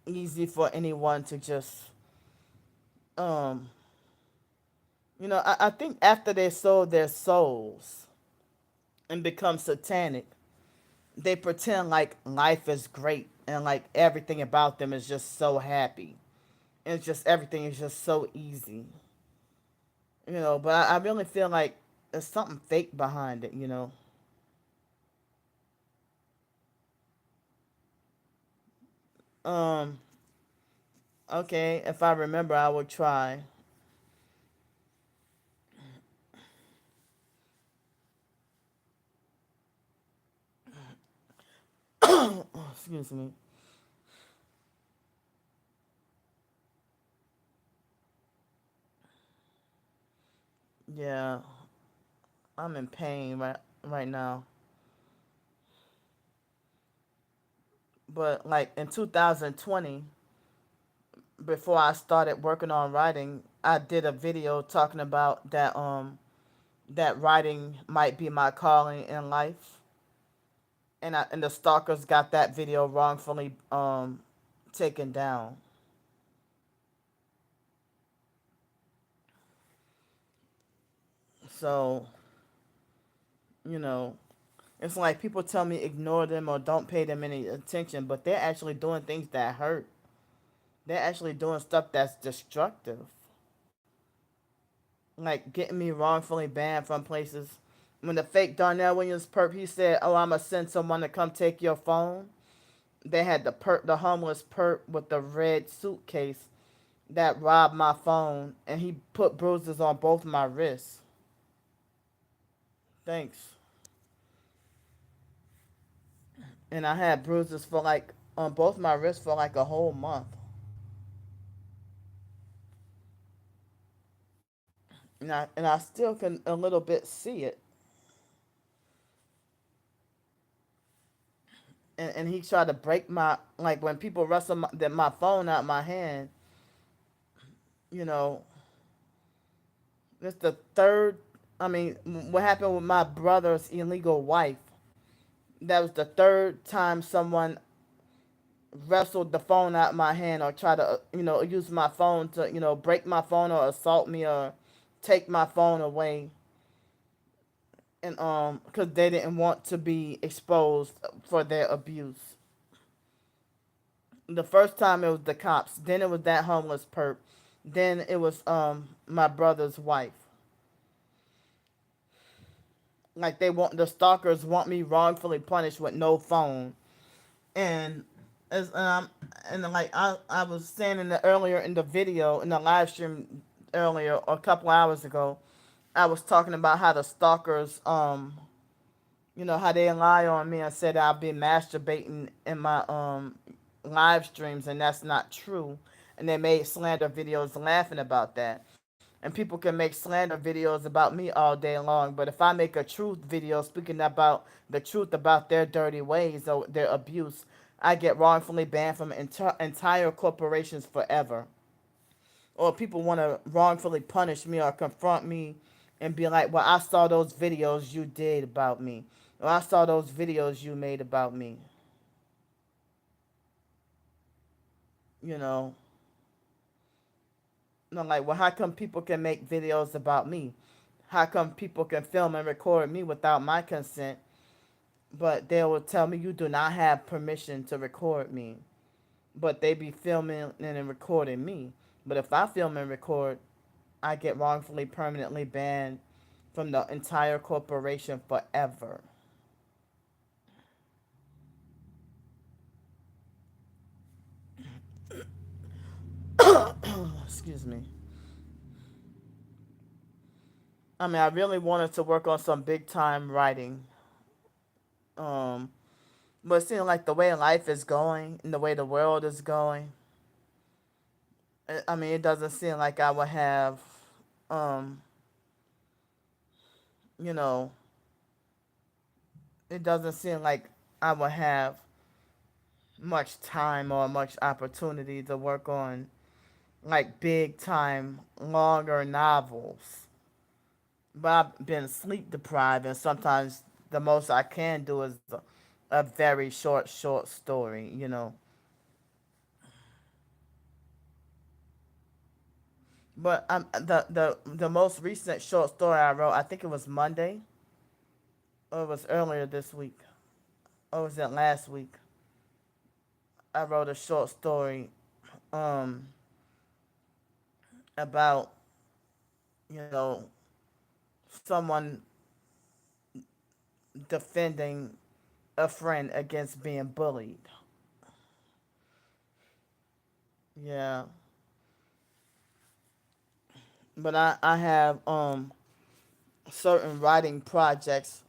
S1: easy for anyone to just, um, I think after they sold their souls and become satanic, they pretend like life is great and like everything about them is just so happy. And it's just everything is just so easy. But I really feel like there's something fake behind it. Um, okay, if I remember, I will try. Excuse me. Yeah, I'm in pain right now. But like in 2020, before I started working on writing, I did a video talking about that writing might be my calling in life. And the stalkers got that video wrongfully taken down. So, you know, it's like people tell me ignore them or don't pay them any attention, but they're actually doing things that hurt. They're actually doing stuff that's destructive. Like getting me wrongfully banned from places. When the fake Darnell Williams perp, he said, "Oh, I'ma send someone to come take your phone." They had the homeless perp with the red suitcase that robbed my phone, and he put bruises on both my wrists. Thanks. And I had bruises for like on both my wrists for like a whole month. And I still can a little bit see it. And he tried to break my like when people wrestle my phone out my hand. You know, it's the third. I mean, what happened with my brother's illegal wife? That was the third time someone wrestled the phone out my hand or tried to use my phone to break my phone or assault me or take my phone away. And because they didn't want to be exposed for their abuse. The first time it was the cops, then it was that homeless perp, then it was my brother's wife. Like the stalkers want me wrongfully punished with no phone. And as and like I was saying earlier in the video in the live stream earlier a couple hours ago, I was talking about how the stalkers You know how they lie on me and said I've been masturbating in my live streams, and that's not true. And they made slander videos laughing about that. And people can make slander videos about me all day long, but if I make a truth video speaking about the truth about their dirty ways or their abuse, I get wrongfully banned from entire corporations forever. Or people want to wrongfully punish me or confront me and be like, well, I saw those videos you did about me, or I saw those videos you made about me. You know, like, well, how come people can make videos about me? How come people can film and record me without my consent, but they will tell me you do not have permission to record me? But they be filming and recording me. But if I film and record, I get wrongfully permanently banned from the entire corporation forever. Excuse me. I mean, I really wanted to work on some big time writing. Um, but it seems like the way life is going and the way the world is going, I mean, it doesn't seem like I would have, um, you know, it doesn't seem like I would have much time or much opportunity to work on like big time, longer novels. But I've been sleep deprived, and sometimes the most I can do is a very short story, you know. But the most recent short story I wrote, I think it was Monday, or it was earlier this week, or was it last week? I wrote a short story um, about, you know, someone defending a friend against being bullied. Yeah, but I have certain writing projects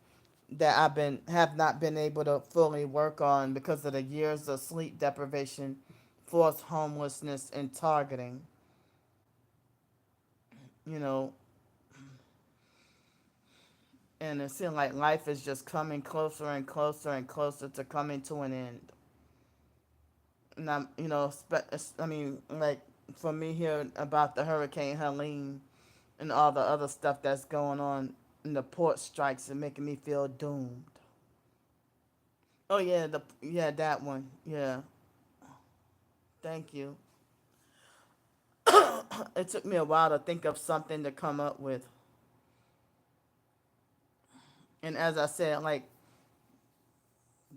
S1: that I've been have not been able to fully work on because of the years of sleep deprivation, forced homelessness, and targeting. You know, and it seems like life is just coming closer and closer and closer to coming to an end. And I'm, you know, I mean, like for me here about the Hurricane Helene and all the other stuff that's going on in the port strikes and making me feel doomed. Oh yeah, that one. Yeah, thank you. It took me a while to think of something to come up with, and as I said, like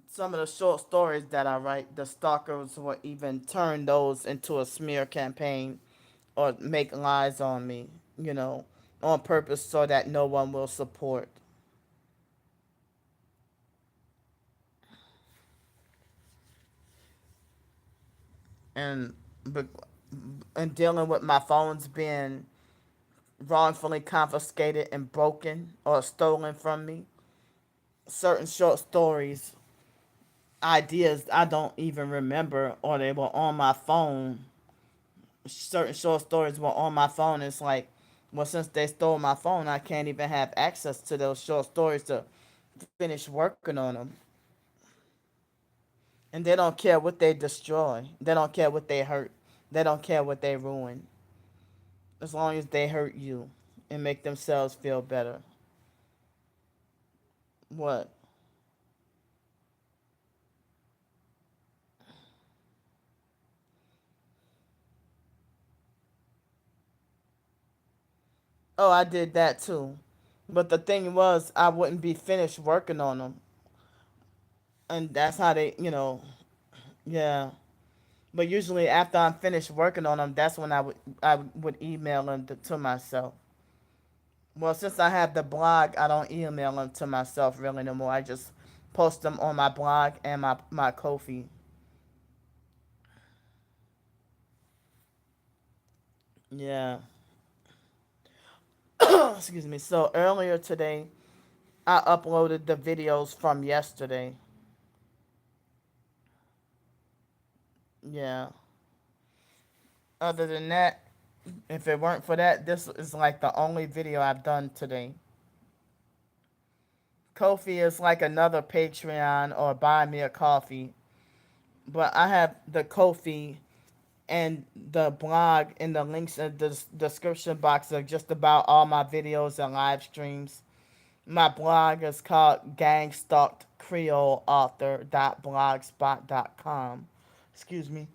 S1: some of the short stories that I write, the stalkers will even turn those into a smear campaign or make lies on me, you know, on purpose so that no one will support. And and dealing with my phones being wrongfully confiscated and broken or stolen from me, certain short stories, ideas I don't even remember, or they were on my phone. Certain short stories were on my phone. It's like, well, since they stole my phone, I can't even have access to those short stories to finish working on them. And they don't care what they destroy. They don't care what they hurt. They don't care what they ruin. As long as they hurt you and make themselves feel better. What? Oh, I did that too. But the thing was, I wouldn't be finished working on them. And that's how they, yeah. But usually after I'm finished working on them, that's when I would email them to myself. Well, since I have the blog, I don't email them to myself really no more. I just post them on my blog and my Ko-fi. Yeah. Excuse me. So earlier today, I uploaded the videos from yesterday. Yeah. Other than that, if it weren't for that, this is like the only video I've done today. Kofi is like another Patreon or Buy Me a Coffee, but I have the Kofi and the blog and the links in the description box are just about all my videos and live streams. My blog is called gangstalkedcreoleauthor.blogspot.com. Excuse me.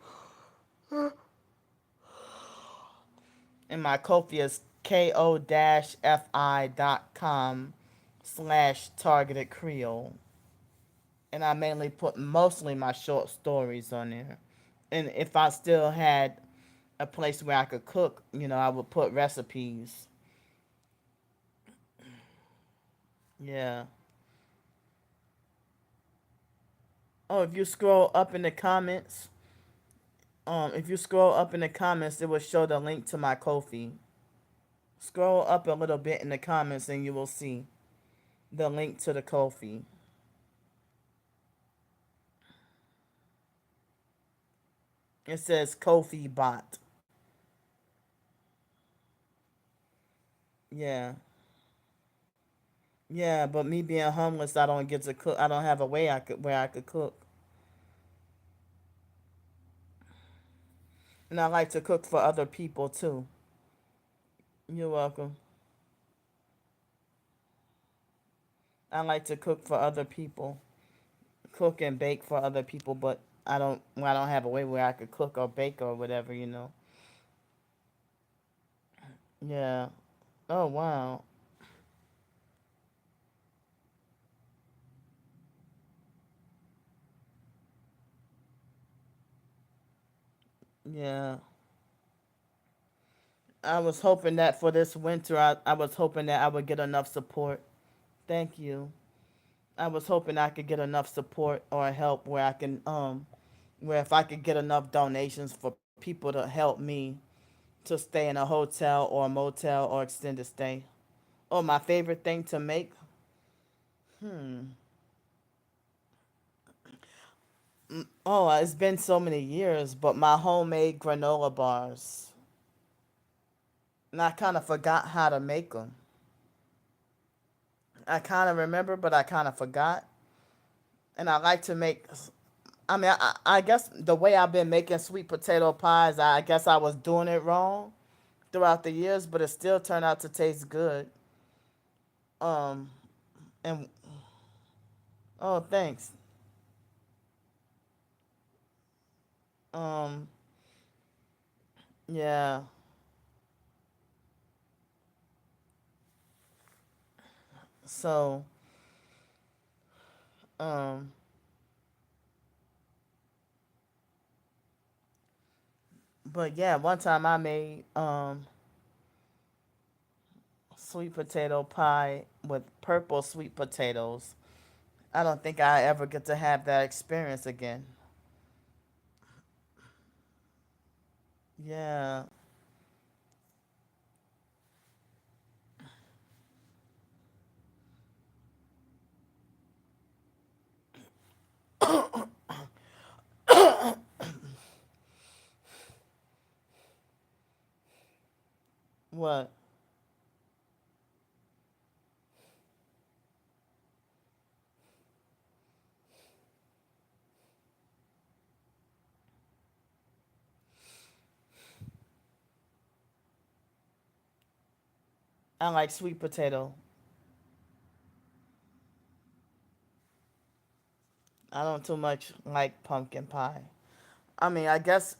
S1: And my Kofi is ko-fi.com/targeted Creole. And I mainly put mostly my short stories on there. And if I still had a place where I could cook, I would put recipes. Yeah. Oh, if you scroll up in the comments, it will show the link to my Kofi. Scroll up a little bit in the comments and you will see the link to the Kofi. It says Kofi bot. Yeah. Yeah, but me being homeless, I don't get to cook. I don't have a way I could where I could cook. And I like to cook for other people too. You're welcome. I like to cook for other people. Cook and bake for other people, but I don't have a way where I could cook or bake or whatever. Yeah. Oh wow. Yeah. I was hoping that for this winter I was hoping that I would get enough support. Thank you. I was hoping I could get enough support or help where I can where if I could get enough donations for people to help me to stay in a hotel or a motel or extended stay. Oh, my favorite thing to make? Hmm. Oh, it's been so many years, but my homemade granola bars. And I kind of forgot how to make them. I kind of remember, but I kind of forgot. And I like to make. I mean, I guess the way I've been making sweet potato pies, I guess I was doing it wrong throughout the years, but it still turned out to taste good. Um, and oh, thanks. Um, yeah. So, um, but yeah, one time I made sweet potato pie with purple sweet potatoes. I don't think I ever get to have that experience again. Yeah. What? I like sweet potato. I don't too much like pumpkin pie. I mean, I guess,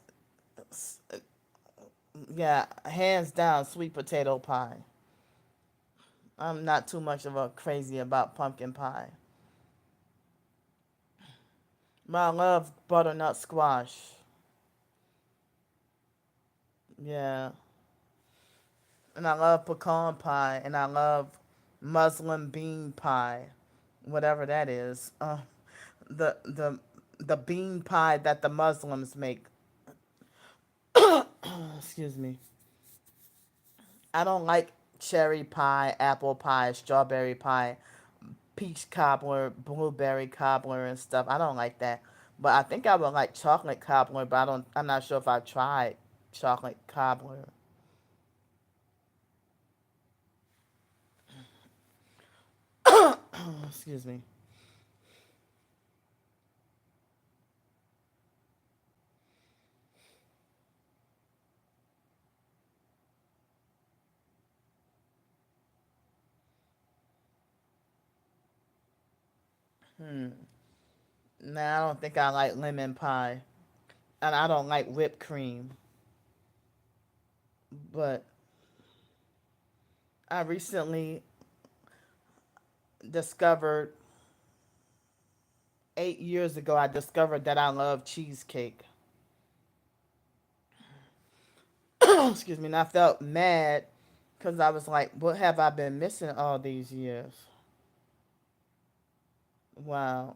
S1: yeah, hands down, sweet potato pie. I'm not too much of a crazy about pumpkin pie. But I love butternut squash. Yeah. And I love pecan pie. And I love muslin bean pie. Whatever that is. The, the, the bean pie that the Muslims make. Excuse me. I don't like cherry pie, apple pie, strawberry pie. peach cobbler, blueberry cobbler, and stuff. I don't like that. But I think I would like chocolate cobbler, but I don't. I'm not sure if I tried chocolate cobbler. Excuse me. Hmm. Nah, I don't think I like lemon pie, and I don't like whipped cream. But I recently discovered 8 years ago. I discovered that I love cheesecake. Excuse me. And I felt mad because I was like, "What have I been missing all these years?" Wow.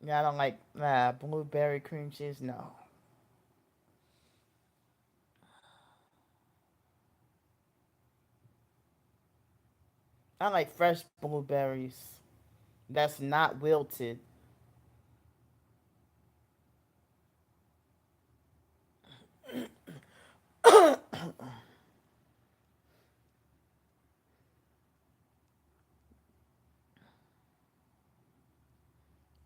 S1: Yeah, I don't like blueberry cream cheese. No, I like fresh blueberries. That's not wilted.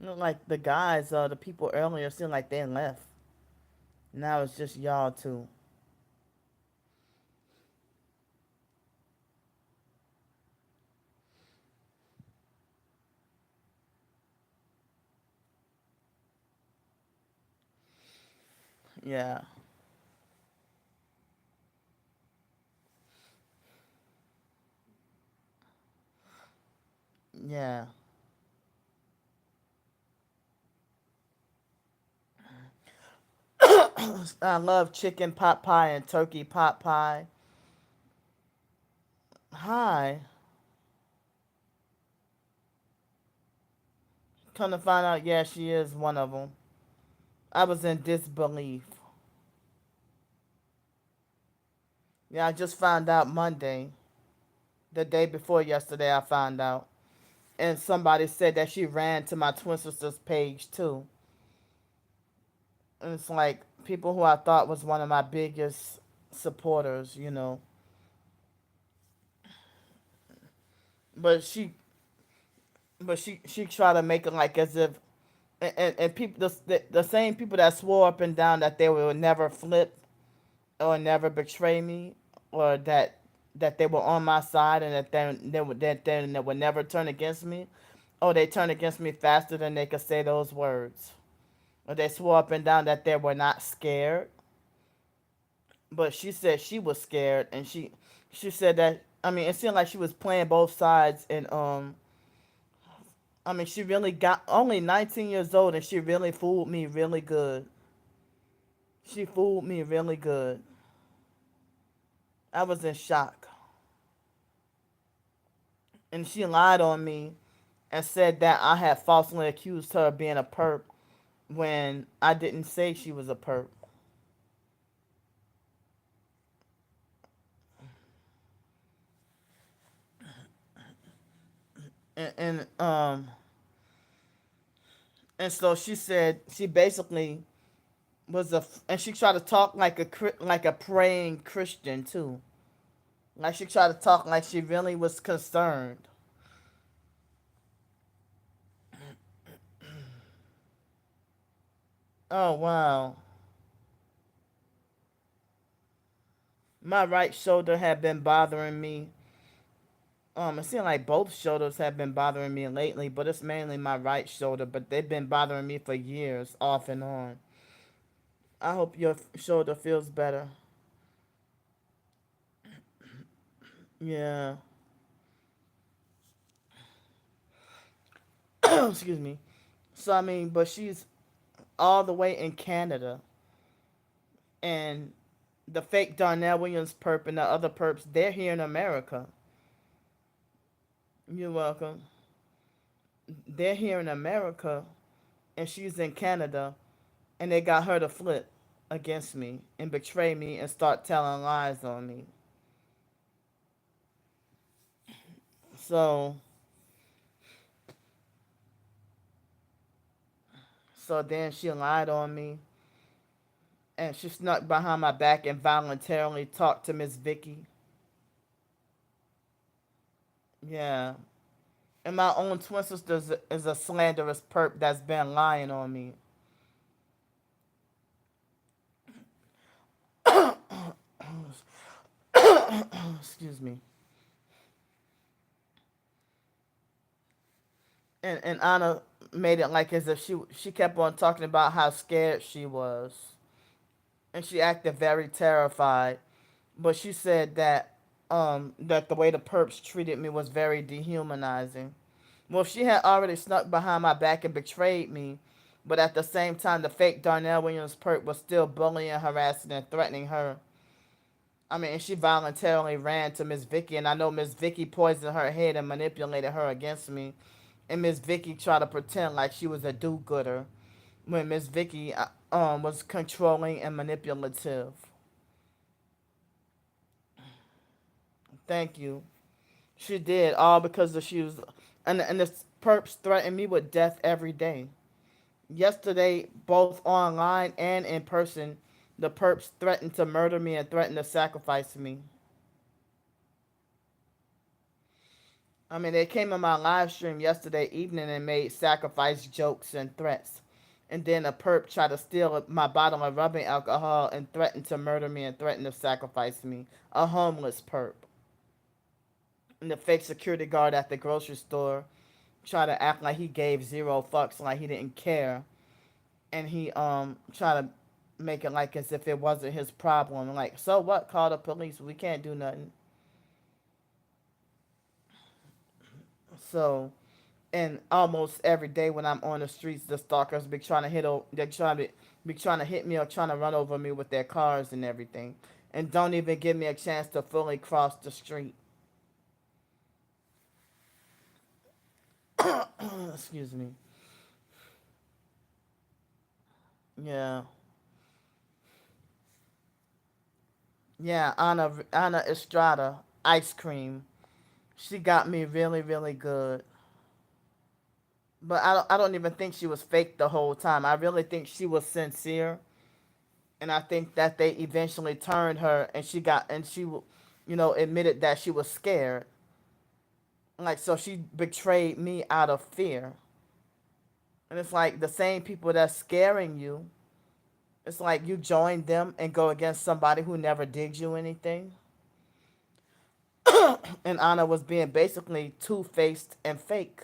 S1: Like the guys, the people earlier seemed like they left. Now it's just y'all two. Yeah, yeah. I love chicken pot pie and turkey pot pie. Hi. Come to find out, yeah, she is one of them. I was in disbelief. Yeah, I just found out Monday. The day before yesterday, I found out. And somebody said that she ran to my twin sister's page too. And it's like people who I thought was one of my biggest supporters. But she tried to make it like as if and people the same people that swore up and down that they would never flip or never betray me or that they were on my side and they would never turn against me. Oh, they turned against me faster than they could say those words. Or they swore up and down that they were not scared. But she said she was scared, and she said that. I mean, it seemed like she was playing both sides, and I mean, she really got only 19 years old, and she really fooled me really good. She fooled me really good. I was in shock, and she lied on me and said that I had falsely accused her of being a perp when I didn't say she was a perp. And so she said she basically was and she tried to talk like like a praying Christian too. Like she tried to talk like she really was concerned. Oh wow. My right shoulder had been bothering me. It seemed like both shoulders have been bothering me lately, but it's mainly my right shoulder. But they've been bothering me for years, off and on. I hope your shoulder feels better. Yeah. Excuse me. So I mean, but she's all the way in Canada, and the fake Darnell Williams perp and the other perps, they're here in America. You're welcome. They're here in America, and she's in Canada, and they got her to flip against me and betray me and start telling lies on me. So so then she lied on me, and she snuck behind my back and voluntarily talked to Miss Vicky. Yeah. And my own twin sister is a slanderous perp that's been lying on me. Excuse me. And Anna made it like as if she kept on talking about how scared she was, and she acted very terrified. But she said that the way the perps treated me was very dehumanizing. Well, she had already snuck behind my back and betrayed me, but at the same time, the fake Darnell Williams perp was still bullying, harassing, and threatening her. I mean, she voluntarily ran to Miss Vicky, and I know Miss Vicky poisoned her head and manipulated her against me. And Miss Vicky tried to pretend like she was a do-gooder when Miss Vicky was controlling and manipulative. Thank you. She did all because she was, and the perps threatened me with death every day. Yesterday, both online and in person, the perps threatened to murder me and threatened to sacrifice me. I mean, they came in my live stream yesterday evening and made sacrifice jokes and threats. And then a perp tried to steal my bottle of rubbing alcohol and threatened to murder me and threatened to sacrifice me. A homeless perp. And the fake security guard at the grocery store tried to act like he gave zero fucks, like he didn't care. And he tried to make it like as if it wasn't his problem. Like, so what? Call the police. We can't do nothing. So, and almost every day when I'm on the streets, the stalkers be trying to they're trying to be trying to hit me or trying to run over me with their cars and everything, and don't even give me a chance to fully cross the street. Excuse me. Yeah, yeah. Anna Estrada, ice cream. She got me really, really good. But I don't even think she was fake the whole time. I really think she was sincere, and I think that they eventually turned her, and admitted that she was scared. Like, so she betrayed me out of fear. And it's like the same people that's scaring you. It's like you join them and go against somebody who never did you anything. And Anna was being basically two faced and fake.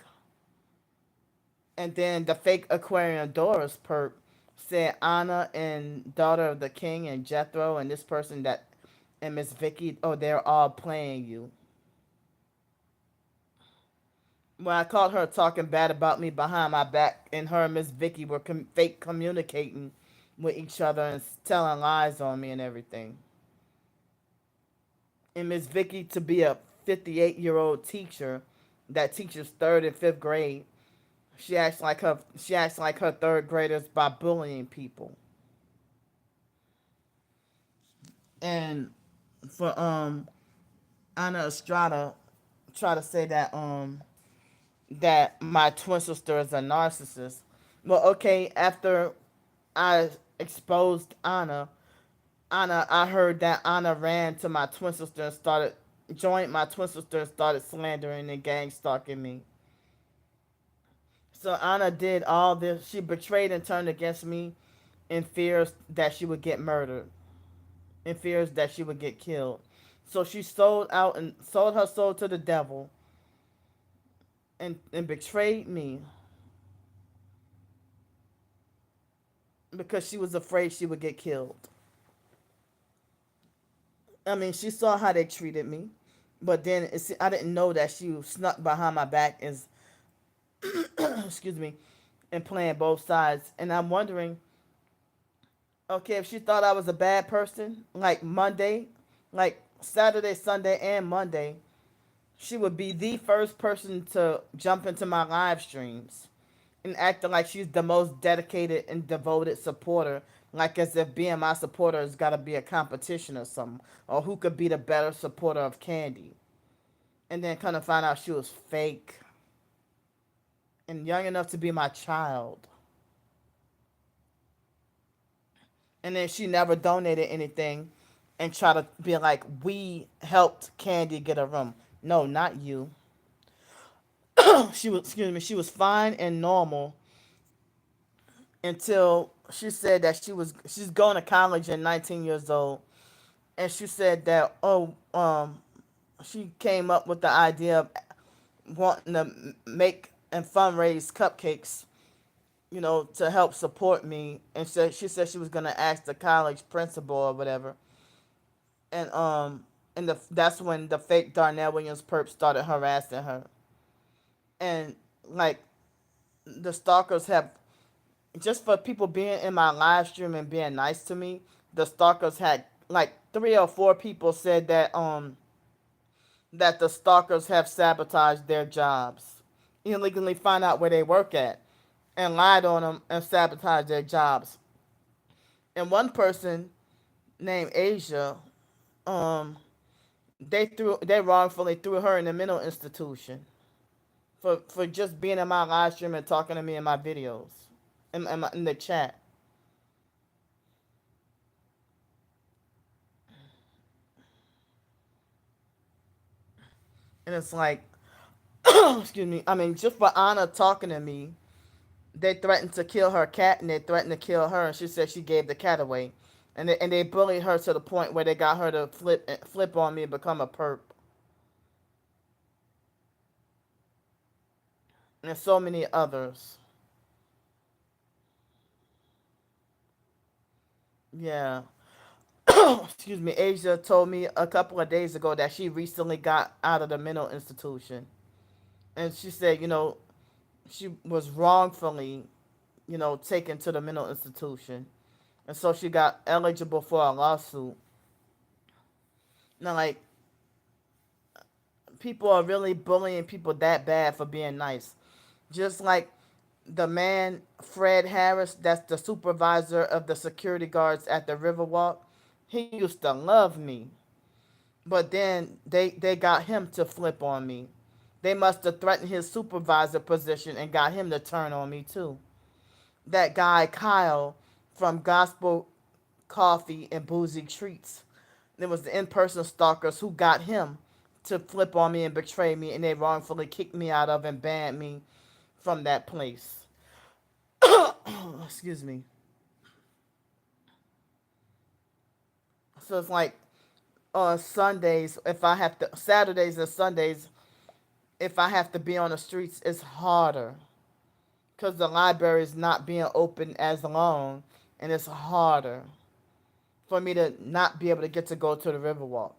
S1: And then the fake Aquarian Doris perp said Anna and daughter of the king and Jethro and this person that and Miss Vicky, oh, they're all playing you. When I caught her talking bad about me behind my back, and her and Miss Vicky were fake communicating with each other and telling lies on me and everything. And Miss Vicky to be a 58-year-old teacher that teaches third and fifth grade. She acts like her third graders by bullying people. And for Anna Estrada try to say that my twin sister is a narcissist. Well, okay, after I exposed Anna, I heard that Anna ran to my twin sister and joined my twin sister and started slandering and gang stalking me. So Anna did all this. She betrayed and turned against me in fears that she would get murdered, in fears that she would get killed. So she sold out and sold her soul to the devil and betrayed me because she was afraid she would get killed. I mean, she saw how they treated me, but then I didn't know that she snuck behind my back as excuse me, and playing both sides. And I'm wondering, okay, if she thought I was a bad person, like Monday, like Saturday, Sunday, and Monday, she would be the first person to jump into my live streams and acting like she's the most dedicated and devoted supporter, like as if being my supporter has got to be a competition or something, or who could be the better supporter of Candy. and then kind of find out she was fake and young enough to be my child. And then she never donated anything and try to be like, we helped Candy get a room. No, not you. She was, excuse me, she was fine and normal until she said that she's going to college at 19 years old, and she said that, she came up with the idea of wanting to make and fundraise cupcakes, to help support me, and she said she was gonna ask the college principal or whatever, and that's when the fake Darnell Williams perp started harassing her, and like the stalkers have, just for people being in my live stream and being nice to me, the stalkers had like 3 or 4 people said that the stalkers have sabotaged their jobs, illegally find out where they work at, and lied on them and sabotaged their jobs. And one person named Asia, um, they wrongfully threw her in a mental institution for just being in my live stream and talking to me in my videos, in the chat. And it's like, excuse me, I mean, just for Anna talking to me, they threatened to kill her cat, and they threatened to kill her, and she said she gave the cat away. And they bullied her to the point where they got her to flip on me and become a perp. And so many others. Yeah. Excuse me. Asia told me a couple of days ago that she recently got out of the mental institution. And she said, she was wrongfully, taken to the mental institution. And so she got eligible for a lawsuit. Now, like, people are really bullying people that bad for being nice. Just like the man, Fred Harris, that's the supervisor of the security guards at the Riverwalk. He used to love me. But then they got him to flip on me. They must have threatened his supervisor position and got him to turn on me too. That guy Kyle from Gospel Coffee and Boozy Treats. There was the in-person stalkers who got him to flip on me and betray me, and they wrongfully kicked me out of and banned me from that place. Excuse me. So it's like on Sundays, if I have to, Saturdays and Sundays, if I have to be on the streets, it's harder because the library is not being open as long, and it's harder for me to not be able to get to go to the Riverwalk.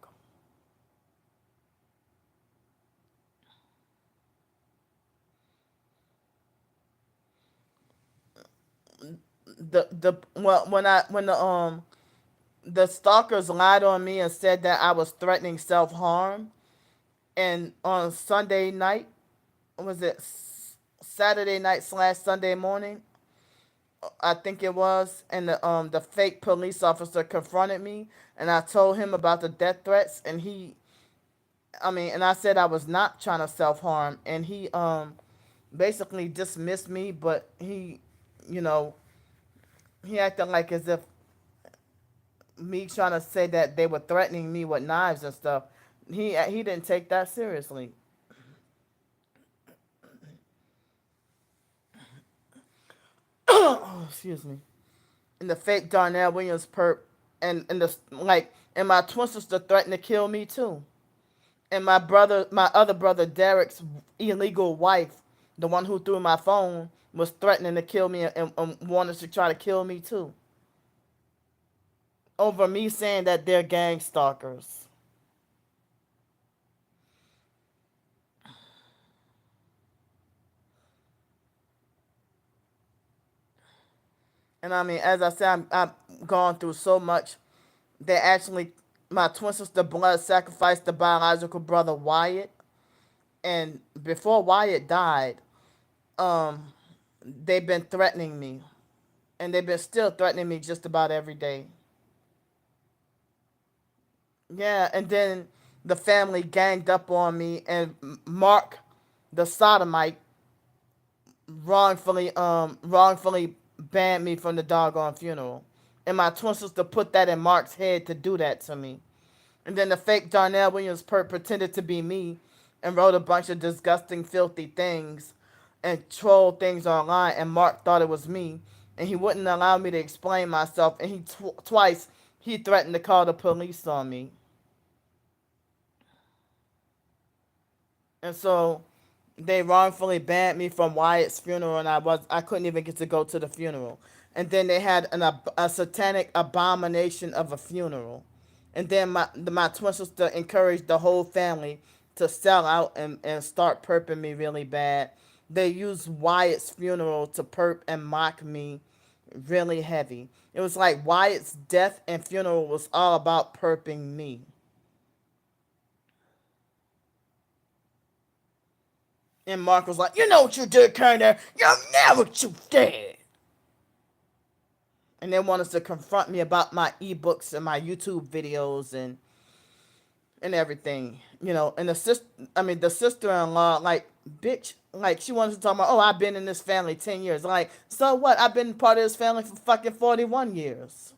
S1: The well, when the stalkers lied on me and said that I was threatening self harm, and on Sunday night, was it Saturday night slash Sunday morning, I think it was, and the fake police officer confronted me, and I told him about the death threats, and and I said I was not trying to self harm, and he basically dismissed me, but you know he acted like as if me trying to say that they were threatening me with knives and stuff. He didn't take that seriously. Oh, excuse me. And the fake Darnell Williams perp, and my twin sister threatened to kill me too. And my other brother Derek's illegal wife, the one who threw my phone, was threatening to kill me, and wanted to try to kill me too, over me saying that they're gang stalkers. And I mean, as I said, I've gone through so much. They actually, my twin sister blood sacrificed the biological brother Wyatt, and before Wyatt died, um, they've been threatening me, and they've been still threatening me just about every day. Yeah, and then the family ganged up on me, and Mark, the sodomite, wrongfully banned me from the doggone funeral. And my twin sister put that in Mark's head to do that to me. And then the fake Darnell Williams pretended to be me and wrote a bunch of disgusting, filthy things and trolled things online. And Mark thought it was me. And he wouldn't allow me to explain myself. And twice he threatened to call the police on me. And so they wrongfully banned me from Wyatt's funeral, and I couldn't even get to go to the funeral. And then they had a satanic abomination of a funeral. And then my twin sister encouraged the whole family to sell out and start perping me really bad. They used Wyatt's funeral to perp and mock me really heavy. It was like Wyatt's death and funeral was all about perping me. And Mark was like, "You know what you did, Kerner? You know what you did." And they wanted to confront me about my ebooks and my YouTube videos and everything, And the sister-in-law, like, bitch, like, she wanted to talk about, oh, I've been in this family 10 years. Like, so what? I've been part of this family for fucking 41 years.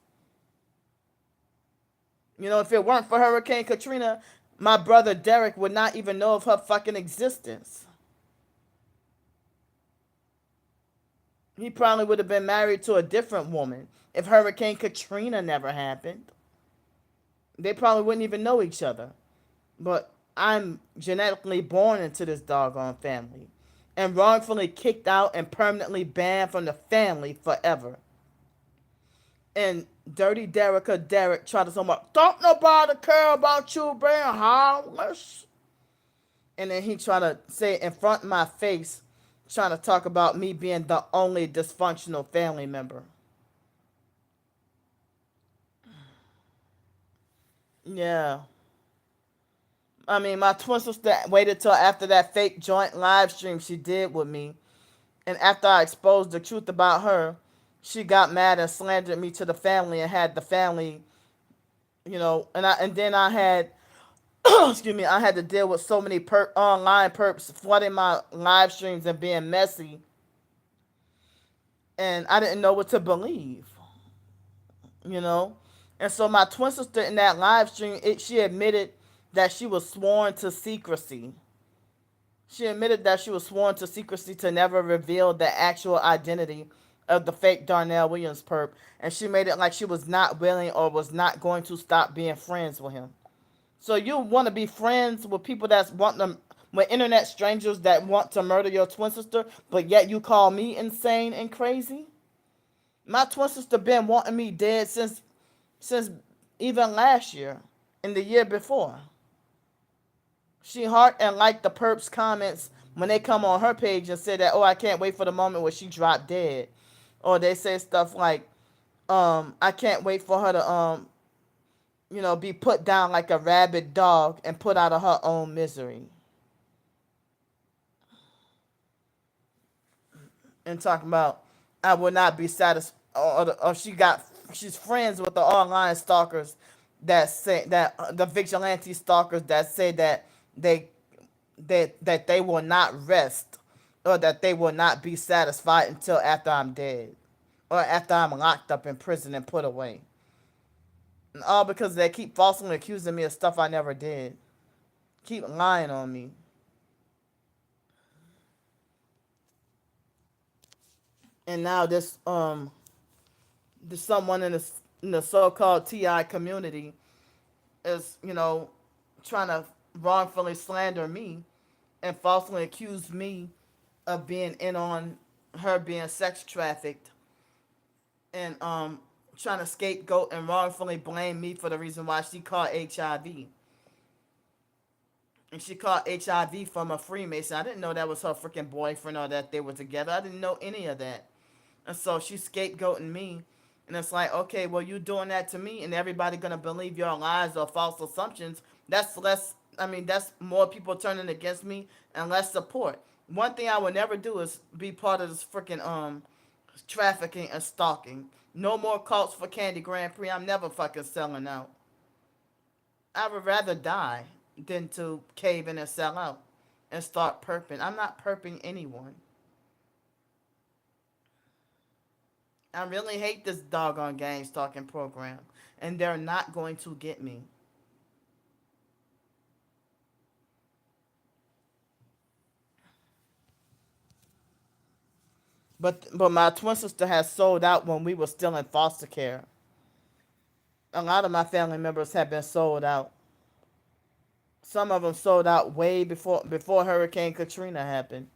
S1: If it weren't for Hurricane Katrina, my brother Derek would not even know of her fucking existence. He probably would have been married to a different woman if Hurricane Katrina never happened. They probably wouldn't even know each other. But I'm genetically born into this doggone family and wrongfully kicked out and permanently banned from the family forever. And Dirty Derek tried to say, don't nobody care about you being homeless. And then he tried to say it in front of my face, trying to talk about me being the only dysfunctional family member. Yeah. I mean, my twin sister waited till after that fake joint live stream she did with me. And after I exposed the truth about her, she got mad and slandered me to the family and had the family, and then I had excuse me, I had to deal with so many online perps flooding my live streams and being messy, and I didn't know what to believe, you know. And so my twin sister in that live stream, she admitted that she was sworn to secrecy. She admitted that she was sworn to secrecy to never reveal the actual identity of the fake Darnell Williams perp, and she made it like she was not willing or was not going to stop being friends with him. So you want to be friends with people with internet strangers that want to murder your twin sister, but yet you call me insane and crazy? My twin sister been wanting me dead since even last year and the year before. She heart and liked the perps comments when they come on her page and say that, oh, I can't wait for the moment where she dropped dead. Or they say stuff like, I can't wait for her to be put down like a rabid dog and put out of her own misery. And talking about, I will not be satisfied. Or she's friends with the online stalkers that say that the vigilante stalkers that say that they that they will not rest or that they will not be satisfied until after I'm dead or after I'm locked up in prison and put away. And all because they keep falsely accusing me of stuff I never did. Keep lying on me. And now this someone in the so-called TI community is, trying to wrongfully slander me and falsely accuse me of being in on her being sex trafficked and trying to scapegoat and wrongfully blame me for the reason why she caught HIV. And she caught HIV from a Freemason. I didn't know that was her freaking boyfriend or that they were together. I didn't know any of that. And so she's scapegoating me. And it's like, okay, well, you doing that to me and everybody going to believe your lies or false assumptions. That's more people turning against me and less support. One thing I would never do is be part of this freaking trafficking and stalking. No more cults for Candy Grand Prix. I'm never fucking selling out. I would rather die than to cave in and sell out and start perping. I'm not perping anyone. I really hate this doggone gang stalking program, and they're not going to get me. But my twin sister has sold out when we were still in foster care. A lot of my family members have been sold out. Some of them sold out way before Hurricane Katrina happened,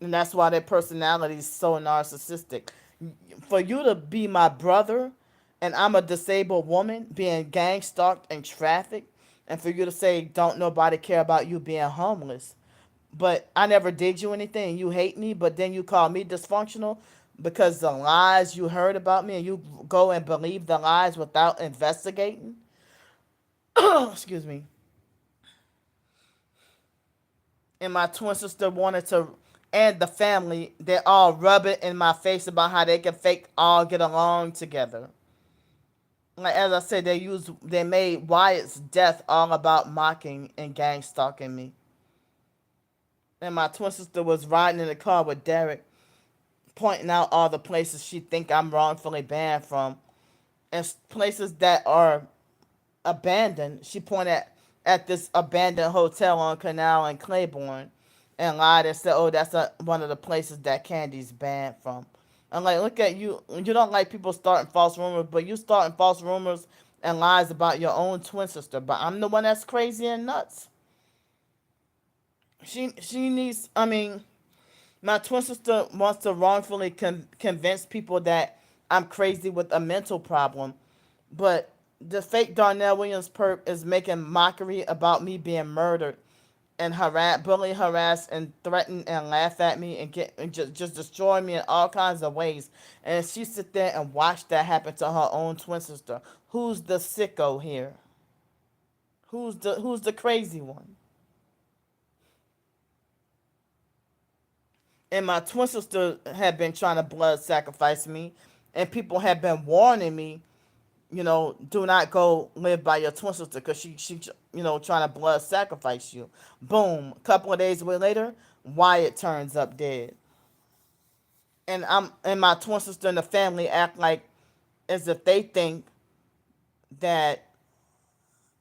S1: and that's why their personality is so narcissistic. For you to be my brother, and I'm a disabled woman being gang stalked and trafficked, and for you to say don't nobody care about you being homeless, but I never did you anything. You hate me, but then you call me dysfunctional because the lies you heard about me, and you go and believe the lies without investigating. Excuse me. And my twin sister wanted to, and the family, they all rub it in my face about how they can fake all get along together. Like as I said, they made Wyatt's death all about mocking and gang stalking me. And my twin sister was riding in the car with Derek, pointing out all the places she think I'm wrongfully banned from, and places that are abandoned. She pointed at this abandoned hotel on Canal and Claiborne, and lied and said, "Oh, that's one of the places that Candy's banned from." I'm like, look at you. You don't like people starting false rumors, but you starting false rumors and lies about your own twin sister. But I'm the one that's crazy and nuts. She needs. I mean, my twin sister wants to wrongfully convince people that I'm crazy with a mental problem, but the fake Darnell Williams perp is making mockery about me being murdered and bully, harass, and threaten and laugh at me and just destroy me in all kinds of ways. And she sit there and watch that happen to her own twin sister. Who's the sicko here? Who's the crazy one? And my twin sister had been trying to blood sacrifice me, and people had been warning me, do not go live by your twin sister because she trying to blood sacrifice you. Boom. A couple of days later, Wyatt turns up dead, and my twin sister and the family act like as if they think that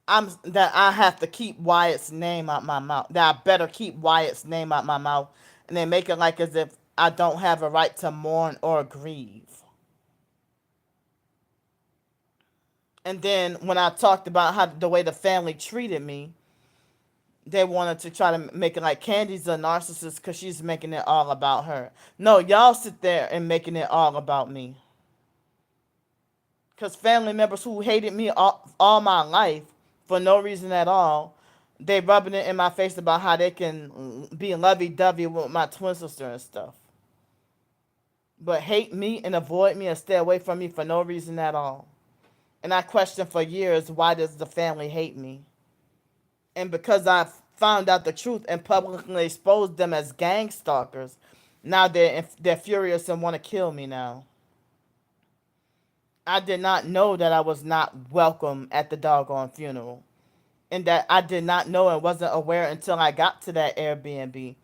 S1: I have to keep Wyatt's name out my mouth. That I better keep Wyatt's name out my mouth, and they make it like as if I don't have a right to mourn or grieve. And then when I talked about how the way the family treated me, they wanted to try to make it like Candy's a narcissist because she's making it all about her. No, y'all sit there and making it all about me. Because family members who hated me all my life for no reason at all, they rubbing it in my face about how they can be lovey-dovey with my twin sister and stuff. But hate me and avoid me and stay away from me for no reason at all. And I questioned for years, why does the family hate me? And because I found out the truth and publicly exposed them as gang stalkers, now they're furious and want to kill me now. I did not know that I was not welcome at the doggone funeral. And that I did not know and wasn't aware until I got to that Airbnb.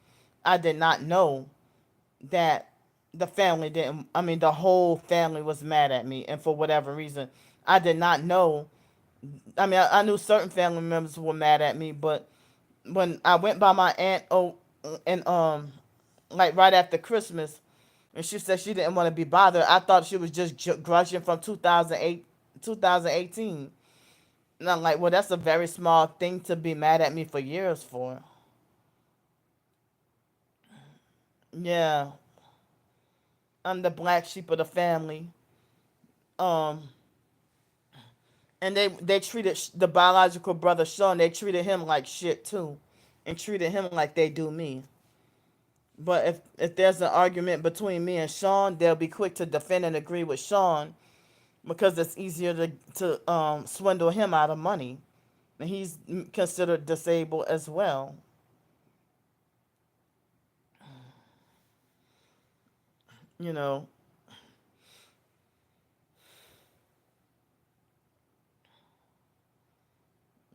S1: I did not know that the whole family was mad at me. And for whatever reason, I did not know. I knew certain family members were mad at me, but when I went by my aunt, and like right after Christmas, and she said she didn't want to be bothered. I thought she was just grudging from 2008, 2018. And I'm like, well, that's a very small thing to be mad at me for years for. Yeah, I'm the black sheep of the family. Um, and they treated the biological brother Sean. They treated him like shit too, and treated him like they do me. But if there's an argument between me and Sean, they'll be quick to defend and agree with Sean because it's easier to swindle him out of money, and he's considered disabled as well. You know,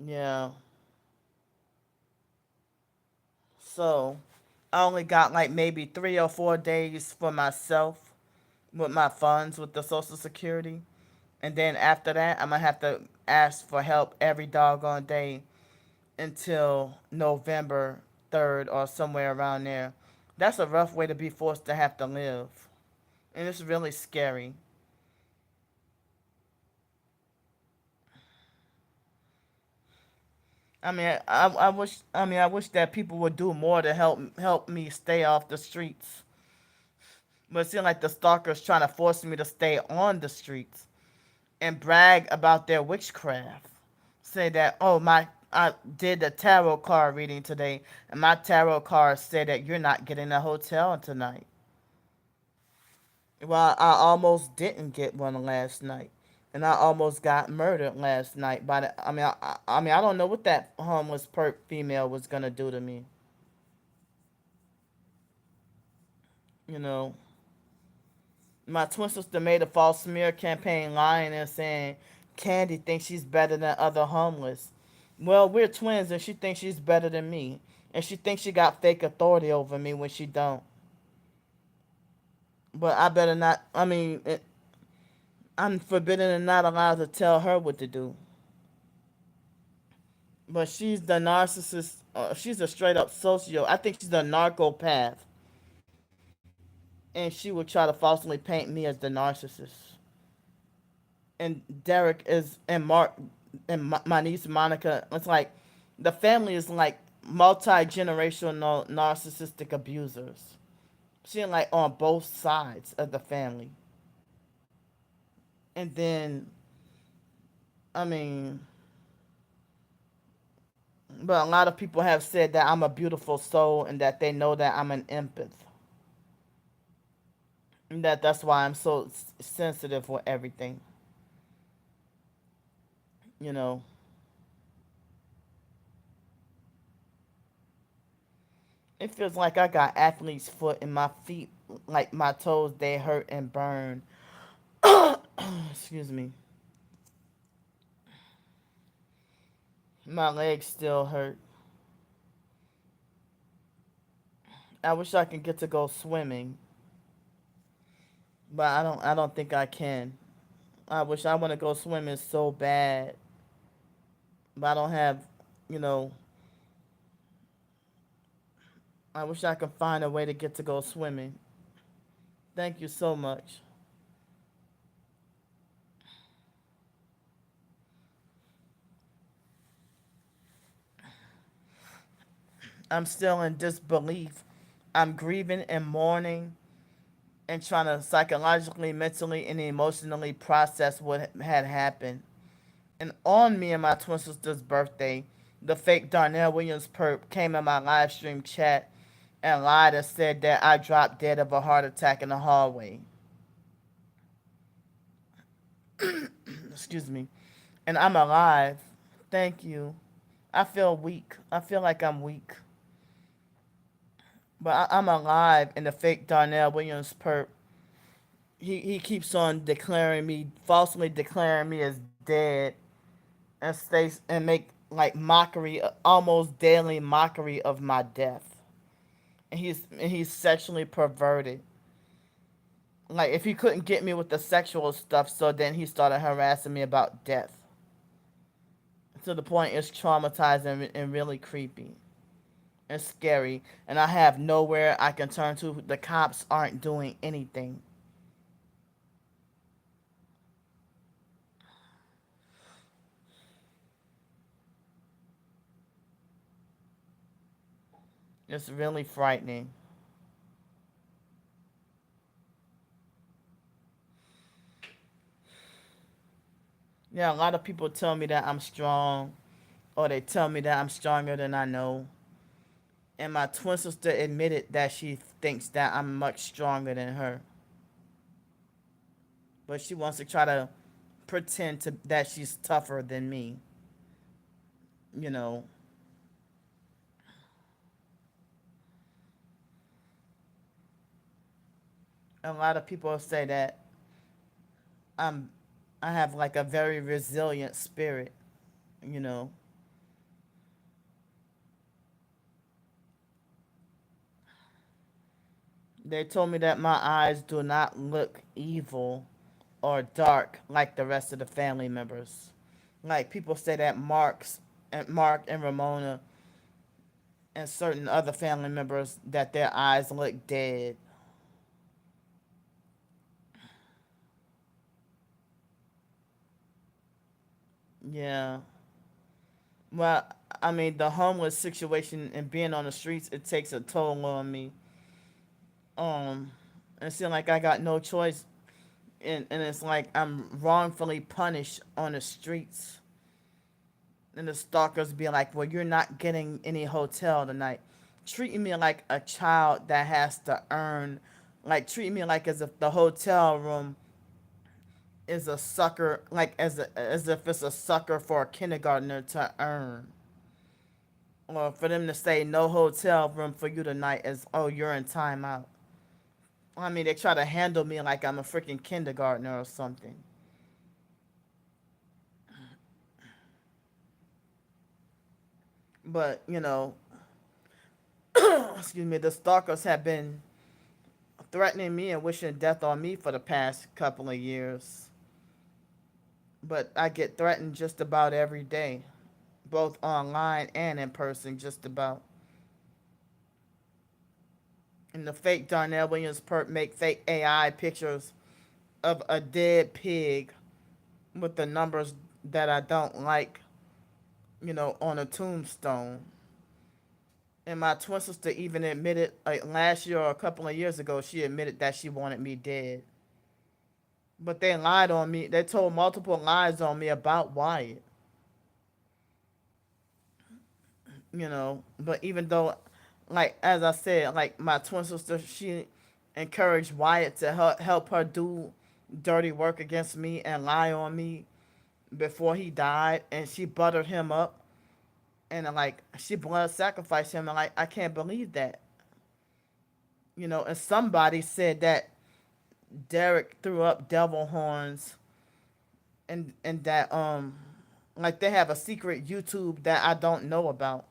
S1: Yeah. So I only got like maybe 3 or 4 days for myself with my funds with the Social Security. And then after that, I'm going to have to ask for help every doggone day until November 3rd or somewhere around there. That's a rough way to be forced to have to live. And it's really scary. I wish that people would do more to help me stay off the streets. But it seems like the stalkers trying to force me to stay on the streets and brag about their witchcraft. Say that, oh, my I did a tarot card reading today, and my tarot card said that you're not getting a hotel tonight. Well, I almost didn't get one last night, and I almost got murdered last night by the. I don't know what that homeless perp female was gonna do to me. You know, my twin sister made a false smear campaign, lying and saying Candy thinks she's better than other homeless. Well, we're twins, and she thinks she's better than me, and she thinks she got fake authority over me when she don't. But I better not. I'm forbidden and not allowed to tell her what to do. But she's the narcissist. She's a straight up socio. I think she's a narcopath, and she would try to falsely paint me as the narcissist. And Derek is and Mark and my niece Monica. It's like the family is like multi generational narcissistic abusers. She like on both sides of the family. And then I mean, but a lot of people have said that I'm a beautiful soul and that they know that I'm an empath. And that's why I'm so sensitive with everything. You know, it feels like I got athlete's foot in my feet, like my toes they hurt and burn. Excuse me. My legs still hurt. I wish I could get to go swimming, but I don't think I can. I wish I want to go swimming so bad, but I don't have, you know, I wish I could find a way to get to go swimming. Thank you so much. I'm still in disbelief. I'm grieving and mourning and trying to psychologically, mentally, and emotionally process what had happened. And on me and my twin sister's birthday, the fake Darnell Williams perp came in my live stream chat and lied and said that I dropped dead of a heart attack in the hallway. Excuse me. And I'm alive. Thank you. I feel weak. I feel like I'm weak. But I'm alive, and the fake Darnell Williams perp, he keeps on declaring me, falsely declaring me as dead, and stays and make like mockery, almost daily mockery of my death. And he's sexually perverted. Like if he couldn't get me with the sexual stuff, so then he started harassing me about death. To the point it's traumatizing and really creepy and scary. And I have nowhere I can turn to. The cops aren't doing anything. It's really frightening. Yeah, a lot of people tell me that I'm strong, or they tell me that I'm stronger than I know. And my twin sister admitted that she thinks that I'm much stronger than her, but she wants to try to pretend that she's tougher than me. You know, a lot of people say that I'm I have like a very resilient spirit. You know, They told me that my eyes do not look evil or dark like the rest of the family members. Like people say that Mark and Ramona and certain other family members that their eyes look dead. Yeah. Well, I mean, the homeless situation and being on the streets, it takes a toll on me. Um, it seems like I got no choice, and it's like I'm wrongfully punished on the streets. And the stalkers be like, well, you're not getting any hotel tonight. Treating me like a child that has to earn, like treating me like as if the hotel room is a sucker, like as if it's a sucker for a kindergartner to earn. Or for them to say no hotel room for you tonight as, oh, you're in timeout. I mean, they try to handle me like I'm a freaking kindergartner or something. But, excuse me, the stalkers have been threatening me and wishing death on me for the past couple of years. But I get threatened just about every day, both online and in person, just about. And the fake Darnell Williams perp make fake AI pictures of a dead pig with the numbers that I don't like, on a tombstone. And my twin sister even admitted, like last year or a couple of years ago, she admitted that she wanted me dead. But they lied on me. They told multiple lies on me about Wyatt. But even though, like as I said, like my twin sister, she encouraged Wyatt to help her do dirty work against me and lie on me before he died, and she buttered him up and like she blood sacrificed him, and like I can't believe that. And somebody said that Derek threw up devil horns, and that like they have a secret YouTube that I don't know about.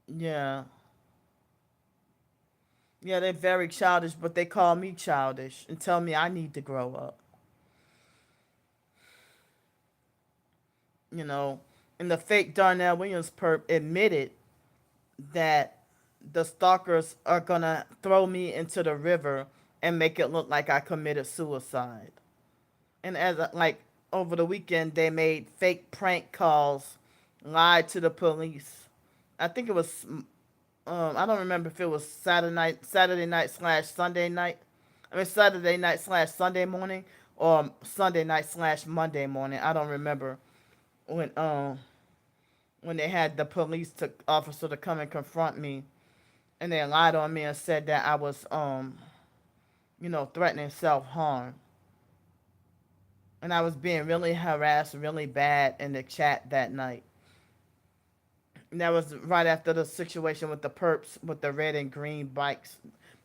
S1: Yeah. Yeah, they're very childish, but they call me childish and tell me I need to grow up. You know, and the fake Darnell Williams perp admitted that the stalkers are gonna throw me into the river and make it look like I committed suicide. And like over the weekend, they made fake prank calls, lied to the police. I think it was I don't remember if it was Saturday night slash Sunday night. I mean Saturday night slash Sunday morning or Sunday night slash Monday morning. I don't remember when when they had the police officer to come and confront me, and they lied on me and said that I was threatening self harm, and I was being really harassed really bad in the chat that night. And that was right after the situation with the perps with the red and green bikes,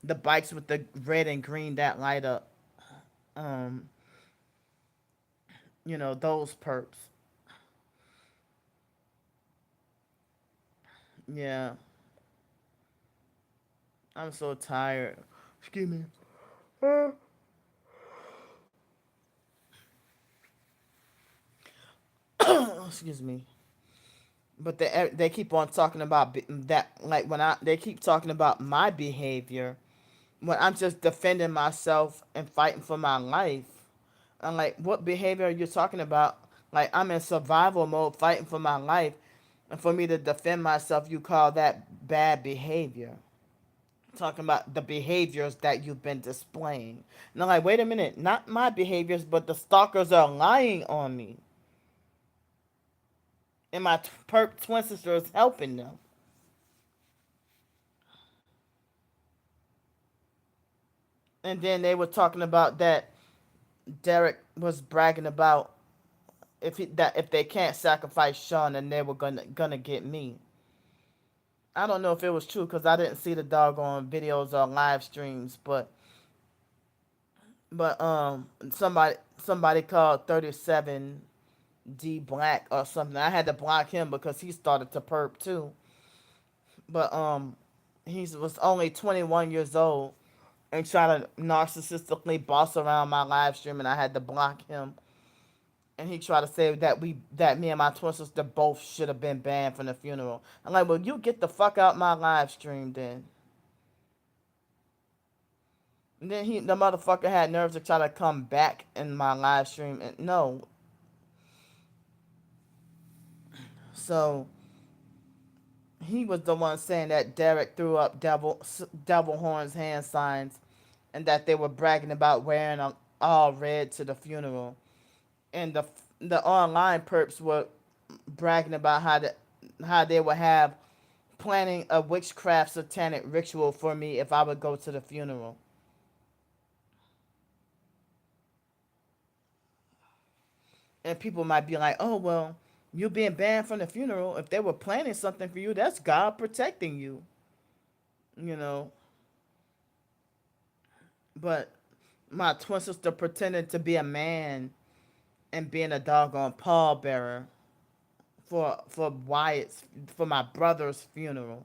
S1: the bikes with the red and green that light up. Um, those perps. Yeah, I'm so tired. Excuse me. Excuse me. But they keep on talking about that, like when they keep talking about my behavior when I'm just defending myself and fighting for my life. I'm like, what behavior are you talking about? Like I'm in survival mode fighting for my life, and for me to defend myself, you call that bad behavior. Talking about the behaviors that you've been displaying. And I'm like, wait a minute, not my behaviors, but the stalkers are lying on me. And my perp twin sister is helping them. And then they were talking about that Derek was bragging about if they can't sacrifice Sean, then they were gonna get me. I don't know if it was true because I didn't see the doggone videos or live streams, but somebody called 37 D Black or something. I had to block him because he started to perp too. But he was only 21 years old and tried to narcissistically boss around my live stream, and I had to block him. And he tried to say that me and my twin sister both should have been banned from the funeral. I'm like, well, you get the fuck out my live stream then. And then the motherfucker had nerves to try to come back in my live stream, and no. So he was the one saying that Derek threw up devil horns hand signs, and that they were bragging about wearing them all red to the funeral. And the online perps were bragging about how they would have planning a witchcraft satanic ritual for me if I would go to the funeral. And people might be like, "Oh well, you being banned from the funeral. If they were planning something for you, that's God protecting you." You know, but my twin sister pretended to be a man and being a doggone pallbearer for Wyatt's for my brother's funeral.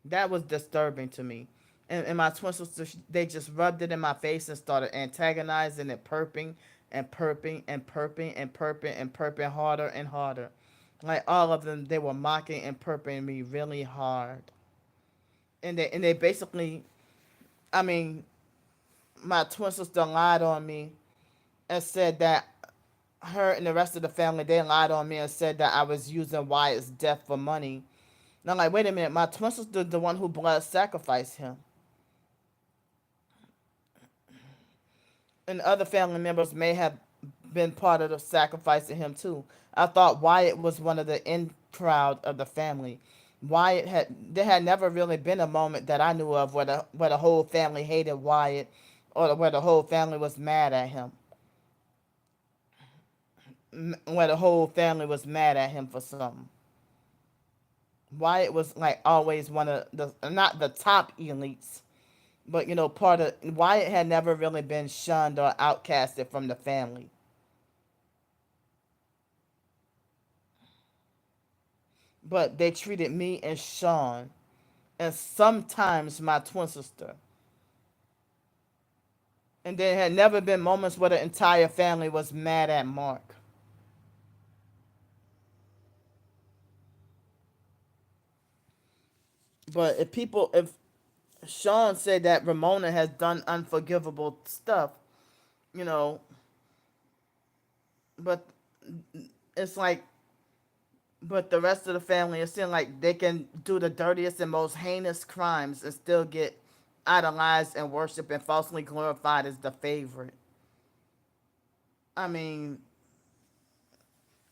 S1: That was disturbing to me. And my twin sister, they just rubbed it in my face and started antagonizing and perping and perping and perping and perping and perping harder and harder. Like all of them, they were mocking and perping me really hard. And they basically, I mean, my twin sister lied on me and said that her and the rest of the family, they lied on me and said that I was using Wyatt's death for money. And I'm like, wait a minute, my twin sister the one who blood sacrificed him. And other family members may have been part of the sacrificing him too. I thought Wyatt was one of the in crowd of the family. Wyatt had there had never really been a moment that I knew of where the whole family hated Wyatt or where the whole family was mad at him. Where the whole family was mad at him for something. Wyatt was like always one of the not the top elites, but part of Wyatt had never really been shunned or outcasted from the family. But they treated me and Sean and sometimes my twin sister. And there had never been moments where the entire family was mad at Mark. But if Sean said that Ramona has done unforgivable stuff, you know, but it's like, but the rest of the family, it seems like they can do the dirtiest and most heinous crimes and still get idolized and worshipped and falsely glorified as the favorite. I mean,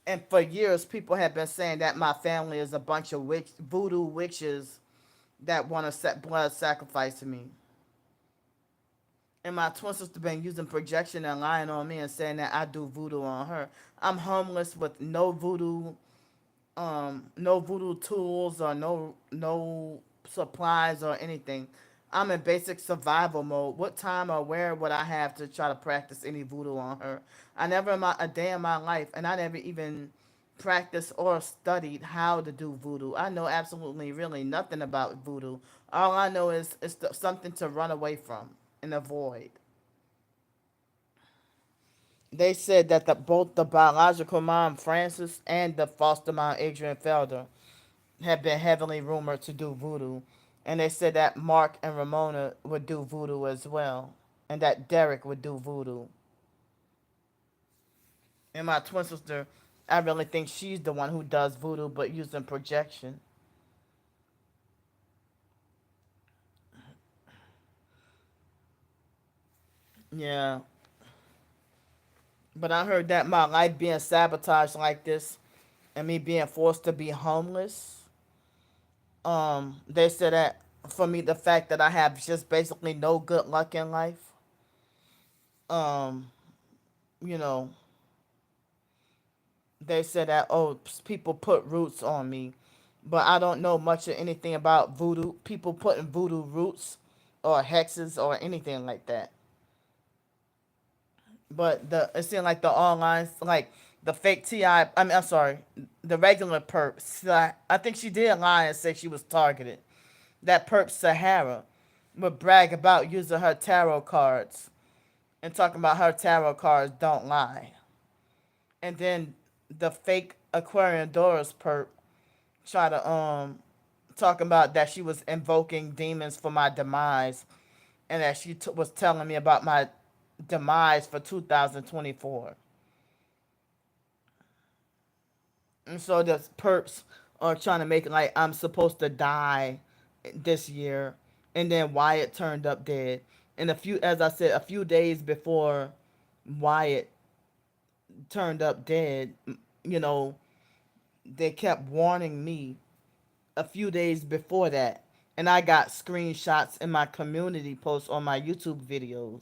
S1: and for years, people have been saying that my family is a bunch of voodoo witches that want to set blood sacrifice to me. And my twin sister been using projection and lying on me and saying that I do voodoo on her. I'm homeless with no voodoo tools or no supplies or anything. I'm in basic survival mode. What time or where would I have to try to practice any voodoo on her? I never in a day in my life, and I never even practiced or studied how to do voodoo. I know absolutely really nothing about voodoo. All I know is it's something to run away from and avoid. They said that both the biological mom Frances and the foster mom Adrian Felder had been heavily rumored to do voodoo, and they said that Mark and Ramona would do voodoo as well, and that Derek would do voodoo. And my twin sister, I really think she's the one who does voodoo, but using projection. Yeah, but I heard that my life being sabotaged like this, and me being forced to be homeless. They said that for me, the fact that I have just basically no good luck in life. Um, you know, they said that people put roots on me, but I don't know much of anything about voodoo. People putting voodoo roots or hexes or anything like that. But it seemed like the online, like the fake Ti. I mean, I'm sorry, the regular perp. I think she did lie and say she was targeted. That perp Sahara would brag about using her tarot cards and talking about her tarot cards don't lie. And then the fake Aquarian Doris perp try to talking about that she was invoking demons for my demise and that she was telling me about my demise for 2024. And so the perps are trying to make it like I'm supposed to die this year, and then Wyatt turned up dead. And as I said, a few days before Wyatt turned up dead, you know, they kept warning me a few days before that, and I got screenshots in my community posts on my YouTube videos.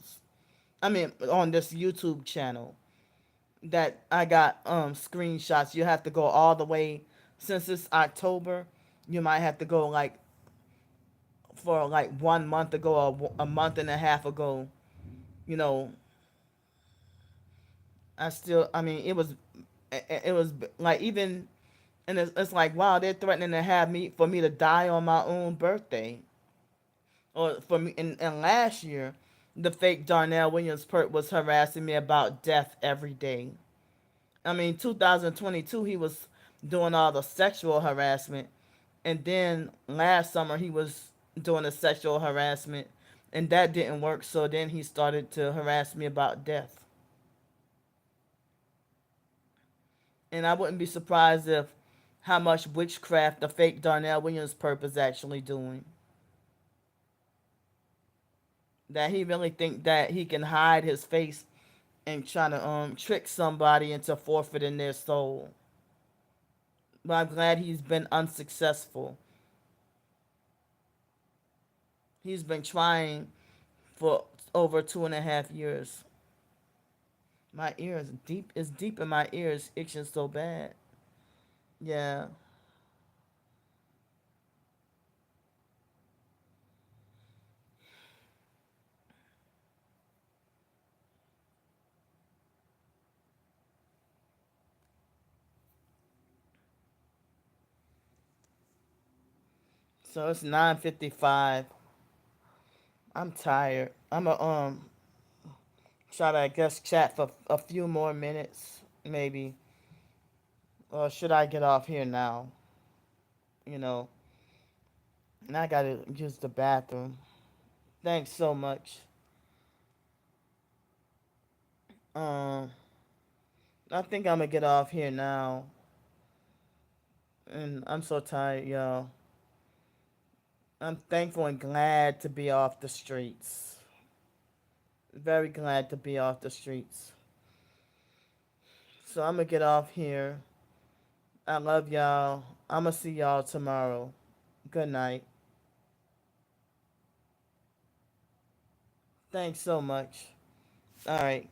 S1: I mean, on this YouTube channel that I got screenshots. You have to go all the way since it's October. You might have to go like for like 1 month ago or a month and a half ago. You know, I mean, it was like even, and it's like wow, they're threatening to have me for me to die on my own birthday, or for me. And last year, the fake Darnell Williams perp was harassing me about death every day. I mean, 2022, he was doing all the sexual harassment. And then last summer, he was doing the sexual harassment. And that didn't work. So then he started to harass me about death. And I wouldn't be surprised if how much witchcraft the fake Darnell Williams perp is actually doing. That he really think that he can hide his face and try to trick somebody into forfeiting their soul. But I'm glad he's been unsuccessful. He's been trying for over 2.5 years. My ears deep is deep in my ears, itching so bad. Yeah. So it's 9:55. I'm tired. I'm a try to I guess chat for a few more minutes, maybe. Or should I get off here now? You know. And I gotta use the bathroom. Thanks so much. Um I think I'm gonna get off here now. And I'm so tired, y'all. I'm thankful and glad to be off the streets. Very glad to be off the streets. So I'm gonna get off here. I love y'all. I'm gonna see y'all tomorrow. Good night. Thanks so much. All right.